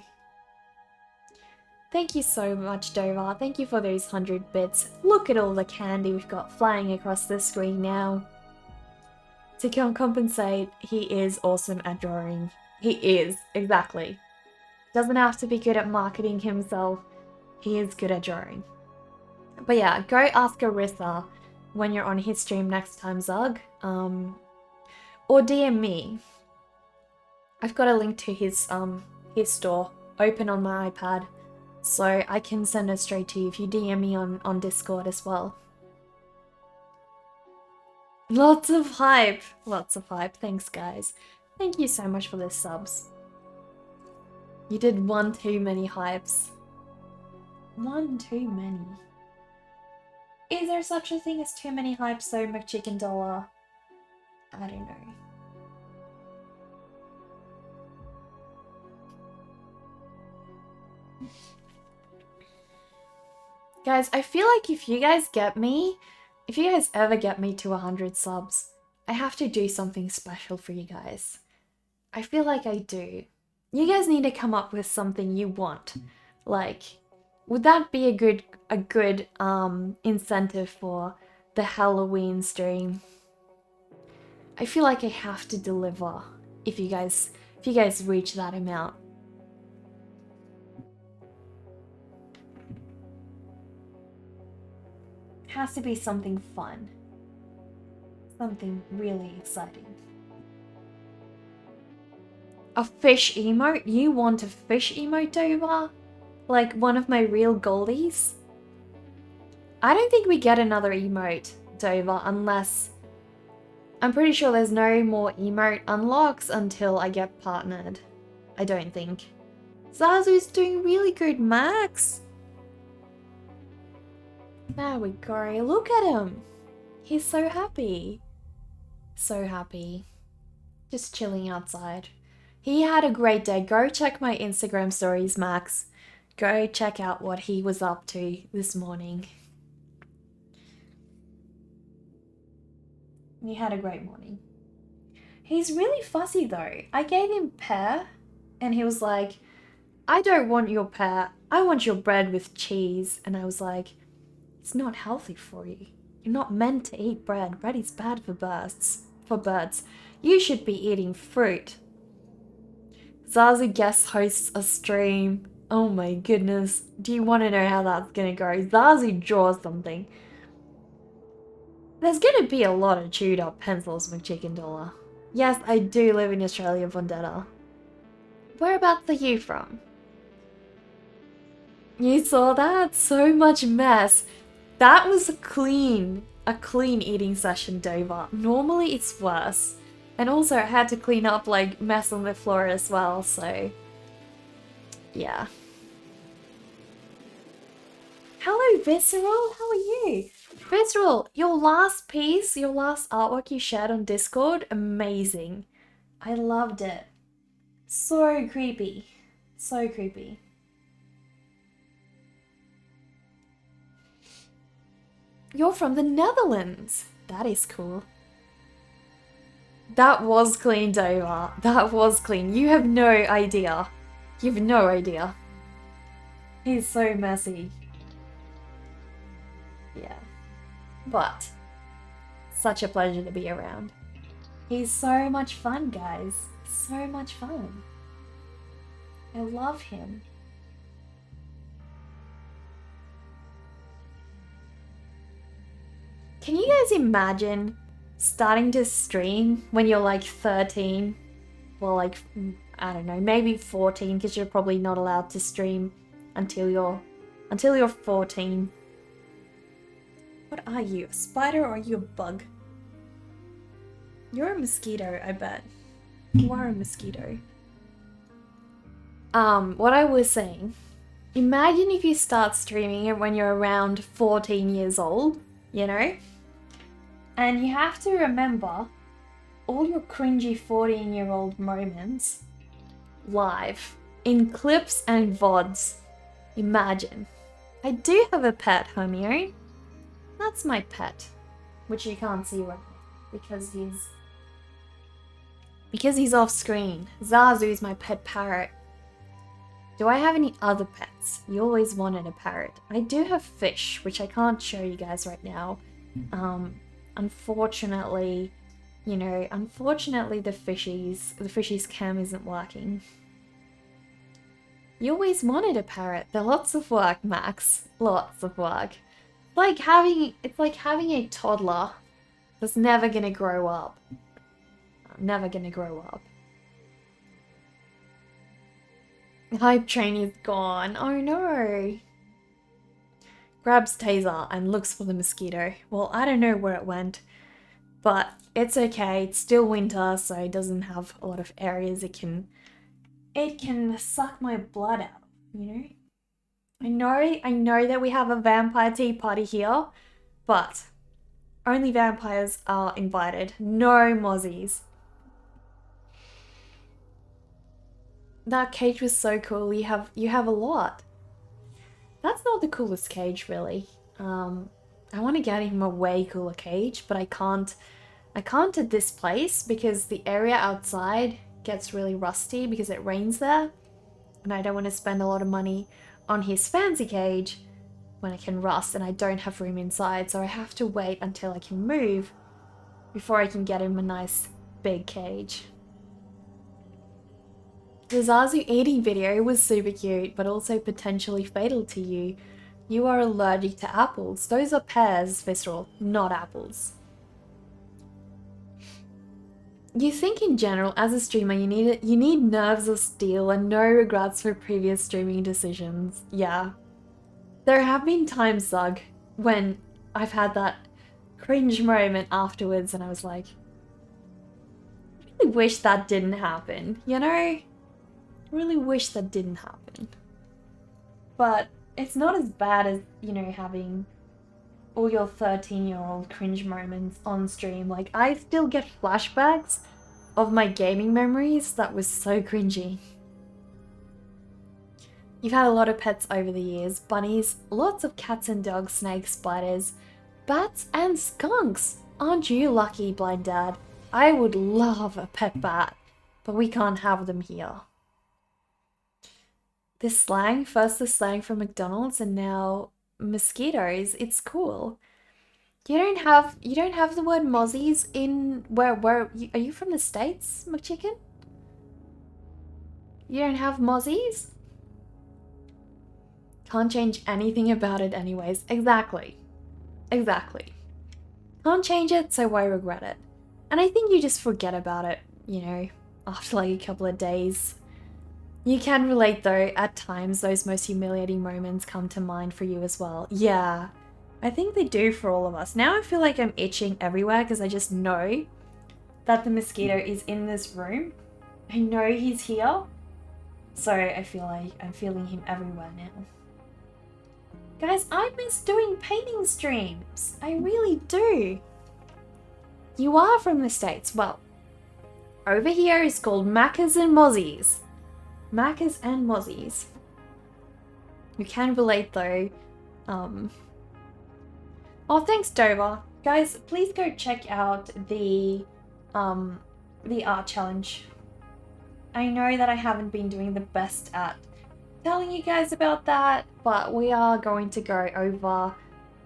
Thank you so much, Dovar. Thank you for those 100 bits. Look at all the candy we've got flying across the screen now. To compensate, he is awesome at drawing. He is, exactly. Doesn't have to be good at marketing himself. He is good at drawing. But yeah, go ask Arissa when you're on his stream next time, Zug. Or DM me. I've got a link to his store open on my iPad, so I can send it straight to you if you DM me on Discord as well. Lots of hype. Lots of hype. Thanks, guys. Thank you so much for the subs. You did one too many hypes. One too many. Is there such a thing as too many hypes though, McChicken Dollar? I don't know. Guys, I feel like if you guys ever get me to 100 subs, I have to do something special for you guys. I feel like I do. You guys need to come up with something you want. Like, would that be a good incentive for the Halloween stream? I feel like I have to deliver if you guys reach that amount. It has to be something fun. Something really exciting. A fish emote? You want a fish emote over? Like one of my real goldies? I don't think we get another emote, Dover, unless... I'm pretty sure there's no more emote unlocks until I get partnered. I don't think. Zazu's doing really good, Max! There we go. Look at him! He's so happy. So happy. Just chilling outside. He had a great day. Go check my Instagram stories, Max. Go check out what he was up to this morning. He had a great morning. He's really fussy though. I gave him pear and he was like, I don't want your pear. I want your bread with cheese. And I was like, it's not healthy for you. You're not meant to eat bread. Bread is bad for birds. You should be eating fruit. Zazu guest hosts a stream. Oh my goodness. Do you want to know how that's gonna go? Zazu draws something. There's gonna be a lot of chewed up pencils, McChicken Dollar. Yes, I do live in Australia, Vendetta. Whereabouts are you from? You saw that? So much mess. That was a clean eating session, Dover. Normally it's worse. And also I had to clean up like mess on the floor as well, so Yeah. Hello, Visceral. How are you? Visceral, your last piece, your last artwork you shared on Discord, amazing. I loved it. So creepy. So creepy. You're from the Netherlands. That is cool. That was cleaned over. That was clean. You have no idea. You have no idea. He's so messy. Yeah. But such a pleasure to be around. He's so much fun, guys. So much fun. I love him. Can you guys imagine starting to stream when you're like 13? Well, like, I don't know, maybe 14, because you're probably not allowed to stream until you're 14. What are you, a spider or are you a bug? You're a mosquito, I bet. You are a mosquito. What I was saying, imagine if you start streaming it when you're around 14 years old, you know? And you have to remember all your cringy 14-year-old moments live in clips and VODs. Imagine. I do have a pet, Homeo. That's my pet, which you can't see right now because he's off screen. Zazu is my pet parrot. Do I have any other pets? You always wanted a parrot. I do have fish, which I can't show you guys right now. Unfortunately, you know, the fishies cam isn't working. You always wanted a parrot. They're lots of work, Max. Lots of work. It's like having a toddler that's never gonna grow up. Never gonna grow up. Hype train is gone. Oh no. Grabs taser and looks for the mosquito. Well, I don't know where it went, but it's okay. It's still winter, so it doesn't have a lot of areas it can suck my blood out, you know? I know that we have a vampire tea party here, but only vampires are invited. No mozzies. That cage was so cool. You have a lot. That's not the coolest cage, really. I want to get him a way cooler cage, but I can't at this place because the area outside gets really rusty because it rains there, and I don't want to spend a lot of money on his fancy cage when it can rust and I don't have room inside, so I have to wait until I can move before I can get him a nice big cage. The Zazu eating video was super cute, but also potentially fatal to you. You are allergic to apples. Those are pears, Visceral, not apples. You think in general, as a streamer, you need nerves of steel and no regrets for previous streaming decisions. Yeah. There have been times, Zug, when I've had that cringe moment afterwards and I was like, I really wish that didn't happen, you know? I really wish that didn't happen. But it's not as bad as, you know, having all your 13-year-old cringe moments on stream. Like, I still get flashbacks of my gaming memories that was so cringy. You've had a lot of pets over the years. Bunnies, lots of cats and dogs, snakes, spiders, bats and skunks. Aren't you lucky, Blind Dad? I would love a pet bat, but we can't have them here. This slang, first the slang from McDonald's and now mosquitoes, it's cool. You don't have the word mozzies in where are you from the States, McChicken? You don't have mozzies? Can't change anything about it anyways. Exactly. Can't change it, so why regret it? And I think you just forget about it, you know, after like a couple of days. You can relate though, at times those most humiliating moments come to mind for you as well. Yeah, I think they do for all of us. Now I feel like I'm itching everywhere because I just know that the mosquito is in this room. I know he's here. So I feel like I'm feeling him everywhere now. Guys, I miss doing painting streams. I really do. You are from the States. Well, over here is called Maccas and Mozzies. Maccas and Mozzies. You can relate though. Oh, thanks, Dover. Guys, please go check out the art challenge. I know that I haven't been doing the best at telling you guys about that, but we are going to go over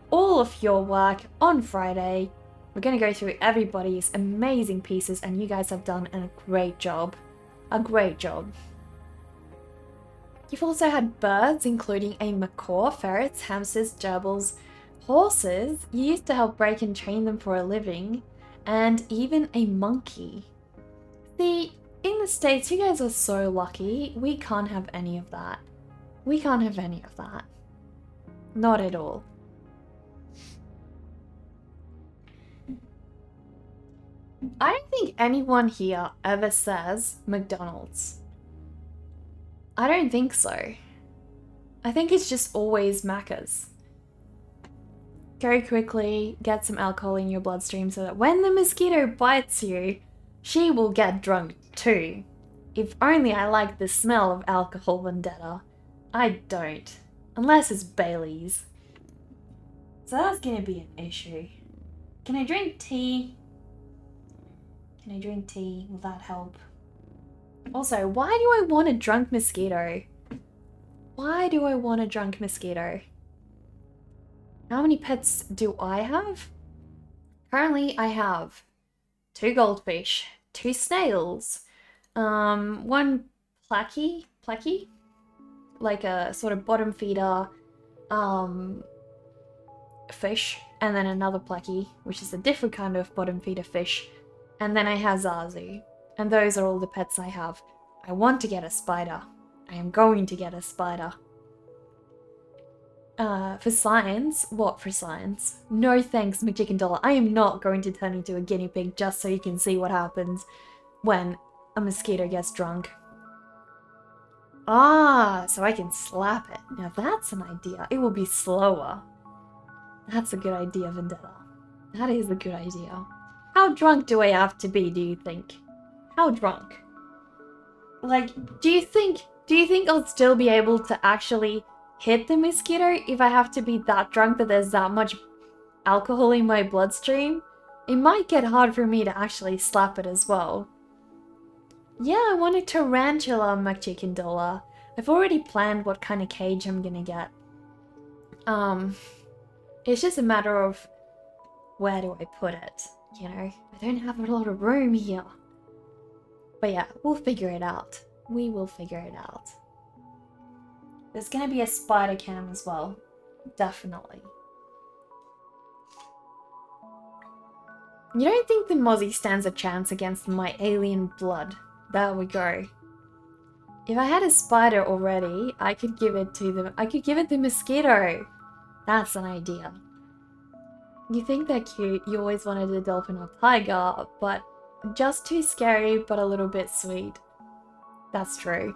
all of your work on Friday. We're going to go through everybody's amazing pieces, and you guys have done a great job. A great job. You've also had birds, including a macaw, ferrets, hamsters, gerbils, horses. You used to help break and train them for a living, and even a monkey. See, in the States, you guys are so lucky. We can't have any of that. We can't have any of that. Not at all. I don't think anyone here ever says McDonald's. I don't think so. I think it's just always Macca's. Go quickly, get some alcohol in your bloodstream so that when the mosquito bites you, she will get drunk too. If only I like the smell of alcohol vendetta. I don't. Unless it's Bailey's. So that's gonna be an issue. Can I drink tea? Can I drink tea? Will that help? Also, why do I want a drunk mosquito? Why do I want a drunk mosquito? How many pets do I have? Currently, I have 2 goldfish, 2 snails, 1 placky, like a sort of bottom feeder fish, and then another placky, which is a different kind of bottom feeder fish, and then I have Zazu. And those are all the pets I have. I want to get a spider. I am going to get a spider. For science? What for science? No thanks, McChicken. I am not going to turn into a guinea pig just so you can see what happens when a mosquito gets drunk. Ah, so I can slap it. Now that's an idea. It will be slower. That's a good idea, Vendetta. That is a good idea. How drunk do I have to be, do you think? How drunk? Like, do you think I'll still be able to actually hit the mosquito if I have to be that drunk that there's that much alcohol in my bloodstream? It might get hard for me to actually slap it as well. Yeah, I want a tarantula, McChicken. I've already planned what kind of cage I'm gonna get. It's just a matter of where do I put it, you know? I don't have a lot of room here. But yeah, we'll figure it out. We will figure it out. There's gonna be a spider cam as well. Definitely. You don't think the Mozzie stands a chance against my alien blood? There we go. If I had a spider already, I could give it the mosquito. That's an idea. You think they're cute. You always wanted a dolphin or tiger, but just too scary, but a little bit sweet. That's true.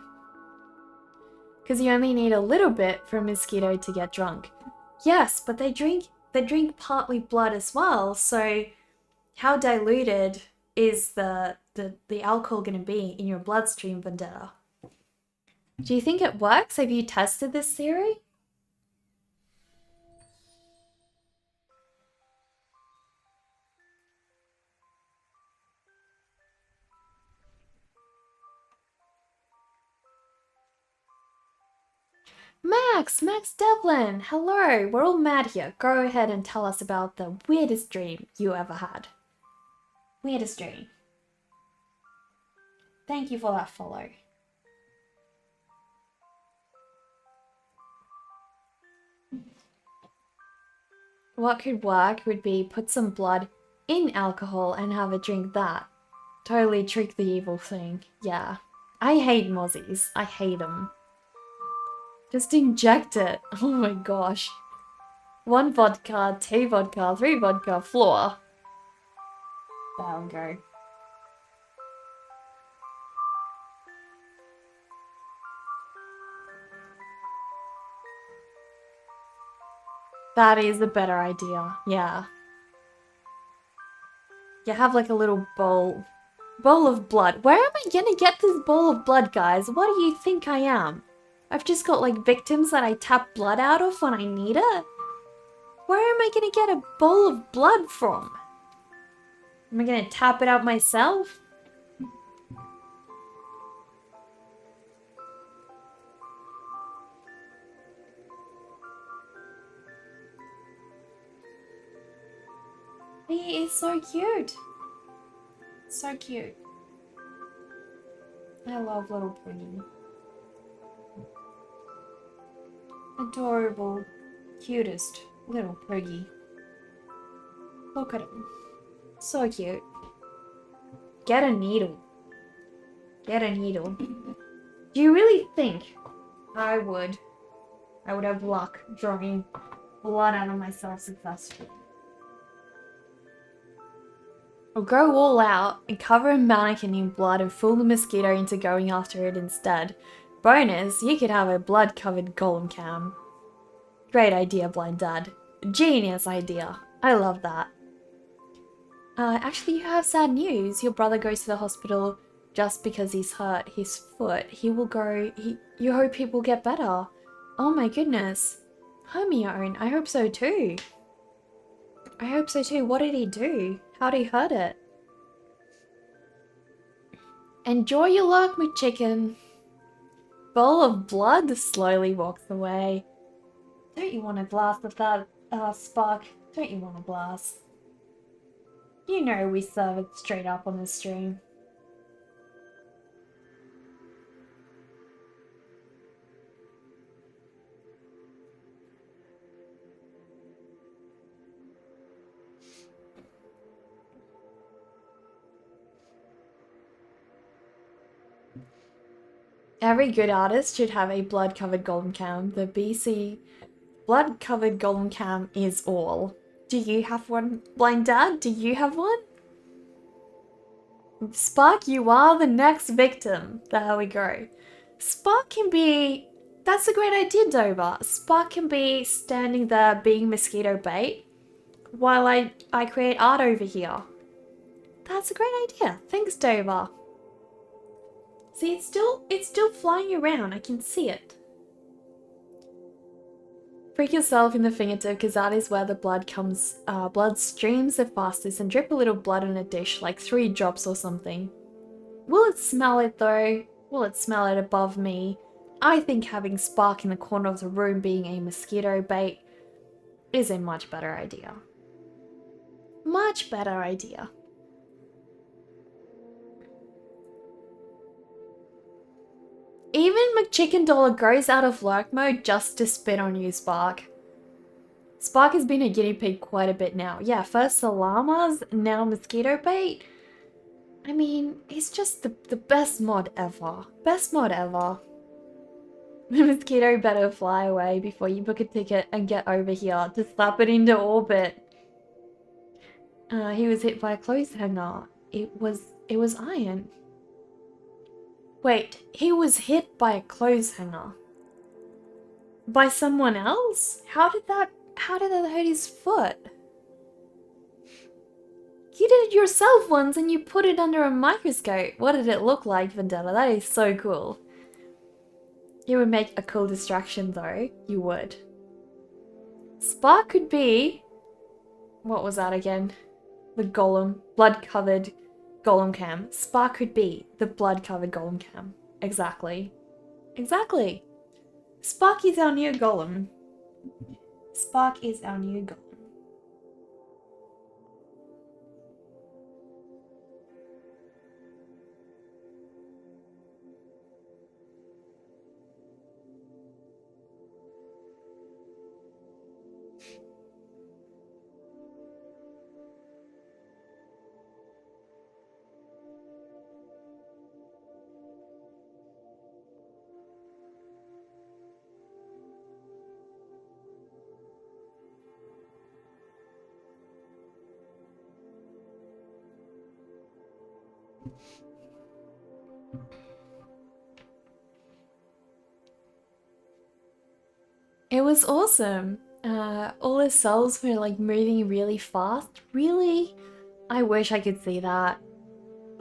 Because you only need a little bit for a mosquito to get drunk. Yes, but they drink partly blood as well, so how diluted is the alcohol going to be in your bloodstream, Vendetta? Do you think it works? Have you tested this theory? Max Devlin, hello, we're all mad here. Go ahead and tell us about the weirdest dream you ever had. Weirdest dream. Thank you for that follow. What could work would be put some blood in alcohol and have it drink that. Totally trick the evil thing. Yeah. I hate mozzies. I hate them. Just inject it. Oh my gosh. 1 vodka, 2 vodka, 3 vodka, floor. That'll go. That is a better idea, yeah. You have like a little bowl of blood. Where am I gonna get this bowl of blood, guys? What do you think I am? I've just got like victims that I tap blood out of when I need it? Where am I gonna get a bowl of blood from? Am I gonna tap it out myself? He is so cute. So cute. I love little Poogie. Adorable, cutest little Poogie. Look at him. So cute. Get a needle. Get a needle. Do you really think I would have luck drawing blood out of myself successfully? I'll go all out and cover a mannequin in blood and fool the mosquito into going after it instead. Bonus, you could have a blood-covered golem cam. Great idea, Blind Dad. Genius idea. I love that. Actually, you have sad news. Your brother goes to the hospital just because he's hurt his foot. You hope he will get better. Oh my goodness. Hermione, I hope so too. I hope so too. What did he do? How'd he hurt it? Enjoy your luck, McChicken. Bowl of blood slowly walks away. Don't you want a glass of that, Spark? Don't you want a glass? You know we serve it straight up on the stream. Every good artist should have a blood-covered golem cam. The BC blood-covered golem cam is all. Do you have one, Blind Dad? Do you have one? Spark, you are the next victim. There we go. Spark can be... That's a great idea, Dover. Spark can be standing there being mosquito bait while I create art over here. That's a great idea. Thanks, Dover. See, it's still flying around. I can see it. Prick yourself in the fingertip because that is where the blood streams the fastest, and drip a little blood on a dish, like 3 drops or something. Will it smell it though? Will it smell it above me? I think having Spark in the corner of the room being a mosquito bait is a much better idea. Much better idea. Even McChicken Dollar goes out of lurk mode just to spit on you, Spark. Spark has been a guinea pig quite a bit now. Yeah, first the llamas, now mosquito bait. I mean, he's just the best mod ever. Best mod ever. The mosquito better fly away before you book a ticket and get over here to slap it into orbit. He was hit by a clothes hanger. It was iron. Wait, he was hit by a clothes hanger. By someone else? How did that hurt his foot? You did it yourself once and you put it under a microscope. What did it look like, Vendetta? That is so cool. You would make a cool distraction though. You would. Spark could be... What was that again? The golem. Blood-covered golem cam. Spark could be the blood-covered golem cam. Exactly. Exactly. Spark is our new golem. Spark is our new golem. It was awesome. All the cells were like moving really fast. Really? I wish I could see that.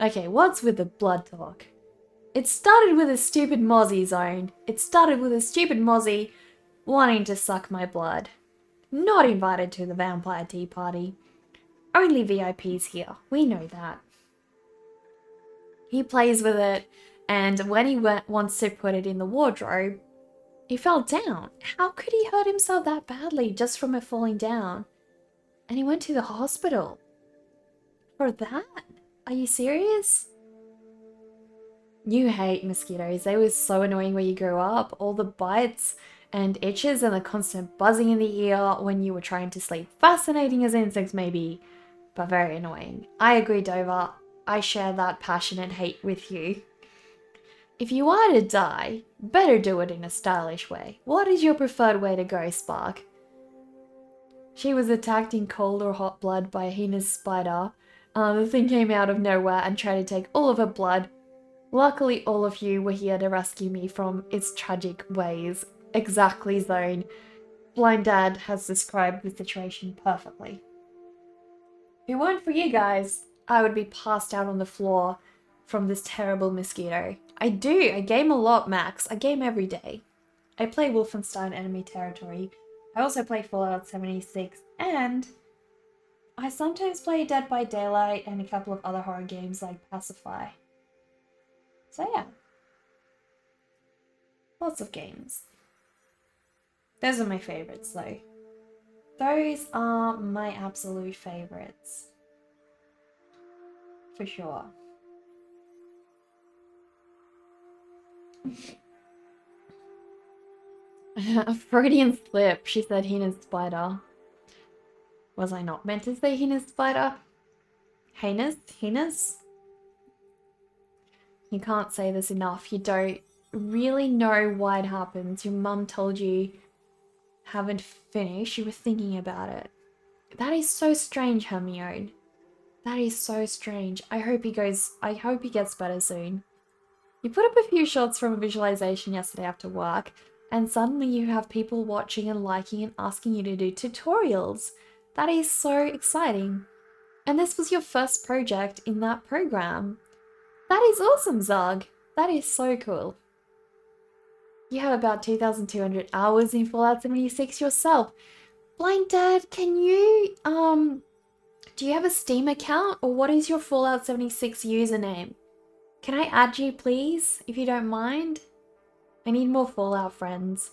Okay, what's with the blood talk? It started with a stupid mozzie zone. It started with a stupid mozzie wanting to suck my blood. Not invited to the vampire tea party. Only VIPs here. We know that. He plays with it, and when he wants to put it in the wardrobe, he fell down. How could he hurt himself that badly just from it falling down? And he went to the hospital. For that? Are you serious? You hate mosquitoes. They were so annoying when you grew up. All the bites and itches and the constant buzzing in the ear when you were trying to sleep. Fascinating as insects may be, but very annoying. I agree, Dover. I share that passionate hate with you. If you are to die, better do it in a stylish way. What is your preferred way to go, Spark? She was attacked in cold or hot blood by a heinous spider. The thing came out of nowhere and tried to take all of her blood. Luckily, all of you were here to rescue me from its tragic ways. Exactly, Zone. Blind Dad has described the situation perfectly. If it weren't for you guys, I would be passed out on the floor from this terrible mosquito. I do. I game a lot, Max. I game every day. I play Wolfenstein Enemy Territory. I also play Fallout 76, and I sometimes play Dead by Daylight and a couple of other horror games like Pacify. So yeah. Lots of games. Those are my favorites though. Those are my absolute favorites. For sure. A Freudian slip. She said heinous spider. Was I not meant to say heinous spider? Heinous? Heinous? You can't say this enough. You don't really know why it happens. Your mum told you haven't finished. You were thinking about it. That is so strange, Hermione. That is so strange. I hope he gets better soon. You put up a few shots from a visualization yesterday after work, and suddenly you have people watching and liking and asking you to do tutorials. That is so exciting. And this was your first project in that program. That is awesome, Zug. That is so cool. You have about 2,200 hours in Fallout 76 yourself. Blind Dad, can you, do you have a Steam account, or what is your Fallout 76 username? Can I add you, please, if you don't mind? I need more Fallout friends.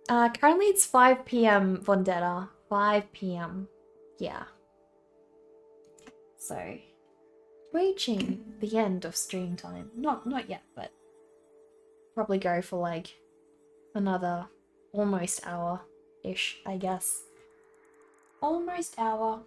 Currently it's 5 p.m, Vendetta. 5 p.m. Yeah. So, reaching the end of stream time. Not yet, but probably go for like another almost hour-ish, I guess. Almost hour.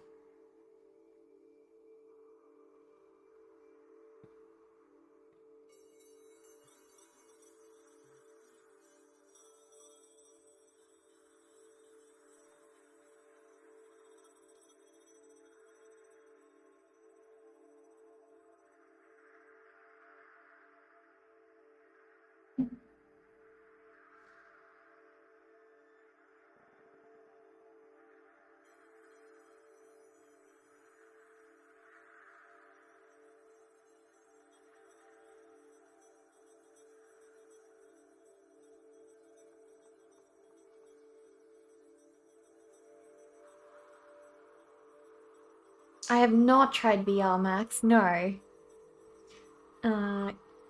I have not tried VR Max, no.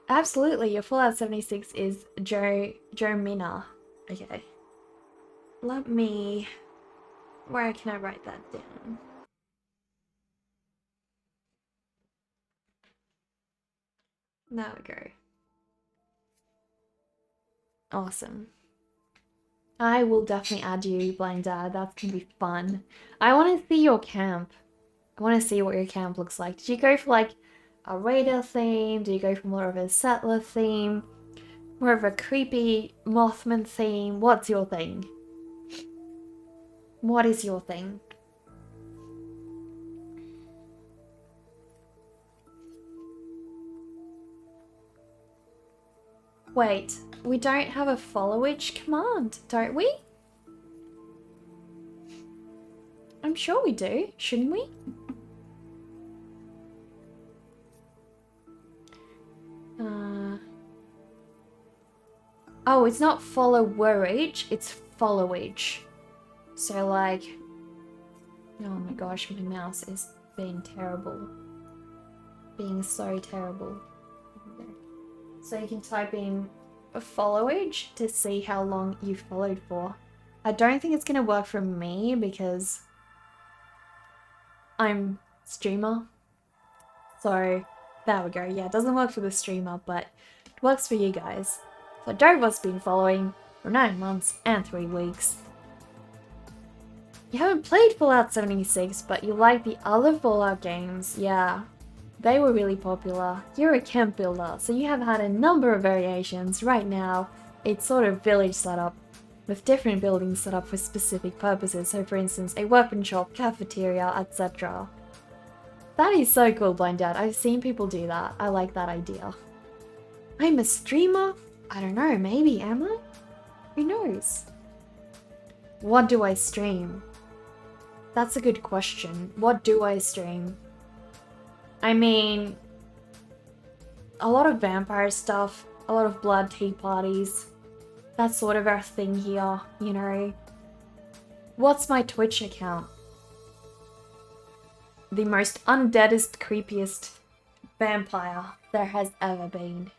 Absolutely, your Fallout 76 is Joe Mina. Okay. Let me... Where can I write that down? There we go. Awesome. I will definitely add you, Blind Dad. That's gonna be fun. I want to see your camp. I want to see what your camp looks like. Did you go for like a raider theme? Did you go for more of a settler theme? More of a creepy Mothman theme? What's your thing? What is your thing? Wait, we don't have a followage command, don't we? I'm sure we do, shouldn't we? Oh, it's not followerage, it's followage. So like, oh my gosh, my mouse is being terrible. Being so terrible. So you can type in followage to see how long you followed for. I don't think it's gonna work for me because I'm streamer. So there we go. Yeah, it doesn't work for the streamer, but it works for you guys. So Dova's been following for 9 months and 3 weeks. You haven't played Fallout 76, but you like the other Fallout games. Yeah, they were really popular. You're a camp builder, so you have had a number of variations. Right now, it's sort of village setup, with different buildings set up for specific purposes. So for instance, a weapon shop, cafeteria, etc. That is so cool, Blind Dad. I've seen people do that. I like that idea. I'm a streamer? I don't know, maybe am I? Who knows? What do I stream? That's a good question. What do I stream? I mean, a lot of vampire stuff, a lot of blood tea parties. That's sort of our thing here, you know. What's my Twitch account? The most undeadest, creepiest vampire there has ever been.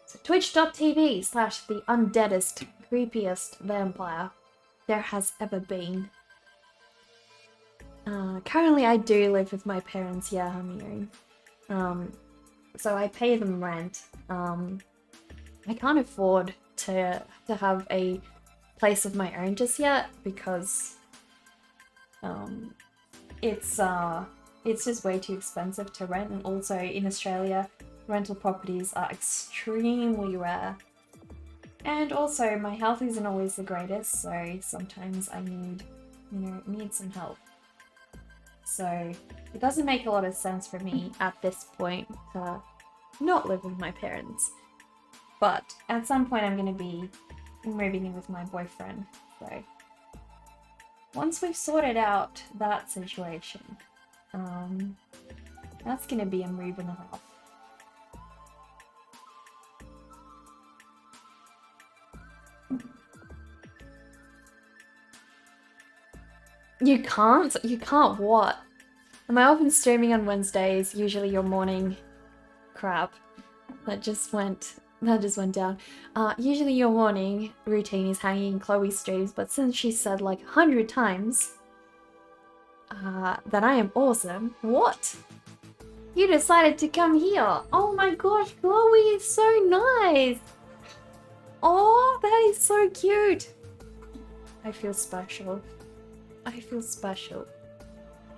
So twitch.tv/ the undeadest, creepiest vampire there has ever been. Currently I do live with my parents, yeah, I'm hearing. So I pay them rent. I can't afford to have a place of my own just yet because it's just way too expensive to rent, and also in Australia rental properties are extremely rare. And also my health isn't always the greatest, so sometimes I need some help. So it doesn't make a lot of sense for me at this point to not live with my parents. But at some point I'm going to be moving in with my boyfriend. So once we've sorted out that situation, that's going to be a move and a half. You can't? You can't what? Am I often streaming on Wednesdays? Usually your morning. Crap. That just went down. Usually your morning routine is hanging in Chloe's streams, but since she said like 100 times that I am awesome, what? You decided to come here. Oh my gosh, Chloe is so nice. Oh, that is so cute. I feel special. I feel special.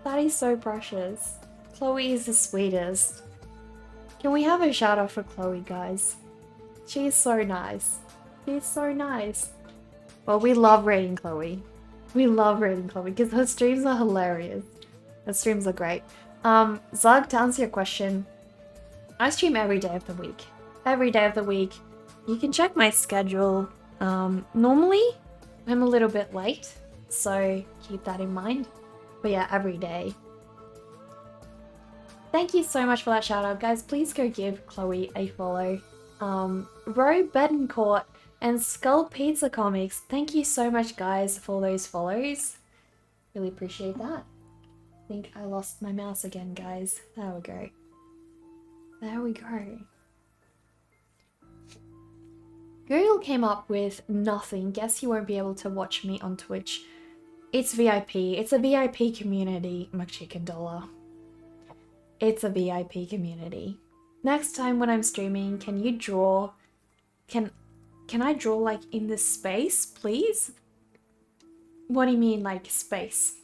That is so precious. Chloe is the sweetest. Can we have a shout out for Chloe, guys? She is so nice. She's so nice. Well, we love reading Chloe. We love reading Chloe because her streams are hilarious. Her streams are great. Zug, to answer your question, I stream every day of the week. Every day of the week. You can check my schedule. Normally, I'm a little bit late, so keep that in mind. But yeah, every day. Thank you so much for that shout out, guys. Please go give Chloe a follow. Ro Betancourt and Skull Pizza Comics, thank you so much, guys, for those follows. Really appreciate that. I think I lost my mouse again, guys. There we go. There we go. Google came up with nothing. Guess you won't be able to watch me on Twitch. It's VIP. It's a VIP community, McChicken$. It's a VIP community. Next time when I'm streaming, can you draw? Can I draw like in this space, please? What do you mean like space?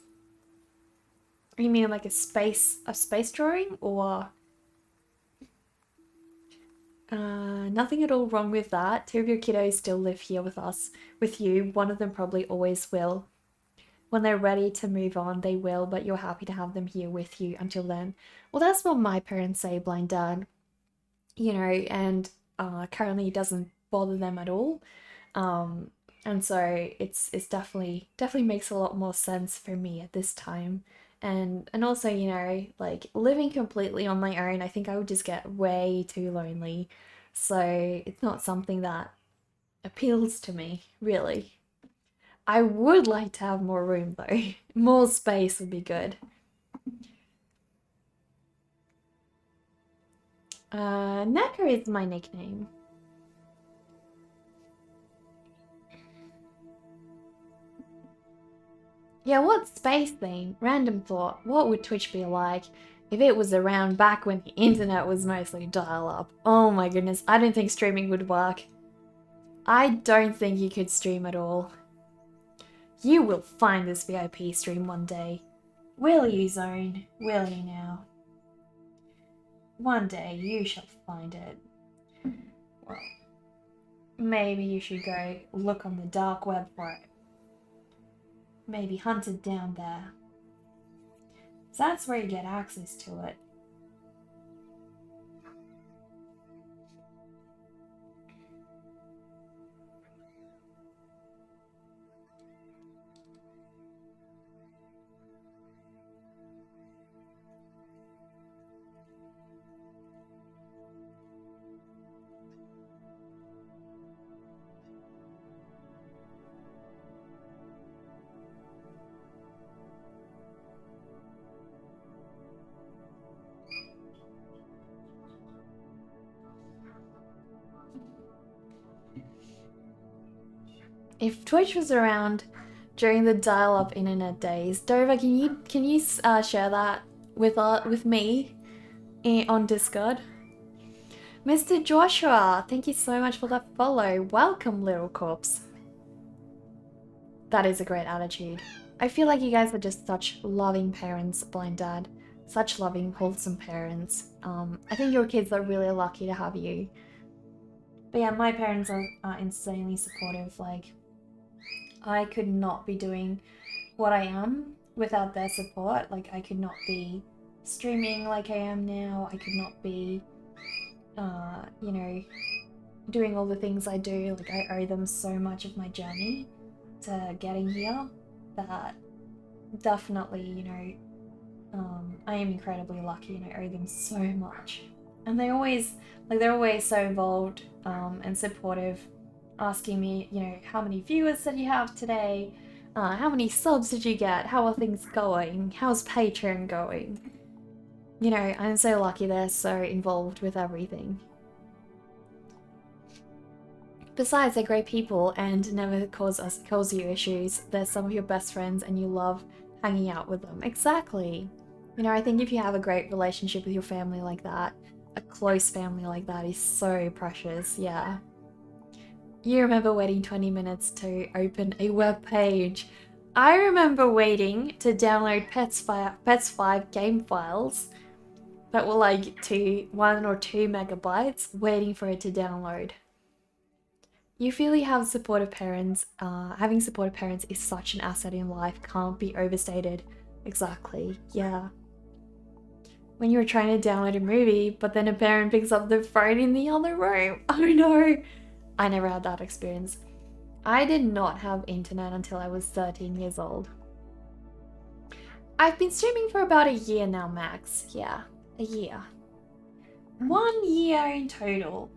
You mean like a space drawing, or nothing at all wrong with that. 2 of your kiddos still live here with us, with you. One of them probably always will. When they're ready to move on, they will, but you're happy to have them here with you until then. Well, that's what my parents say, Blind Dad. You know, and currently doesn't bother them at all. And so it's definitely makes a lot more sense for me at this time. And also, you know, like living completely on my own, I think I would just get way too lonely. So it's not something that appeals to me, really. I would like to have more room though. More space would be good. Necker is my nickname. Yeah, what space theme? Random thought. What would Twitch be like if it was around back when the internet was mostly dial-up? Oh my goodness, I don't think streaming would work. I don't think you could stream at all. You will find this VIP stream one day. Will you, Zone? Will you now? One day you shall find it. Well, maybe you should go look on the dark web for it. Maybe hunt it down there. That's where you get access to it. If Twitch was around during the dial-up internet days, Dover, can you share that with me on Discord? Mr. Joshua, thank you so much for that follow. Welcome, little corpse. That is a great attitude. I feel like you guys are just such loving parents, Blind Dad. Such loving, wholesome parents. I think your kids are really lucky to have you. But yeah, my parents are insanely supportive. Like, I could not be doing what I am without their support. Like, I could not be streaming like I am now. I could not be, you know, doing all the things I do. Like, I owe them so much of my journey to getting here that definitely, you know, I am incredibly lucky and I owe them so much. And they're always so involved and supportive, asking me, you know, how many viewers did you have today? How many subs did you get? How are things going? How's Patreon going? You know, I'm so lucky they're so involved with everything. Besides, they're great people and never cause you issues. They're some of your best friends and you love hanging out with them. Exactly. You know, I think if you have a great relationship with your family like that, a close family like that is so precious, yeah. You remember waiting 20 minutes to open a web page. I remember waiting to download Pets 5 game files that were like 1 or 2 megabytes, waiting for it to download. You feel you have supportive parents. Having supportive parents is such an asset in life, can't be overstated. Exactly, yeah. When you're trying to download a movie, but then a parent picks up the phone in the other room. Oh no! I never had that experience. I did not have internet until I was 13 years old. I've been streaming for about a year now, max. Yeah, a year. 1 year in total.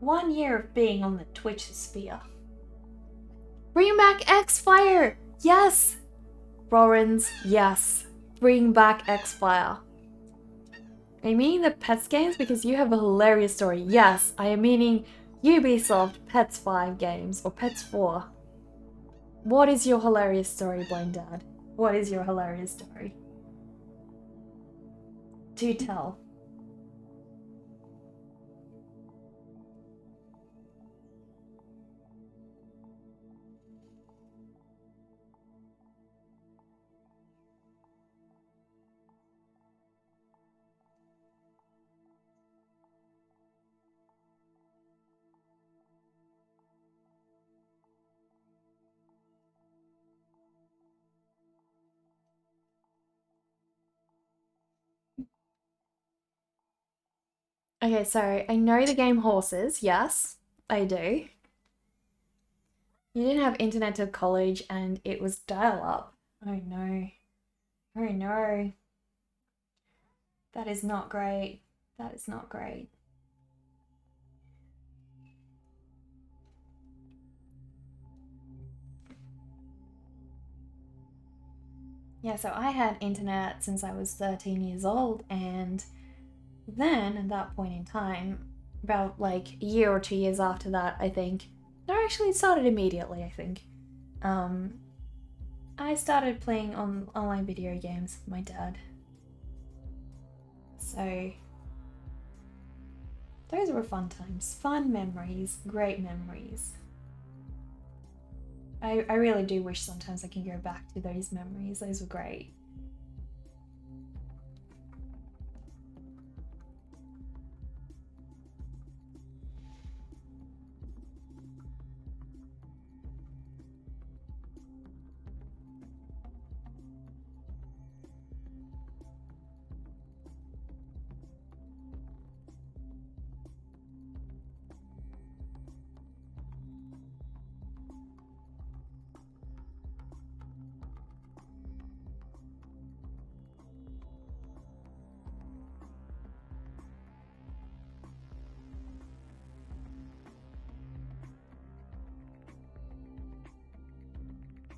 1 year of being on the Twitch sphere. Bring back X-Fire! Yes! Rollins, yes. Bring back X-Fire. Are you meaning the Pets games? Because you have a hilarious story. Yes, I am meaning Ubisoft Pets 5 games, or Pets 4. What is your hilarious story, Blind Dad? What is your hilarious story? Do tell. Okay, so I know the game Horses. Yes, I do. You didn't have internet till college and it was dial-up. Oh no. Oh no. That is not great. That is not great. Yeah, so I had internet since I was 13 years old, and then at that point in time, about like a year or 2 years after that, I think. No, actually, it started immediately, I think. I started playing on online video games with my dad. So those were fun times, fun memories, great memories. I really do wish sometimes I can go back to those memories. Those were great.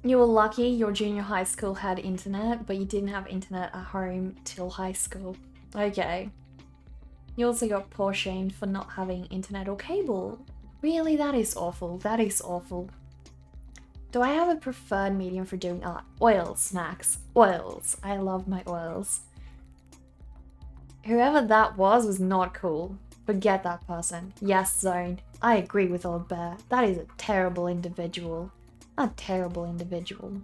You were lucky your junior high school had internet, but you didn't have internet at home till high school. Okay. You also got poor shamed for not having internet or cable. Really, that is awful. That is awful. Do I have a preferred medium for doing art? Oils, Max. Oils. I love my oils. Whoever that was not cool. Forget that person. Yes, Zone. I agree with Old Bear. That is a terrible individual. A terrible individual.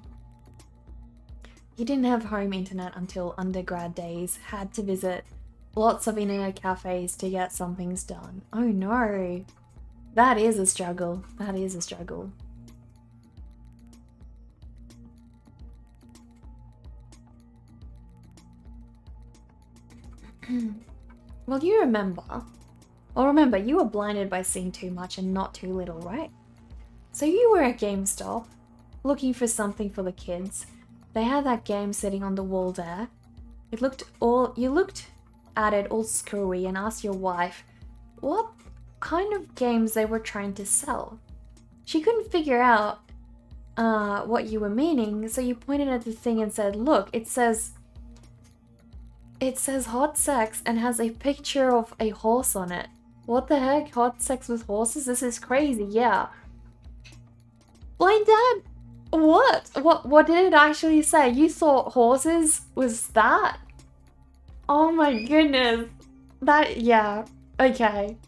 He didn't have home internet until undergrad days. Had to visit lots of internet cafes to get some things done. Oh no. That is a struggle. That is a struggle. Well, you remember. Well, remember, you were blinded by seeing too much and not too little, right? So you were at GameStop, looking for something for the kids. They had that game sitting on the wall there. You looked at it all screwy and asked your wife what kind of games they were trying to sell. She couldn't figure out what you were meaning, so you pointed at the thing and said, "Look, it says hot sex and has a picture of a horse on it." What the heck? Hot sex with horses? This is crazy, yeah. Blind Dad? What? What did it actually say? You thought horses was that? Oh my goodness. That, yeah. Okay.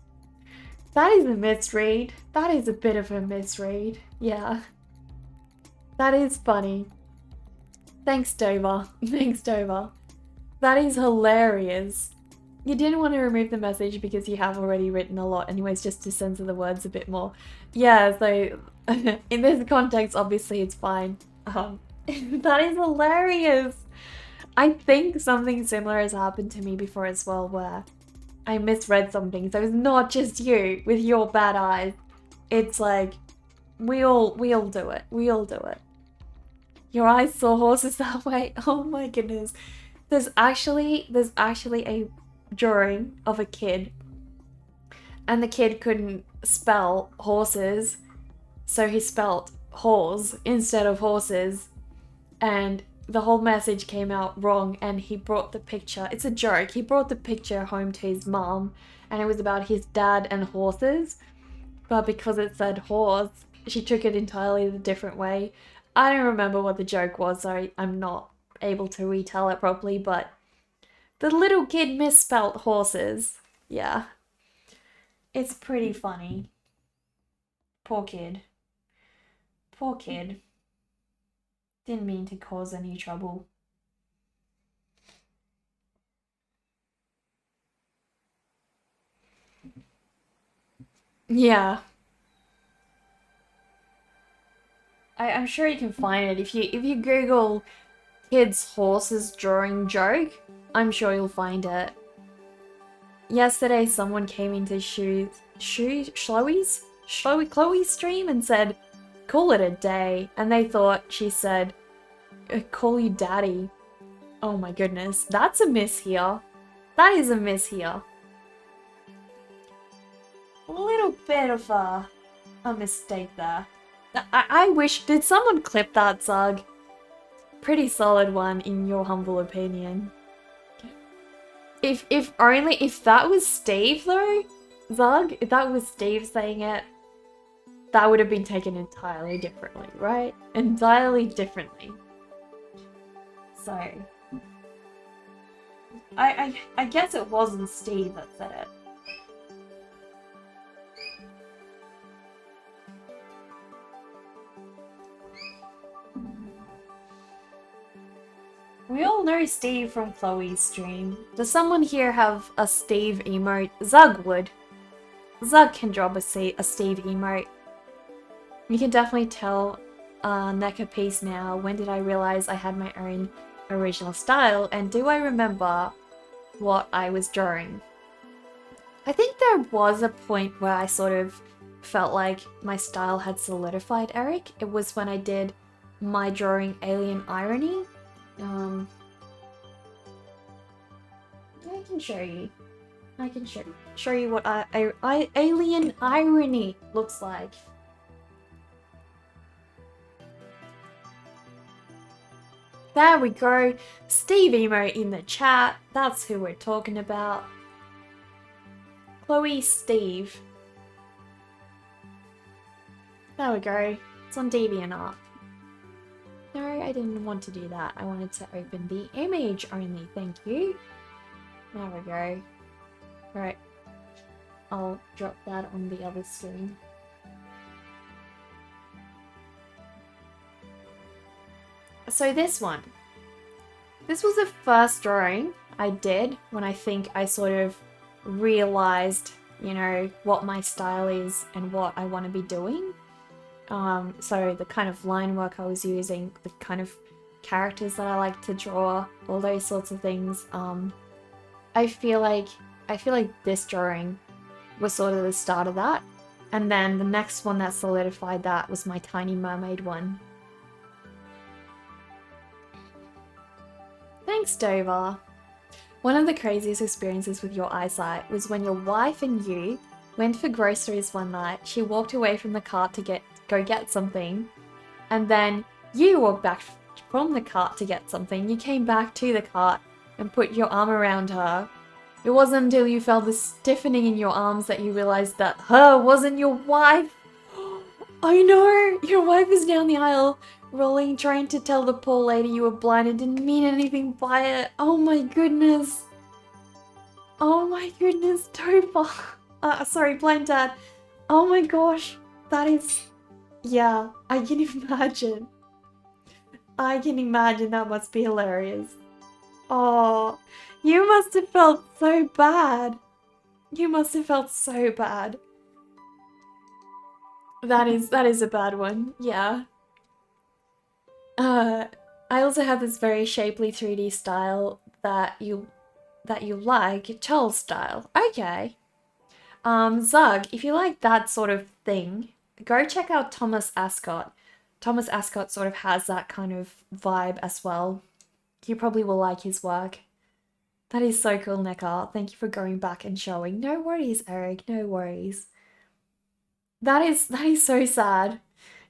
That is a misread. That is a bit of a misread. Yeah. That is funny. Thanks, Dover. Thanks, Dover. That is hilarious. You didn't want to remove the message because you have already written a lot anyways, just to censor the words a bit more. Yeah, so in this context, obviously it's fine. That is hilarious. I think something similar has happened to me before as well, where I misread something. So it's not just you with your bad eyes. It's like we all do it. We all do it. Your eyes saw horses that way. Oh my goodness. There's actually a drawing of a kid, and the kid couldn't spell horses, so he spelt whores instead of horses, and the whole message came out wrong, and he brought the picture, it's a joke, he brought the picture home to his mom, and it was about his dad and horses, but because it said horse, she took it entirely a different way. I don't remember what the joke was, so I'm not able to retell it properly, but the little kid misspelt horses. Yeah. It's pretty funny. Poor kid. Poor kid. Didn't mean to cause any trouble. Yeah. I'm sure you can find it. If you Google kids horses drawing joke, I'm sure you'll find it. Yesterday, someone came into Chloe's stream and said, "Call it a day," and they thought she said, "Call you daddy." Oh my goodness, that's a miss here. That is a miss here. A little bit of a mistake there. I wish, did someone clip that, Zug? Pretty solid one, in your humble opinion. If that was Steve though, Zug, if that was Steve saying it, that would have been taken entirely differently, right? Entirely differently. So, I guess it wasn't Steve that said it. We all know Steve from Chloe's stream. Does someone here have a Steve emote? Zug would. Zug can drop a Steve emote. You can definitely tell NECA piece now. When did I realize I had my own original style? And do I remember what I was drawing? I think there was a point where I sort of felt like my style had solidified, Eric. It was when I did my drawing Alien Irony. I can show you. I can show you what Alien Irony looks like. There we go. Steve Emo in the chat. That's who we're talking about. Chloe Steve. There we go. It's on DeviantArt. No, I didn't want to do that. I wanted to open the image only. Thank you. There we go. Right. I'll drop that on the other screen. So this one. This was the first drawing I did when I think I sort of realized, you know, what my style is and what I want to be doing. So the kind of line work I was using, the kind of characters that I like to draw, all those sorts of things. I feel like this drawing was sort of the start of that. And then the next one that solidified that was my Tiny Mermaid one. Thanks, Dover. One of the craziest experiences with your eyesight was when your wife and you went for groceries one night. She walked away from the cart to go get something, and then you walked back from the cart to get something. You came back to the cart and put your arm around her. It wasn't until you felt the stiffening in your arms that you realized that her wasn't your wife. I know! Your wife is down the aisle, rolling, trying to tell the poor lady you were blind and didn't mean anything by it. Oh my goodness. Oh my goodness, Topher. Sorry, blind dad. Oh my gosh. That is... Yeah, I can imagine. I can imagine that must be hilarious. Oh, you must have felt so bad. You must have felt so bad. That is a bad one, yeah. I also have this very shapely 3D style that you like, Charles style. Okay. Zug, if you like that sort of thing, go check out Thomas Ascot. Thomas Ascot sort of has that kind of vibe as well. You probably will like his work. That is so cool, NECA. Thank you for going back and showing. No worries, Eric, no worries. That is so sad.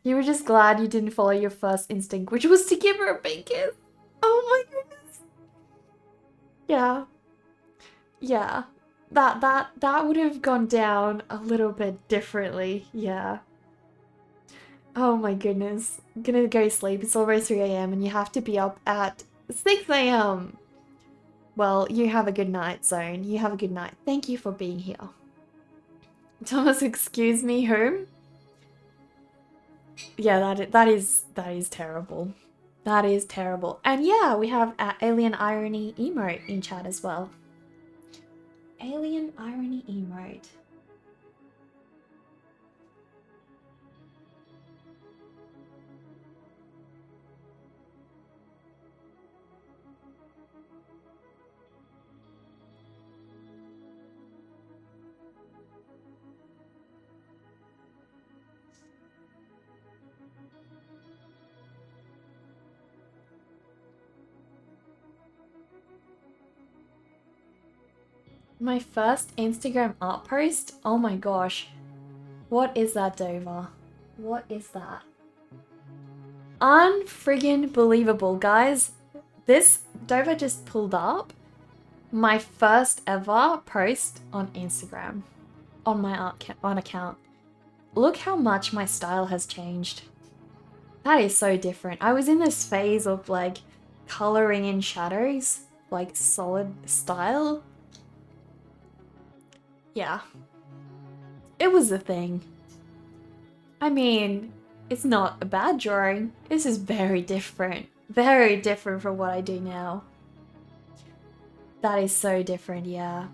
You were just glad you didn't follow your first instinct, which was to give her a big kiss. Oh my goodness. Yeah. Yeah. That would have gone down a little bit differently. Yeah. Oh my goodness. I'm gonna go sleep. It's almost 3 AM and you have to be up at 6 AM. Well, you have a good night, Zone. You have a good night. Thank you for being here. Thomas, excuse me, whom? Yeah, that is terrible. That is terrible. And yeah, we have Alien Irony emote in chat as well. Alien Irony emote. My first Instagram art post? Oh my gosh. What is that, Dover? What is that? Unfriggin' believable, guys. This Dover just pulled up my first ever post on Instagram on my art account. Look how much my style has changed. That is so different. I was in this phase of like coloring in shadows, like solid style. Yeah. It was a thing. I mean, it's not a bad drawing. This is very different. Very different from what I do now. That is so different, yeah.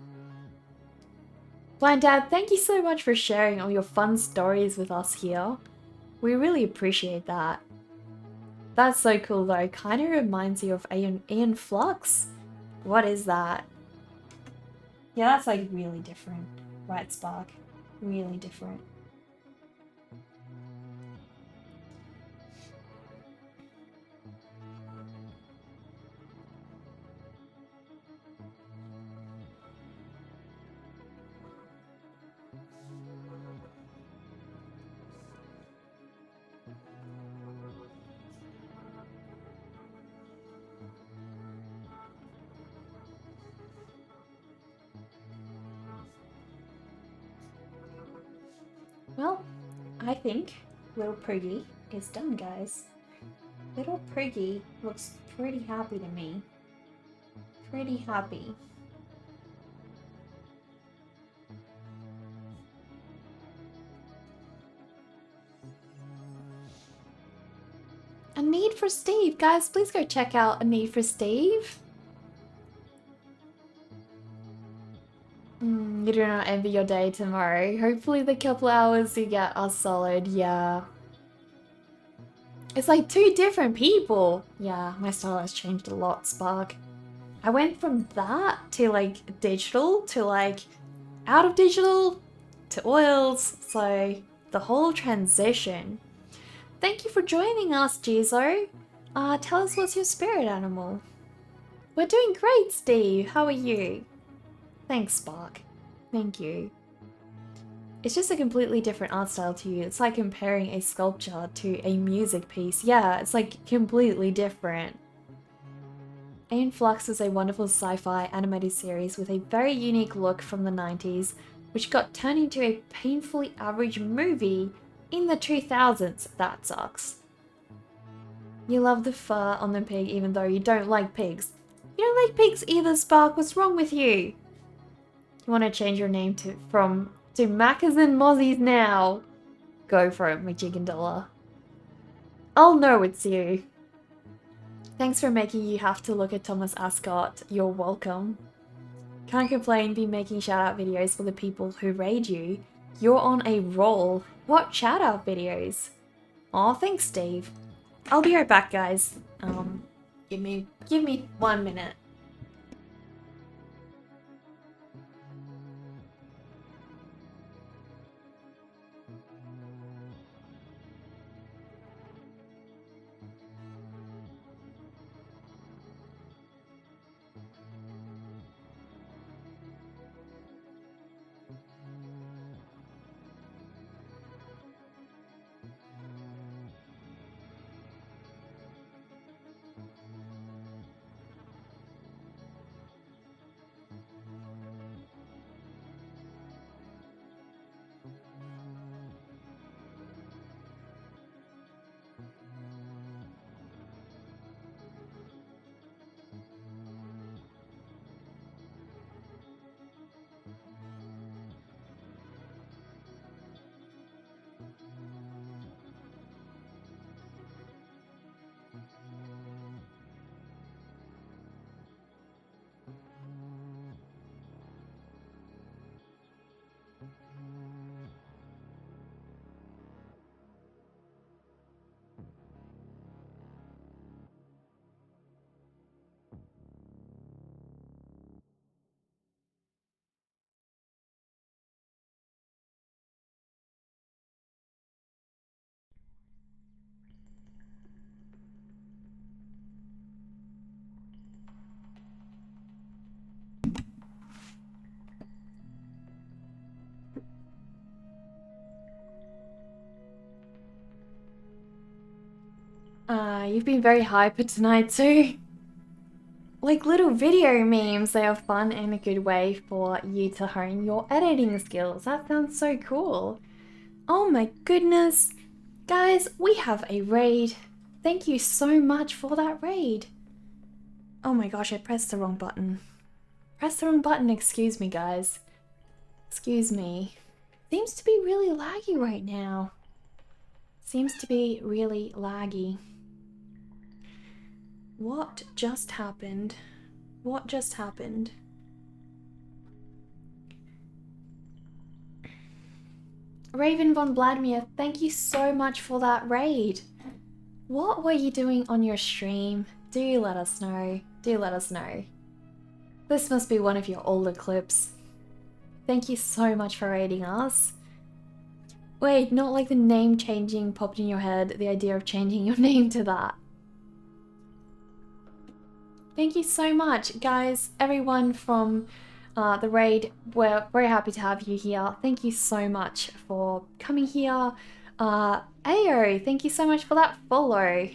Blind Dad, thank you so much for sharing all your fun stories with us here. We really appreciate that. That's so cool though. Kind of reminds you of Ian Flux. What is that? Yeah, that's like really different. Right, Spark? Really different. Well, I think little Poogie is done, guys. Little Poogie looks pretty happy to me. Pretty happy. A Need for Steve. Guys, please go check out A Need for Steve. You do not envy your day tomorrow. Hopefully the couple hours you get are solid, yeah. It's like two different people. Yeah, my style has changed a lot, Spark. I went from that to like digital to like out of digital to oils. So the whole transition. Thank you for joining us, Jizo. Tell us what's your spirit animal. We're doing great, Steve. How are you? Thanks, Spark. Thank you. It's just a completely different art style to you. It's like comparing a sculpture to a music piece. Yeah, it's like completely different. Aeon Flux is a wonderful sci-fi animated series with a very unique look from the 90s, which got turned into a painfully average movie in the 2000s. That sucks. You love the fur on the pig even though you don't like pigs. You don't like pigs either, Spark. What's wrong with you? You want to change your name to Maccas and Mozzies now? Go for it, McJiggandollar. I'll know it's you. Thanks for making you have to look at Thomas Ascot. You're welcome. Can't complain, be making shout-out videos for the people who raid you. You're on a roll. What shout-out videos? Aw, thanks, Steve. I'll be right back, guys. Give me 1 minute. You've been very hyper tonight too. Like little video memes, they are fun and a good way for you to hone your editing skills. That sounds so cool. Oh my goodness. Guys, we have a raid. Thank you so much for that raid. Oh my gosh, I pressed the wrong button. Pressed the wrong button, excuse me guys. Excuse me. Seems to be really laggy right now. Seems to be really laggy. What just happened? What just happened? Raven von Vladimir, thank you so much for that raid. What were you doing on your stream? Do let us know. Do let us know. This must be one of your older clips. Thank you so much for raiding us. Wait, not like the name changing popped in your head, the idea of changing your name to that. Thank you so much, guys, everyone from the raid. We're very happy to have you here. Thank you so much for coming here. Ayo, thank you so much for that follow.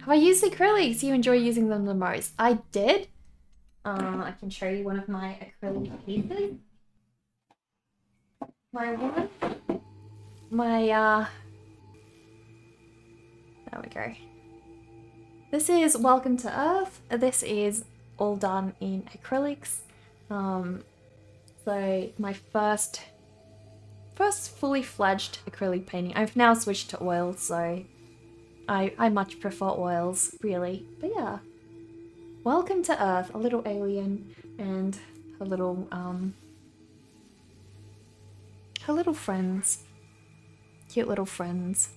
Have I used acrylics? You enjoy using them the most? I did. I can show you one of my acrylic pieces. There we go. This is Welcome to Earth. This is all done in acrylics. So my first fully fledged acrylic painting. I've now switched to oils, so I much prefer oils, really. But yeah. Welcome to Earth, a little alien and her little friends. Cute little friends.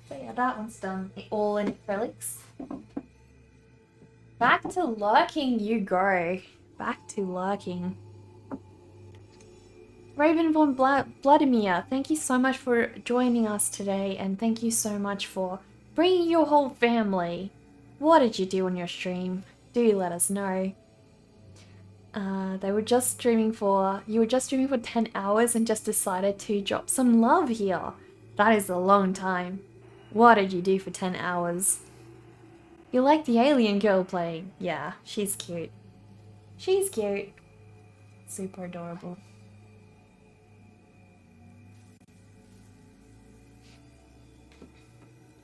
So yeah, that one's done all in acrylics. Back to lurking you go. Back to lurking. Raven von Vladimir, thank you so much for joining us today, and thank you so much for bringing your whole family. What did you do on your stream? Do let us know. You were just streaming for 10 hours and just decided to drop some love here. That is a long time. What did you do for 10 hours? You like the alien girl playing? Yeah, she's cute. She's cute. Super adorable.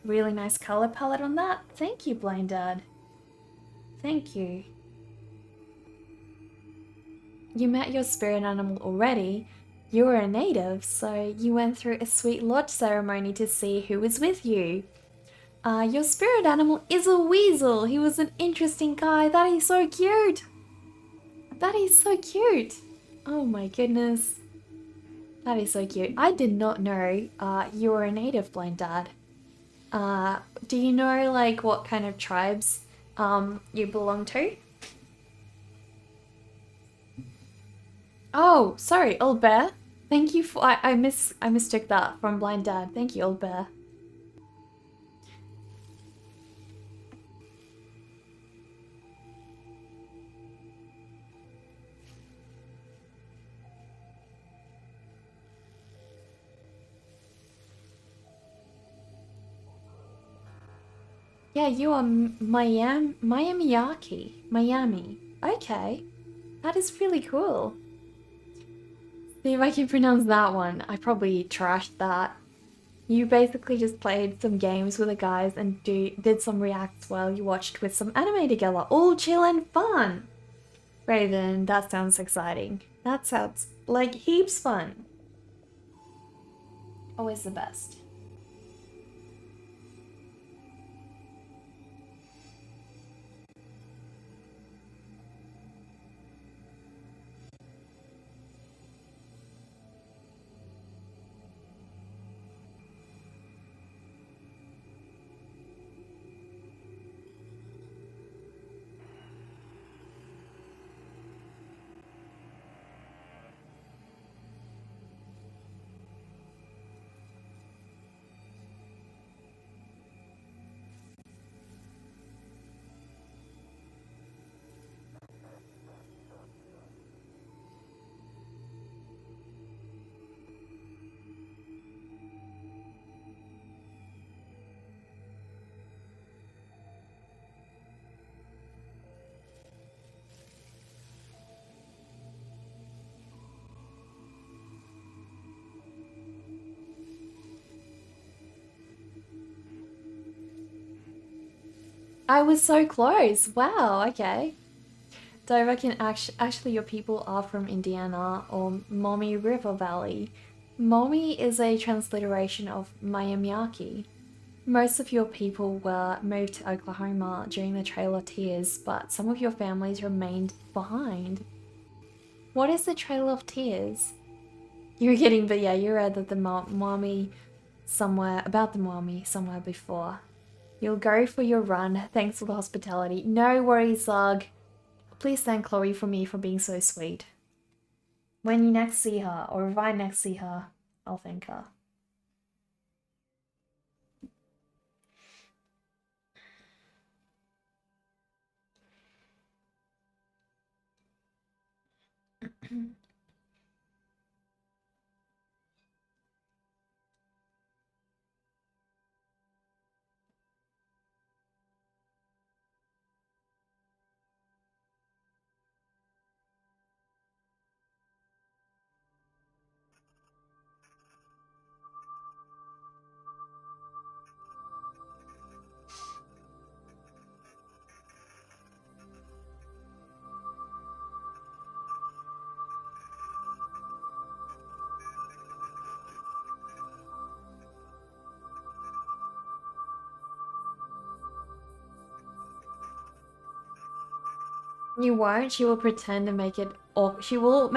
Really nice color palette on that. Thank you, Blind Dad. Thank you. You met your spirit animal already. You were a native, so you went through a sweet lodge ceremony to see who was with you. Your spirit animal is a weasel. He was an interesting guy. That is so cute. That is so cute. Oh my goodness. That is so cute. I did not know you were a native, Blind Dad. Do you know like what kind of tribes you belong to? Oh, sorry, Old Bear. Thank you for I mistook that from Blind Dad. Thank you, Old Bear. Yeah, you are Miami. Miami. Okay. That is really cool. See if I can pronounce that one. I probably trashed that. You basically just played some games with the guys and did some reacts while you watched with some anime together. All chill and fun! Raven, that sounds exciting. That sounds like heaps fun. Always the best. I was so close. Wow, okay. Do I reckon actually your people are from Indiana or Mommy River Valley? Mommy is a transliteration of Miyamiyaki. Most of your people were moved to Oklahoma during the Trail of Tears, but some of your families remained behind. What is the Trail of Tears? You're kidding, but yeah, you read that the mommy somewhere, about the mommy somewhere before. You'll go for your run. Thanks for the hospitality. No worries, Zug. Please thank Chloe for me for being so sweet. When you next see her, or if I next see her, I'll thank her. You won't. She will pretend to make it. She will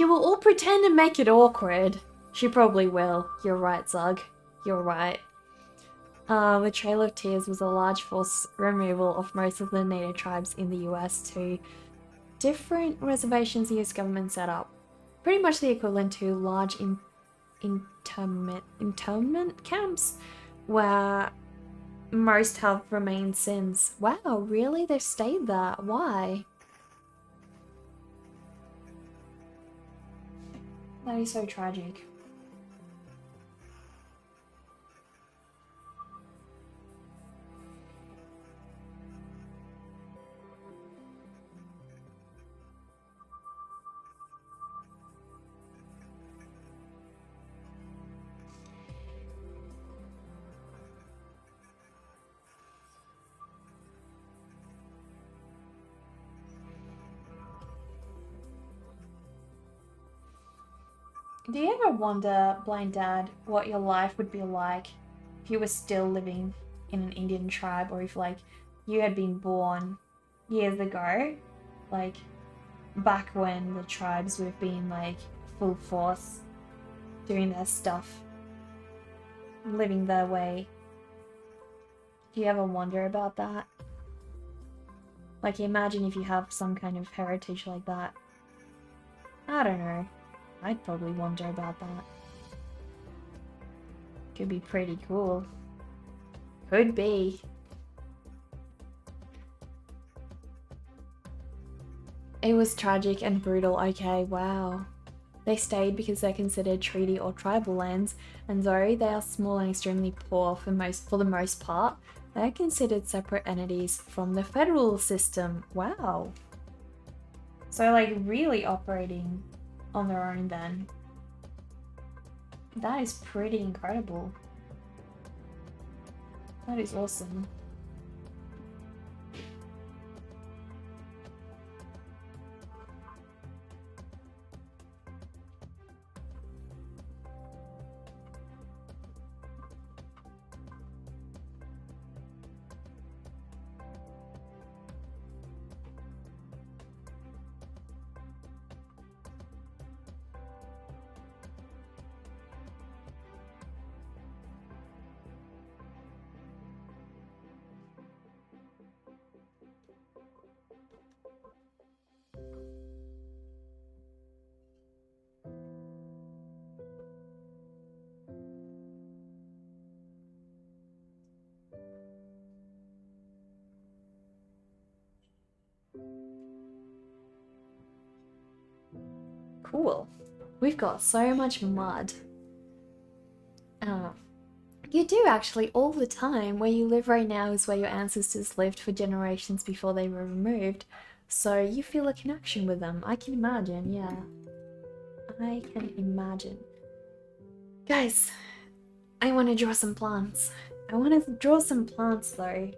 all pretend to make it awkward. She probably will. You're right, Zug. You're right. The Trail of Tears was a large forced removal of most of the native tribes in the US to different reservations the US government set up. Pretty much the equivalent to large internment camps, where most have remained since. Wow, really? They've stayed there. Why? That is so tragic. Do you ever wonder, Blind Dad, what your life would be like if you were still living in an Indian tribe, or if, like, you had been born years ago, like, back when the tribes would have been, like, full force, doing their stuff, living their way? Do you ever wonder about that? Like, imagine if you have some kind of heritage like that. I don't know. I'd probably wonder about that. Could be pretty cool. Could be. It was tragic and brutal. Okay, wow. They stayed because they're considered treaty or tribal lands, and though they are small and extremely poor for the most part, they're considered separate entities from the federal system. Wow. So, like, really operating on their own then. That is pretty incredible. That is awesome. Cool. We've got so much mud. You do actually all the time. Where you live right now is where your ancestors lived for generations before they were removed. So you feel a connection with them. I can imagine, yeah. I can imagine. Guys, I want to draw some plants. I want to draw some plants though.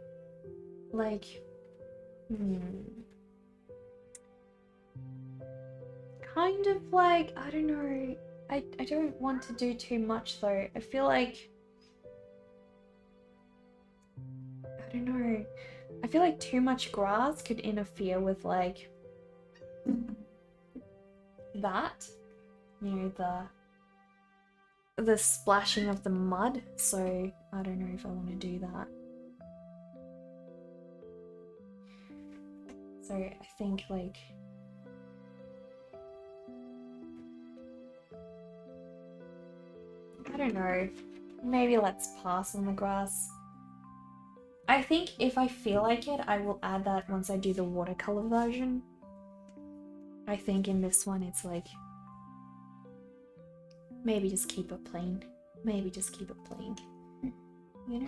Like, kind of like, I don't know. I don't want to do too much though. I feel like, I don't know. I feel like too much grass could interfere with like that. You know, the splashing of the mud. So I don't know if I want to do that. So I think like, I don't know. Maybe let's pass on the grass. I think if I feel like it, I will add that once I do the watercolor version. I think in this one it's like, maybe just keep it plain. Maybe just keep it plain. You know?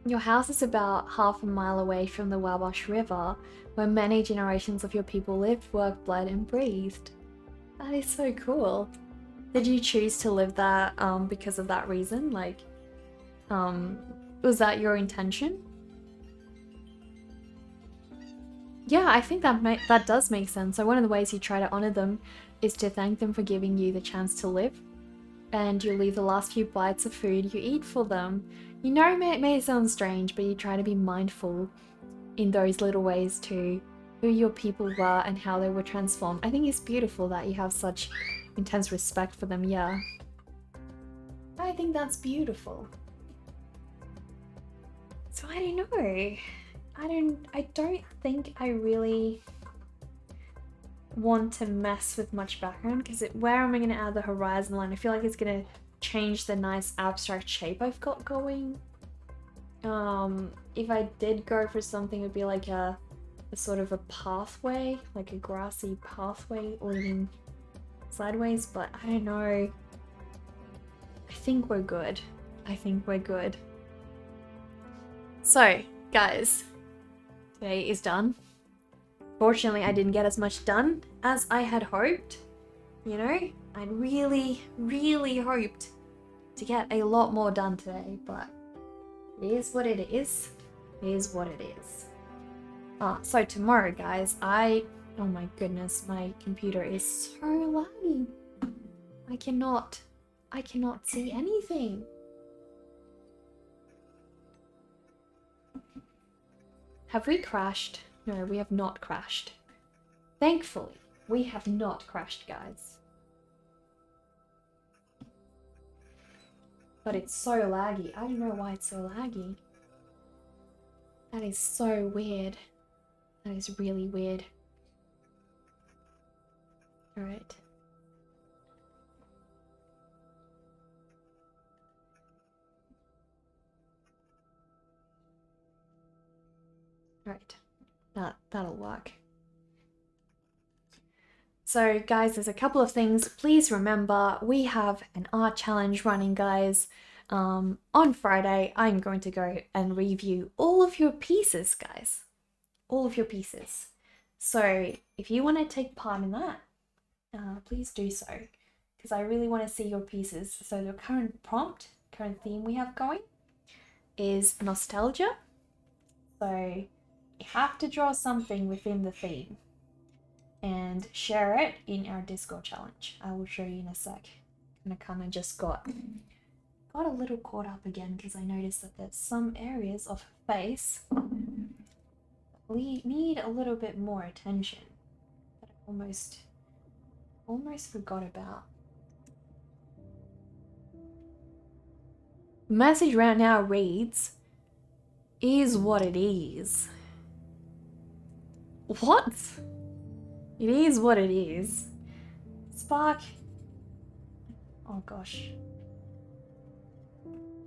Your house is about half a mile away from the Wabash River, where many generations of your people lived, worked, bled, and breathed. That is so cool. Did you choose to live there because of that reason? Like, was that your intention? Yeah, I think that does make sense. So one of the ways you try to honor them is to thank them for giving you the chance to live, and you leave the last few bites of food you eat for them. You know, it may sound strange, but you try to be mindful in those little ways to who your people were and how they were transformed. I think it's beautiful that you have such intense respect for them, yeah. I think that's beautiful. So I don't know. I don't think I really want to mess with much background, because where am I going to add the horizon line? I feel like it's going to change the nice abstract shape I've got going. If I did go for something, it would be like a sort of a pathway, like a grassy pathway leading sideways, but I don't know. I think we're good. I think we're good. So, guys, today is done. Fortunately, I didn't get as much done as I had hoped. You know, I really, really hoped to get a lot more done today, but it is what it is. It is what it is. So tomorrow, guys, oh my goodness, my computer is so laggy. I cannot see anything. Have we crashed? No, we have not crashed. Thankfully, we have not crashed, guys. But it's so laggy. I don't know why it's so laggy. That is so weird. That is really weird. Alright. Alright. That'll work. So guys, there's a couple of things. Please remember, we have an art challenge running, guys. On Friday, I'm going to go and review all of your pieces, guys. All of your pieces. So if you want to take part in that, please do so, because I really want to see your pieces. So the current current theme we have going is nostalgia. So you have to draw something within the theme and share it in our Discord challenge. I will show you in a sec. And I kind of just got a little caught up again, because I noticed that there's some areas of face need a little bit more attention that I almost forgot about. The message right now reads, "Is what it is." What? It is what it is. Spark. Oh gosh.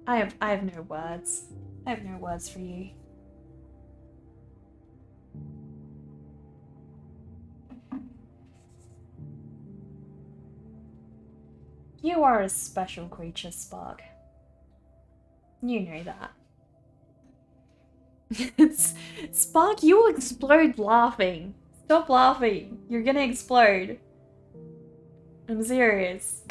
I have no words. I have no words for you. You are a special creature, Spark. You know that. Spark, you will explode laughing. Stop laughing. You're gonna explode. I'm serious.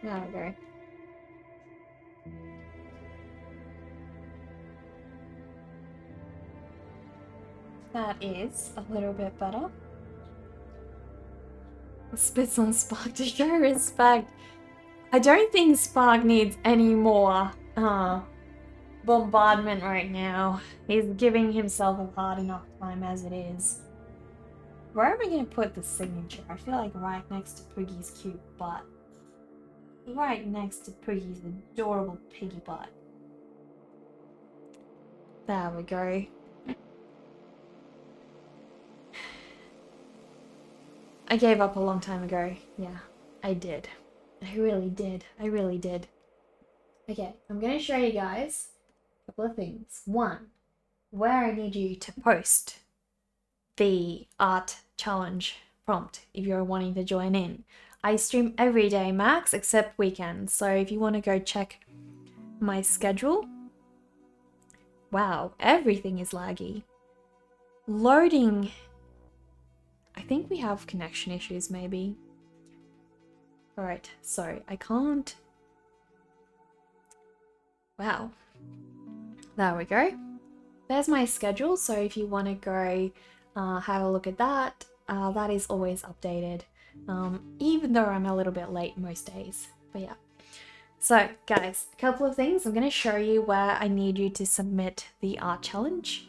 There we go. That is a little bit better. Spits on Spark to show respect. I don't think Spark needs any more bombardment right now. He's giving himself a hard enough time as it is. Where am I going to put the signature? I feel like right next to Poogy's cute butt. Right next to Poogy's adorable piggy butt. There we go. I gave up a long time ago. Yeah, I did. I really did. I really did. Okay, I'm going to show you guys a couple of things. One, where I need you to post the art challenge prompt if you're wanting to join in. I stream every day max except weekends, so if you want to go check my schedule. Wow, everything is laggy. Loading. I think we have connection issues maybe. Alright, so I can't. Wow. There we go. There's my schedule, so if you want to go have a look at that, that is always updated. Even though I'm a little bit late most days. But yeah. So guys, a couple of things. I'm going to show you where I need you to submit the art challenge.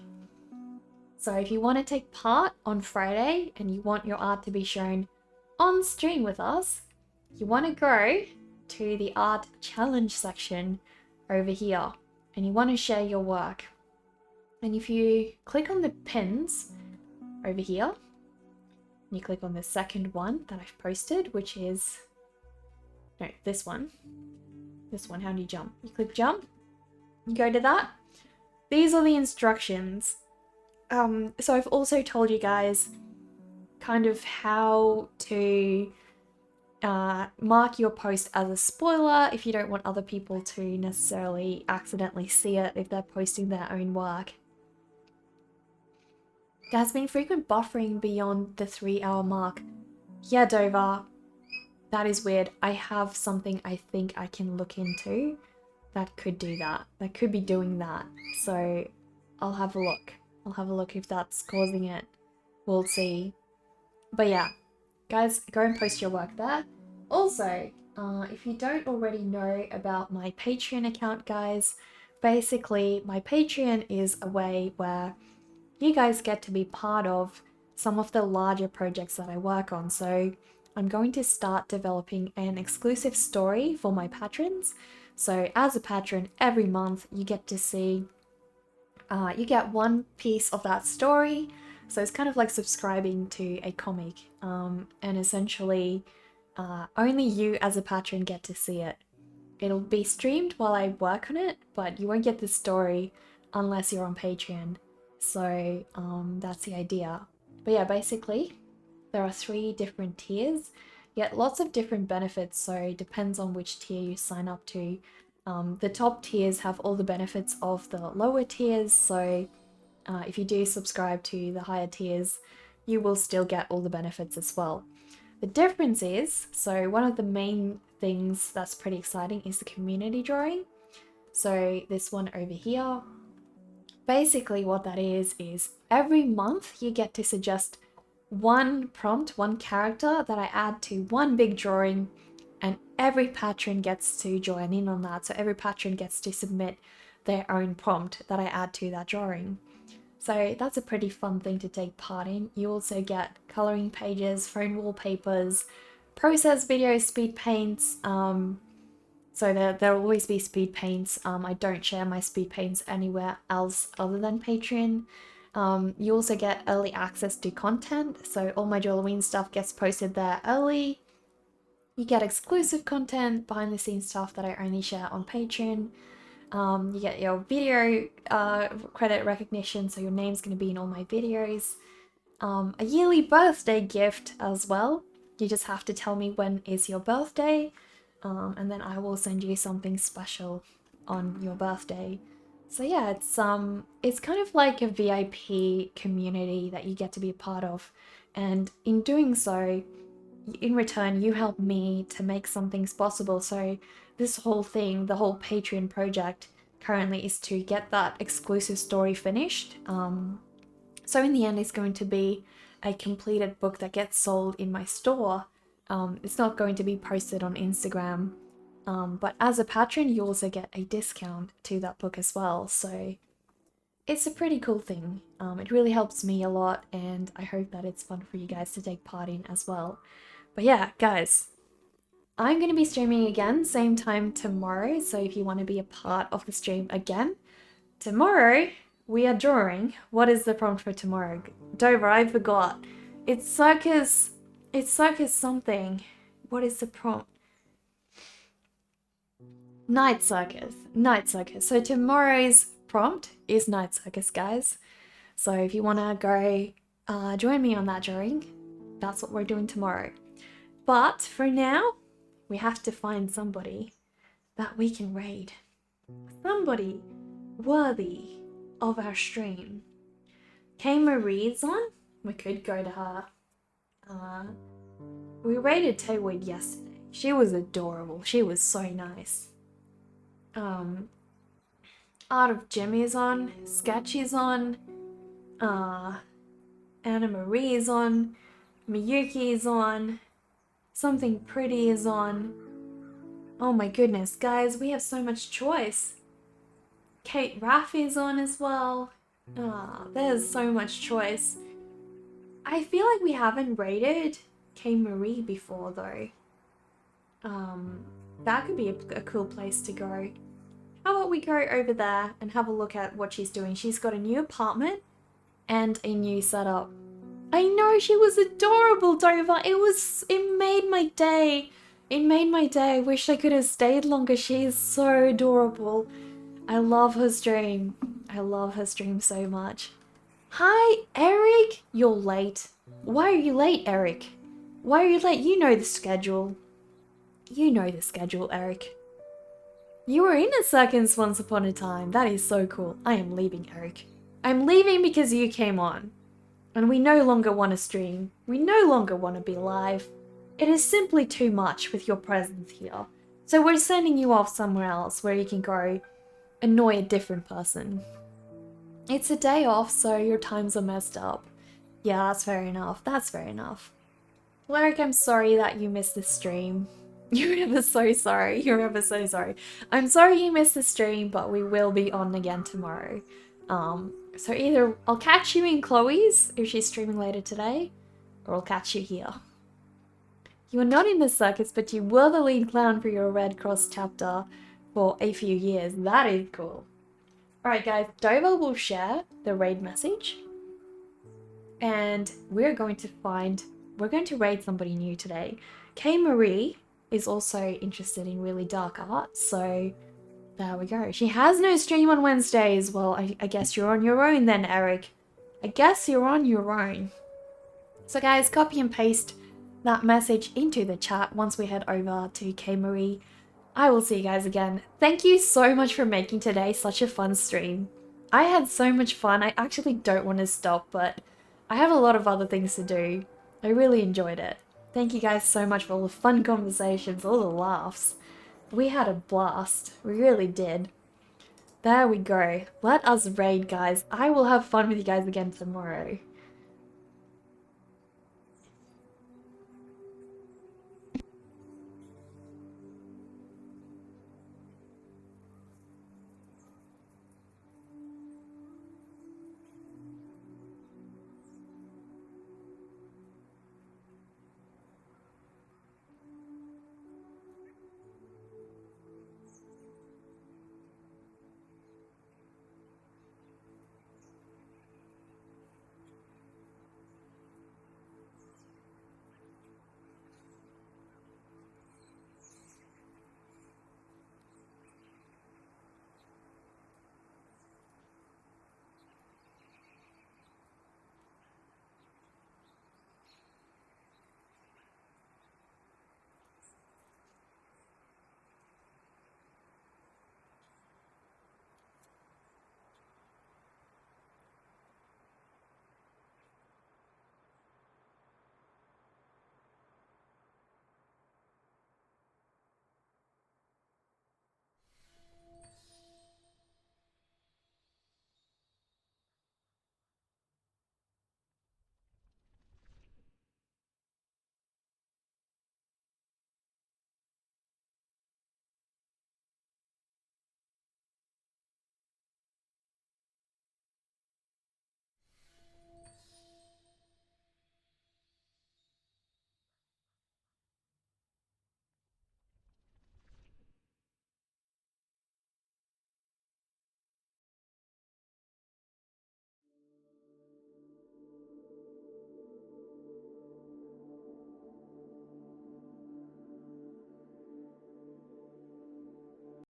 So if you want to take part on Friday and you want your art to be shown on stream with us, you want to go to the art challenge section over here and you want to share your work. And if you click on the pins over here, you click on the second one that I've posted, which is, no, this one. This one, how do you jump? You click jump, you go to that. These are the instructions. So I've also told you guys kind of how to mark your post as a spoiler if you don't want other people to necessarily accidentally see it if they're posting their own work. There has been frequent buffering beyond the 3-hour mark. Yeah, Dover, that is weird. I have something I think I can look into that could do that. That could be doing that. So I'll have a look. I'll have a look if that's causing it. We'll see. But yeah, guys, go and post your work there. Also, if you don't already know about my Patreon account, guys, basically my Patreon is a way where you guys get to be part of some of the larger projects that I work on. So I'm going to start developing an exclusive story for my patrons. So as a patron, every month you get to see, you get one piece of that story. So it's kind of like subscribing to a comic, and essentially only you as a patron get to see it. It'll be streamed while I work on it, but you won't get the story unless you're on Patreon. So that's the idea. But yeah, basically there are 3 different tiers. You get lots of different benefits, so it depends on which tier you sign up to. The top tiers have all the benefits of the lower tiers, so if you do subscribe to the higher tiers, you will still get all the benefits as well. The difference is, so one of the main things that's pretty exciting is the community drawing. So this one over here, basically what that is every month you get to suggest one prompt, one character that I add to one big drawing, and every patron gets to join in on that. So every patron gets to submit their own prompt that I add to that drawing. So that's a pretty fun thing to take part in. You also get coloring pages, phone wallpapers, process videos, speed paints. So there'll always be speed paints. I don't share my speed paints anywhere else other than Patreon. You also get early access to content. So all my Drawlloween stuff gets posted there early. You get exclusive content, behind the scenes stuff that I only share on Patreon. You get your video credit recognition, so your name's going to be in all my videos. A yearly birthday gift as well. You just have to tell me when is your birthday, and then I will send you something special on your birthday. So yeah, it's kind of like a VIP community that you get to be a part of, and in doing so, in return, you help me to make some things possible. So this whole thing, the whole Patreon project currently is to get that exclusive story finished. So in the end, it's going to be a completed book that gets sold in my store. It's not going to be posted on Instagram. But as a patron, you also get a discount to that book as well. So it's a pretty cool thing. It really helps me a lot, and I hope that it's fun for you guys to take part in as well. But yeah, guys, I'm going to be streaming again, same time tomorrow. So if you want to be a part of the stream again, tomorrow we are drawing. What is the prompt for tomorrow? Dover, I forgot. It's circus something. What is the prompt? Night circus. So tomorrow's prompt is night circus, guys. So if you want to go join me on that drawing, that's what we're doing tomorrow. But for now, we have to find somebody that we can raid. Somebody worthy of our stream. K Marie's on. We could go to her. We raided Taywood yesterday. She was adorable. She was so nice. Art of Jimmy is on. Sketch is on. Anna Marie is on. Miyuki is on. Something Pretty is on. Oh my goodness, guys, we have so much choice. Kate Raff is on as well. There's so much choice. I feel like we haven't rated K Marie before though. That could be a cool place to go. How about we go over there and have a look at what she's doing? She's got a new apartment and a new setup. I know, she was adorable, Dover. It made my day. It made my day. I wish I could have stayed longer. She is so adorable. I love her stream. I love her stream so much. Hi, Eric. You're late. Why are you late, Eric? Why are you late? You know the schedule. You know the schedule, Eric. You were in a circus once upon a time. That is so cool. I am leaving, Eric. I'm leaving because you came on. And we no longer want to stream. We no longer want to be live. It is simply too much with your presence here. So we're sending you off somewhere else where you can go annoy a different person. It's a day off, so your times are messed up. Yeah, that's fair enough. That's fair enough. Lyric, I'm sorry that you missed the stream. You're ever so sorry. You're ever so sorry. I'm sorry you missed the stream, but we will be on again tomorrow. So either I'll catch you in Chloe's, if she's streaming later today, or I'll catch you here. You were not in the circus, but you were the lead clown for your Red Cross chapter for a few years. That is cool. Alright guys, Dover will share the raid message. And we're going to raid somebody new today. K Marie is also interested in really dark art, so there we go. She has no stream on Wednesdays. Well, I guess you're on your own then, Eric. I guess you're on your own. So guys, copy and paste that message into the chat once we head over to K Marie. I will see you guys again. Thank you so much for making today such a fun stream. I had so much fun. I actually don't want to stop, but I have a lot of other things to do. I really enjoyed it. Thank you guys so much for all the fun conversations, all the laughs. We had a blast. We really did. There we go. Let us raid, guys. I will have fun with you guys again tomorrow.